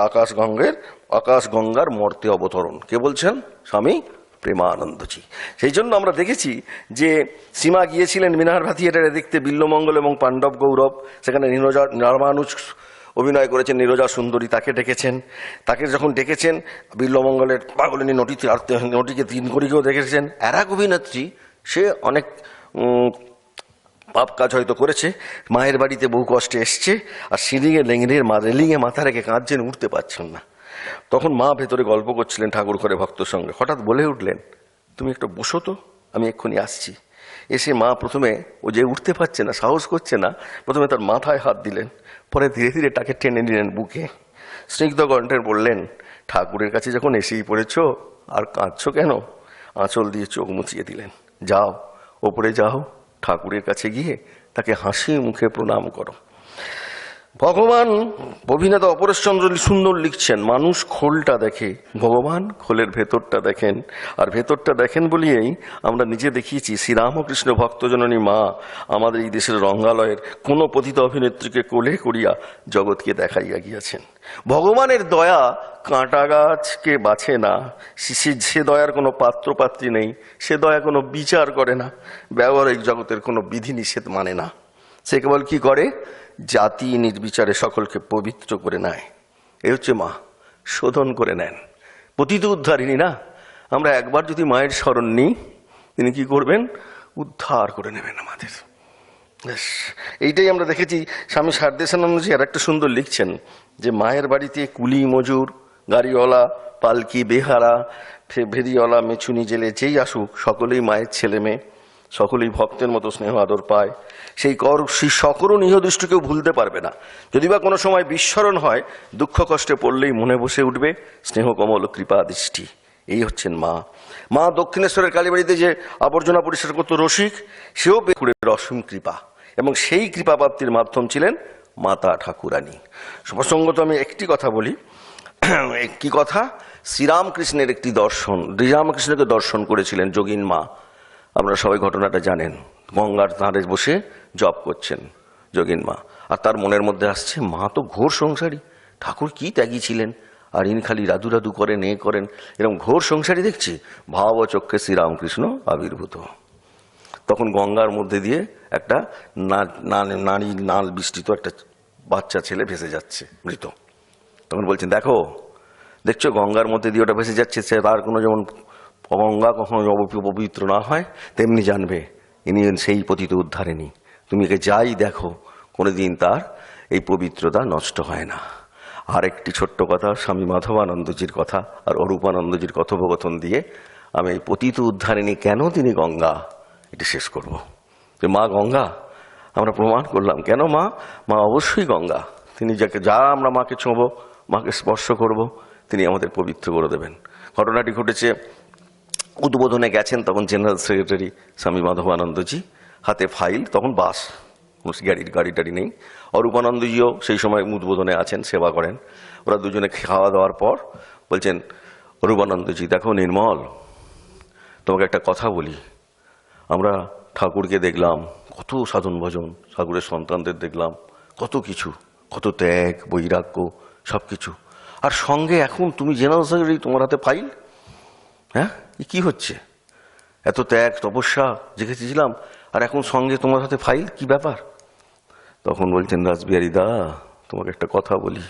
E: আকাশ গঙ্গার মর্তে অবতরণ। কে বলছেন? স্বামী প্রেমানন্দজি। সেই জন্য আমরা দেখেছি যে সীমা গিয়েছিলেন মিনার ভাথিয়াটারে দেখতে, বিল্লমঙ্গল এবং পাণ্ডব গৌরব, সেখানে রামানুজ অভিনয় করেছেন, নীরজা সুন্দরী তাকে ডেকেছেন। তাকে যখন ডেকেছেন, বিল্লমঙ্গলের পাগলিনী নটিকে 3 করিকেও দেখেছেন। আর এক অভিনেত্রী, সে অনেক পাপ কাজ হয়তো করেছে, মায়ের বাড়িতে বহু কষ্টে এসছে, আর সিঁড়িয়ে রেলিংয়ে মাথা রেখে কাঁদছেন, উঠতে পারছেন না। তখন মা ভেতরে গল্প করছিলেন ঠাকুর ঘরে ভক্তর সঙ্গে, হঠাৎ বলে উঠলেন, তুমি একটু বসো তো, আমি এক্ষুনি আসছি। এসে মা প্রথমে, ও যে উঠতে পারছে না, সাহস করছে না, প্রথমে তার মাথায় হাত দিলেন, পরে ধীরে ধীরে তাকে টেনে নিলেন বুকে, স্নিগ্ধ কণ্ঠে বললেন, ঠাকুরের কাছে যখন এসেই পড়েছ আর কাঁদছো কেন? আঁচল দিয়ে চোখ মুছিয়ে দিলেন। যাও, ওপরে যাও, ঠাকুরের কাছে গিয়ে তাকে হাসি মুখে প্রণাম করো। ভগবান অভিনেতা অপরেশচন্দ্র সুন্দর লিখছেন, মানুষ খোলটা দেখে, ভগবান খোলের ভেতরটা দেখেন। আর ভেতরটা দেখেন বলিয়েই আমরা নিজে দেখিয়েছি শ্রীরামকৃষ্ণ ভক্তজননী মা আমাদের এই দেশের রঙ্গালয়ের কোনো পতিত অভিনেত্রীকে কোলে করিয়া জগৎকে দেখাইয়া গিয়াছেন। ভগবানের দয়া কাঁটা গাছকে বাছে না, সে দয়ার কোনো পাত্রপাত্রী নেই, সে দয়া কোনো বিচার করে না, ব্যবহারিক জগতের কোনো বিধিনিষেধ মানে না। সে কেবল কি করে? জাতি নির্বিচারে সকলকে পবিত্র করে নেয়। এই হচ্ছে মা, শোধন করে নেন। পতিত উদ্ধারিণী না, আমরা একবার যদি মায়ের স্মরণ নিই, তিনি কি করবেন? উদ্ধার করে নেবেন আমাদের। এইটাই আমরা দেখেছি। স্বামী সারদেশানন্দজি আর একটা সুন্দর লিখছেন যে মায়ের বাড়িতে কুলি মজুর, গাড়িওয়ালা, পালকি বেহারা, ভেরিওয়ালা, মেছুনি জেলে যেই আসুক, সকলেই মায়ের ছেলে মেয়ে, সকলেই ভক্তের মতো স্নেহ আদর পায়। সেই সকরুণ ইহদৃষ্টকেও ভুলতে পারবে না। যদি বা কোনো সময় বিস্মরণ হয়, দুঃখ কষ্টে পড়লেই মনে বসে উঠবে স্নেহ কমল কৃপা দৃষ্টি। এই হচ্ছেন মা। মা দক্ষিণেশ্বরের কালীবাড়িতে যে আবর্জনা পরিষ্কার করত রসিক, সেও ঠাকুরের অসীম কৃপা, এবং সেই কৃপা প্রাপ্তির মাধ্যম ছিলেন মাতা ঠাকুরানী। প্রসঙ্গত আমি একটি কথা বলি। কি কথা? শ্রীরামকৃষ্ণের একটি দর্শন, শ্রীরামকৃষ্ণকে দর্শন করেছিলেন যোগিন মা। আপনারা সবাই ঘটনাটা জানেন। গঙ্গার ধারে বসে জপ করছেন যোগিন মা, আর তার মনের মধ্যে আসছে, মা তো ঘোর সংসারী, ঠাকুর কি ত্যাগী ছিলেন, আর ইনি খালি রাধু রাধু করেন, এ করেন, এরকম ঘোর সংসারী দেখছি। ভাব চক্ষে শ্রীরামকৃষ্ণ আবির্ভূত। তখন গঙ্গার মধ্যে দিয়ে একটা নারী নাল বিস্তৃত একটা বাচ্চা ছেলে ভেসে যাচ্ছে মৃত। তখন বলছেন, দেখো, দেখছো গঙ্গার মধ্যে দিয়ে ওটা ভেসে যাচ্ছে, সে তার কোনো যেমন গঙ্গা কখনো পবিত্র না হয়, তেমনি জানবে ইনি সেই পতিত উদ্ধারিণী। তুমি একে যাই দেখো, কোনোদিন তার এই পবিত্রতা নষ্ট হয় না। আর একটি ছোট্ট কথা, স্বামী মাধবানন্দজির কথা আর অরূপানন্দজির কথোপকথন দিয়ে আমি এই পতিত উদ্ধারিণী কেন তিনি গঙ্গা, এটি শেষ করব। যে মা গঙ্গা, আমরা প্রমাণ করলাম কেন মা অবশ্যই গঙ্গা। তিনি যাকে যা আমরা মাকে ছোঁবো, মাকে স্পর্শ করব, তিনি আমাদের পবিত্র করে দেবেন। ঘটনাটি ঘটেছে, উদ্বোধনে গেছেন তখন জেনারেল সেক্রেটারি স্বামী মাধবানন্দজি, হাতে ফাইল, তখন বাস, গাড়ি টাড়ি নেই। অরূপানন্দজিও সেই সময় উদ্বোধনে আছেন, সেবা করেন। ওরা দুজনে খাওয়া দাওয়ার পর বলছেন, অরূপানন্দজি দেখো নির্মল, তোমাকে একটা কথা বলি। আমরা ঠাকুরকে দেখলাম, কত সাধন ভজন, ঠাকুরের সন্তানদের দেখলাম, কত কিছু, কত ত্যাগ, বৈরাগ্য, সব কিছু। আর সঙ্গে এখন তুমি জেনারেল সেক্রেটারি, তোমার হাতে ফাইল। হ্যাঁ, কি হচ্ছে? এত ত্যাগ তপস্যা দেখেছিলাম, আর এখন সঙ্গে তোমার হাতে ফাইল, কি ব্যাপার? তখন বলছেন, রাসবিহারী দা, তোমাকে একটা কথা বলি।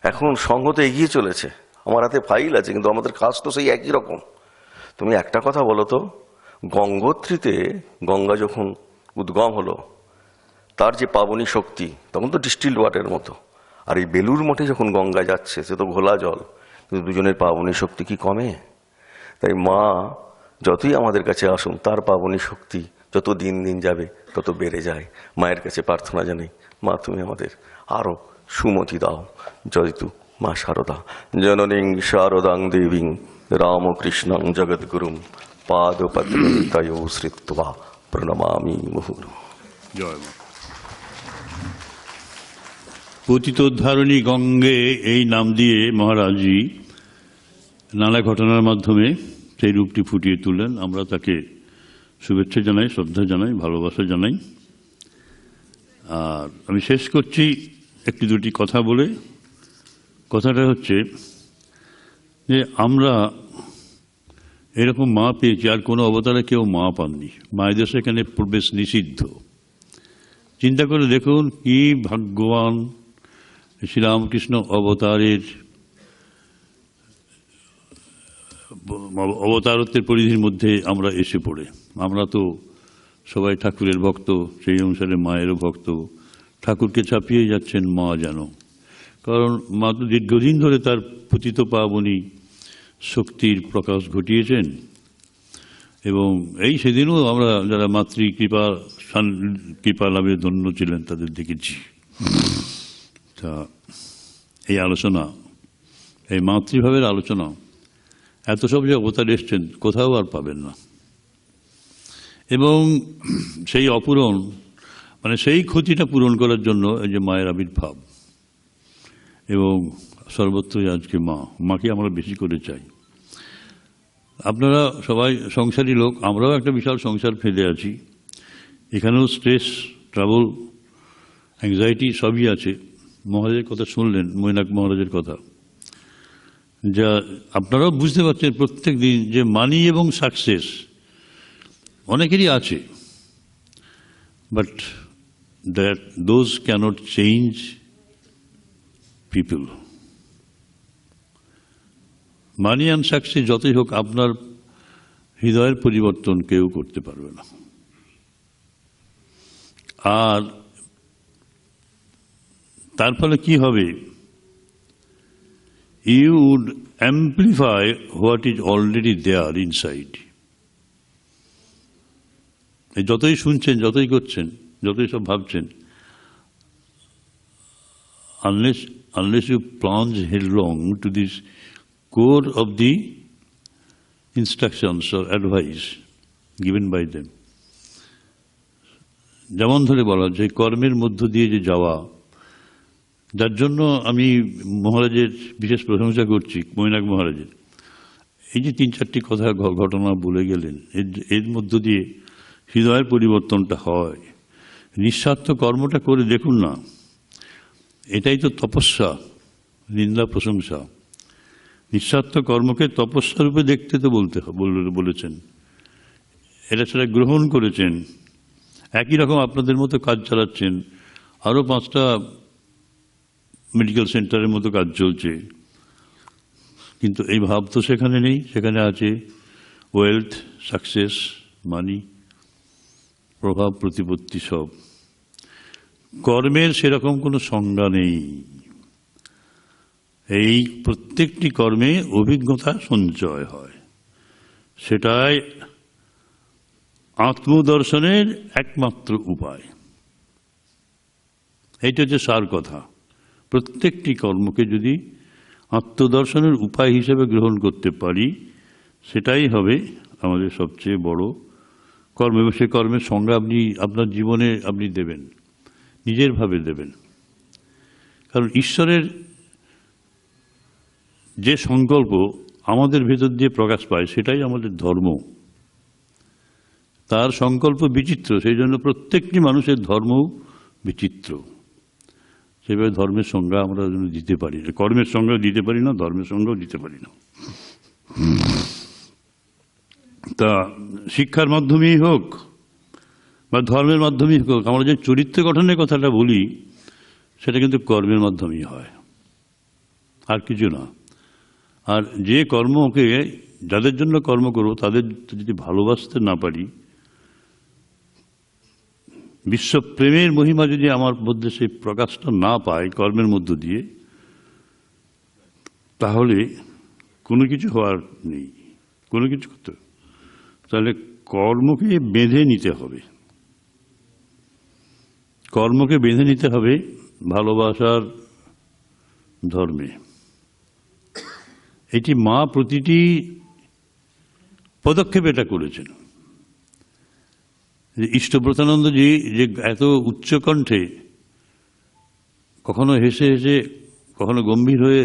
E: এখন সঙ্গ তো এগিয়ে চলেছে, আমার হাতে ফাইল আছে, কিন্তু আমাদের কাজ তো সেই একই রকম। তুমি একটা কথা বলো তো, গঙ্গোত্রীতে গঙ্গা যখন উদ্গম হলো, তার যে পাবনী শক্তি তখন তো ডিস্টিল্ড ওয়াটারের মতো, আর এই বেলুর মঠে যখন গঙ্গা যাচ্ছে সে তো ঘোলা জল, কিন্তু দুজনের পাবনী শক্তি কি কমে? তাই মা যতই আমাদের কাছে আসুন, তার পাবনী শক্তি যত দিন দিন যাবে তত বেড়ে যায়। মায়ের কাছে প্রার্থনা জানাই, মা তুমি আমাদের আরো সুমতি দাও। জয়তু মা শারদা। জননীং শারদাং দেবীং রামকৃষ্ণং জগদ্গুরুম পাদপদ্মে শ্রিত্বা প্রণমামি মুহুর্মুহুঃ।
C: জয় মা। পতিতোদ্ধারণী গঙ্গে এই নাম দিয়ে মহারাজজি নানা ঘটনার মাধ্যমে সেই রূপটি ফুটিয়ে তুললেন। আমরা তাকে শুভেচ্ছা জানাই, শ্রদ্ধা জানাই, ভালোবাসা জানাই। আর আমি শেষ করছি একটি দুটি কথা বলে। কথাটা হচ্ছে যে আমরা এরকম মা পেয়েছি, আর কোনো অবতারে কেউ মা পাননি। মায়েদের সেখানে প্রবেশ নিষিদ্ধ। চিন্তা করে দেখুন কি ভাগ্যবান শ্রীরামকৃষ্ণ অবতারের অবতারত্বের পরিধির মধ্যে আমরা এসে পড়ে। আমরা তো সবাই ঠাকুরের ভক্ত, সেই অনুসারে মায়েরও ভক্ত। ঠাকুরকে ছাপিয়ে যাচ্ছেন মা যেন, কারণ মা তো দীর্ঘদিন ধরে তার পতিত পাবনী শক্তির প্রকাশ ঘটিয়েছেন। এবং এই সেদিনও আমরা যারা কৃপা লাভে ধন্য ছিলেন তাদের দেখেছি। তা এই আলোচনা, এই মাতৃভাবের আলোচনা, এত সব যে অবতার এসছেন কোথাও আর পাবেন না। এবং সেই অপূরণ, মানে সেই ক্ষতিটা পূরণ করার জন্য এই যে মায়ের আবির্ভাব, এবং সর্বত্রই আজকে মাকে আমরা বেশি করে চাই। আপনারা সবাই সংসারী লোক, আমরাও একটা বিশাল সংসার ফেলে আছি। এখানেও স্ট্রেস, ট্রাবল, অ্যাংজাইটি সবই আছে। মহারাজের কথা শুনলেন, মৈনাক মহারাজের কথা, যা আপনারাও বুঝতে পারছেন প্রত্যেক দিন যে মানি এবং সাকসেস অনেকেরই আছে, but those cannot change people. Money and success যতই হোক, আপনার হৃদয়ের পরিবর্তন কেউ করতে পারবে না। আর তার ফলে কি হবে? You would amplify what is already there inside. যতই শুনছেন, যতই করছেন, যতই সব ভাবছেন, unless you plunge headlong to this core of the instructions or advice given by them, যেমন ধরে বলা যে কর্মের মধ্য দিয়ে যে যাওয়া, যার জন্য আমি মহারাজের বিশেষ প্রশংসা করছি, মৈনাক মহারাজের। এই যে 3-4টি কথা ঘটনা বলে গেলেন, এর মধ্য দিয়ে হৃদয়ের পরিবর্তনটা হয়। নিঃস্বার্থ কর্মটা করে দেখুন না, এটাই তো তপস্যা, নিন্দা প্রশংসা। নিঃস্বার্থ কর্মকে তপস্যা রূপে দেখতে তো বলেছেন। এটা সেটা গ্রহণ করেছেন। একই রকম আপনাদের মতো কাজ চালাচ্ছেন, আরও 5টা মেডিকেল সেন্টারের মতো কাজ চলছে, কিন্তু এই ভাব তো সেখানে নেই। সেখানে আছে ওয়েলথ, সাকসেস, মানি, প্রভাব, প্রতিপত্তি সব। কর্মের সেরকম কোনো সংজ্ঞা নেই। এই প্রত্যেকটি কর্মে অভিজ্ঞতা সঞ্চয় হয়, সেটাই আত্মদর্শনের একমাত্র উপায়। এইটা হচ্ছে সার কথা। প্রত্যেকটি কর্মকে যদি আত্মদর্শনের উপায় হিসেবে গ্রহণ করতে পারি, সেটাই হবে আমাদের সবচেয়ে বড় কর্ম। এবং সে কর্মের সংজ্ঞা আপনি আপনার জীবনে আপনি দেবেন, নিজের ভাবে দেবেন। কারণ ঈশ্বরের যে সংকল্প আমাদের ভেতর দিয়ে প্রকাশ পায়, সেটাই আমাদের ধর্ম। তার সংকল্প বিচিত্র, সেই জন্য প্রত্যেকটি মানুষের ধর্ম বিচিত্র। সেভাবে ধর্মের সংজ্ঞা আমরা দিতে পারি না, কর্মের সংজ্ঞা দিতে পারি না, ধর্মের সংজ্ঞাও দিতে পারি না। তা শিক্ষার মাধ্যমেই হোক বা ধর্মের মাধ্যমেই হোক, আমরা যে চরিত্র গঠনের কথাটা বলি, সেটা কিন্তু কর্মের মাধ্যমেই হয়। আর কিছু না। আর যে কর্মকে, যাদের জন্য কর্ম করবো তাদের যদি ভালোবাসতে না পারি, বিশ্বপ্রেমের মহিমা যদি আমার মধ্যে সেই প্রকাশটা না পায় কর্মের মধ্য দিয়ে, তাহলে কোনো কিছু হওয়ার নেই, কোনো কিছু করতে। তাহলে কর্মকে বেঁধে নিতে হবে, কর্মকে বেঁধে নিতে হবে ভালোবাসার ধর্মে। এটি মা প্রতিটি পদক্ষেপে এটা করেছেন। ইষ্টব্রতানন্দজি যে এত উচ্চকণ্ঠে, কখনো হেসে হেসে, কখনো গম্ভীর হয়ে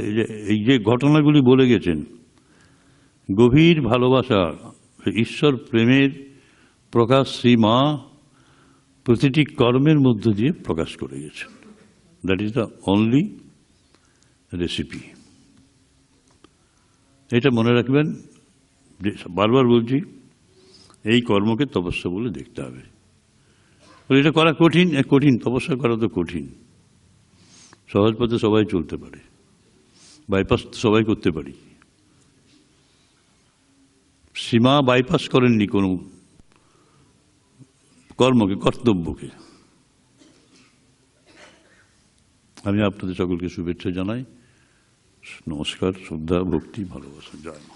C: এই যে ঘটনাগুলি বলে গেছেন, গভীর ভালোবাসা, ঈশ্বর প্রেমের প্রকাশ শ্রী মা প্রতিটি কর্মের মধ্য দিয়ে প্রকাশ করে গেছেন। That is the only recipe. এটা মনে রাখবেন, বারবার বলছি, এই কর্মকে তপস্যা বলে দেখতে হবে। এটা করা কঠিন, কঠিন তপস্যা করা তো কঠিন। সহজ পথে সবাই চলতে পারে, বাইপাস সবাই করতে পারি। সীমা বাইপাস করেননি কোনো কর্মকে, কর্তব্যকে। আমি আপনাদের সকলকে শুভেচ্ছা জানাই, নমস্কার, শ্রদ্ধা, ভক্তি, ভালোবাসা। জয় মা।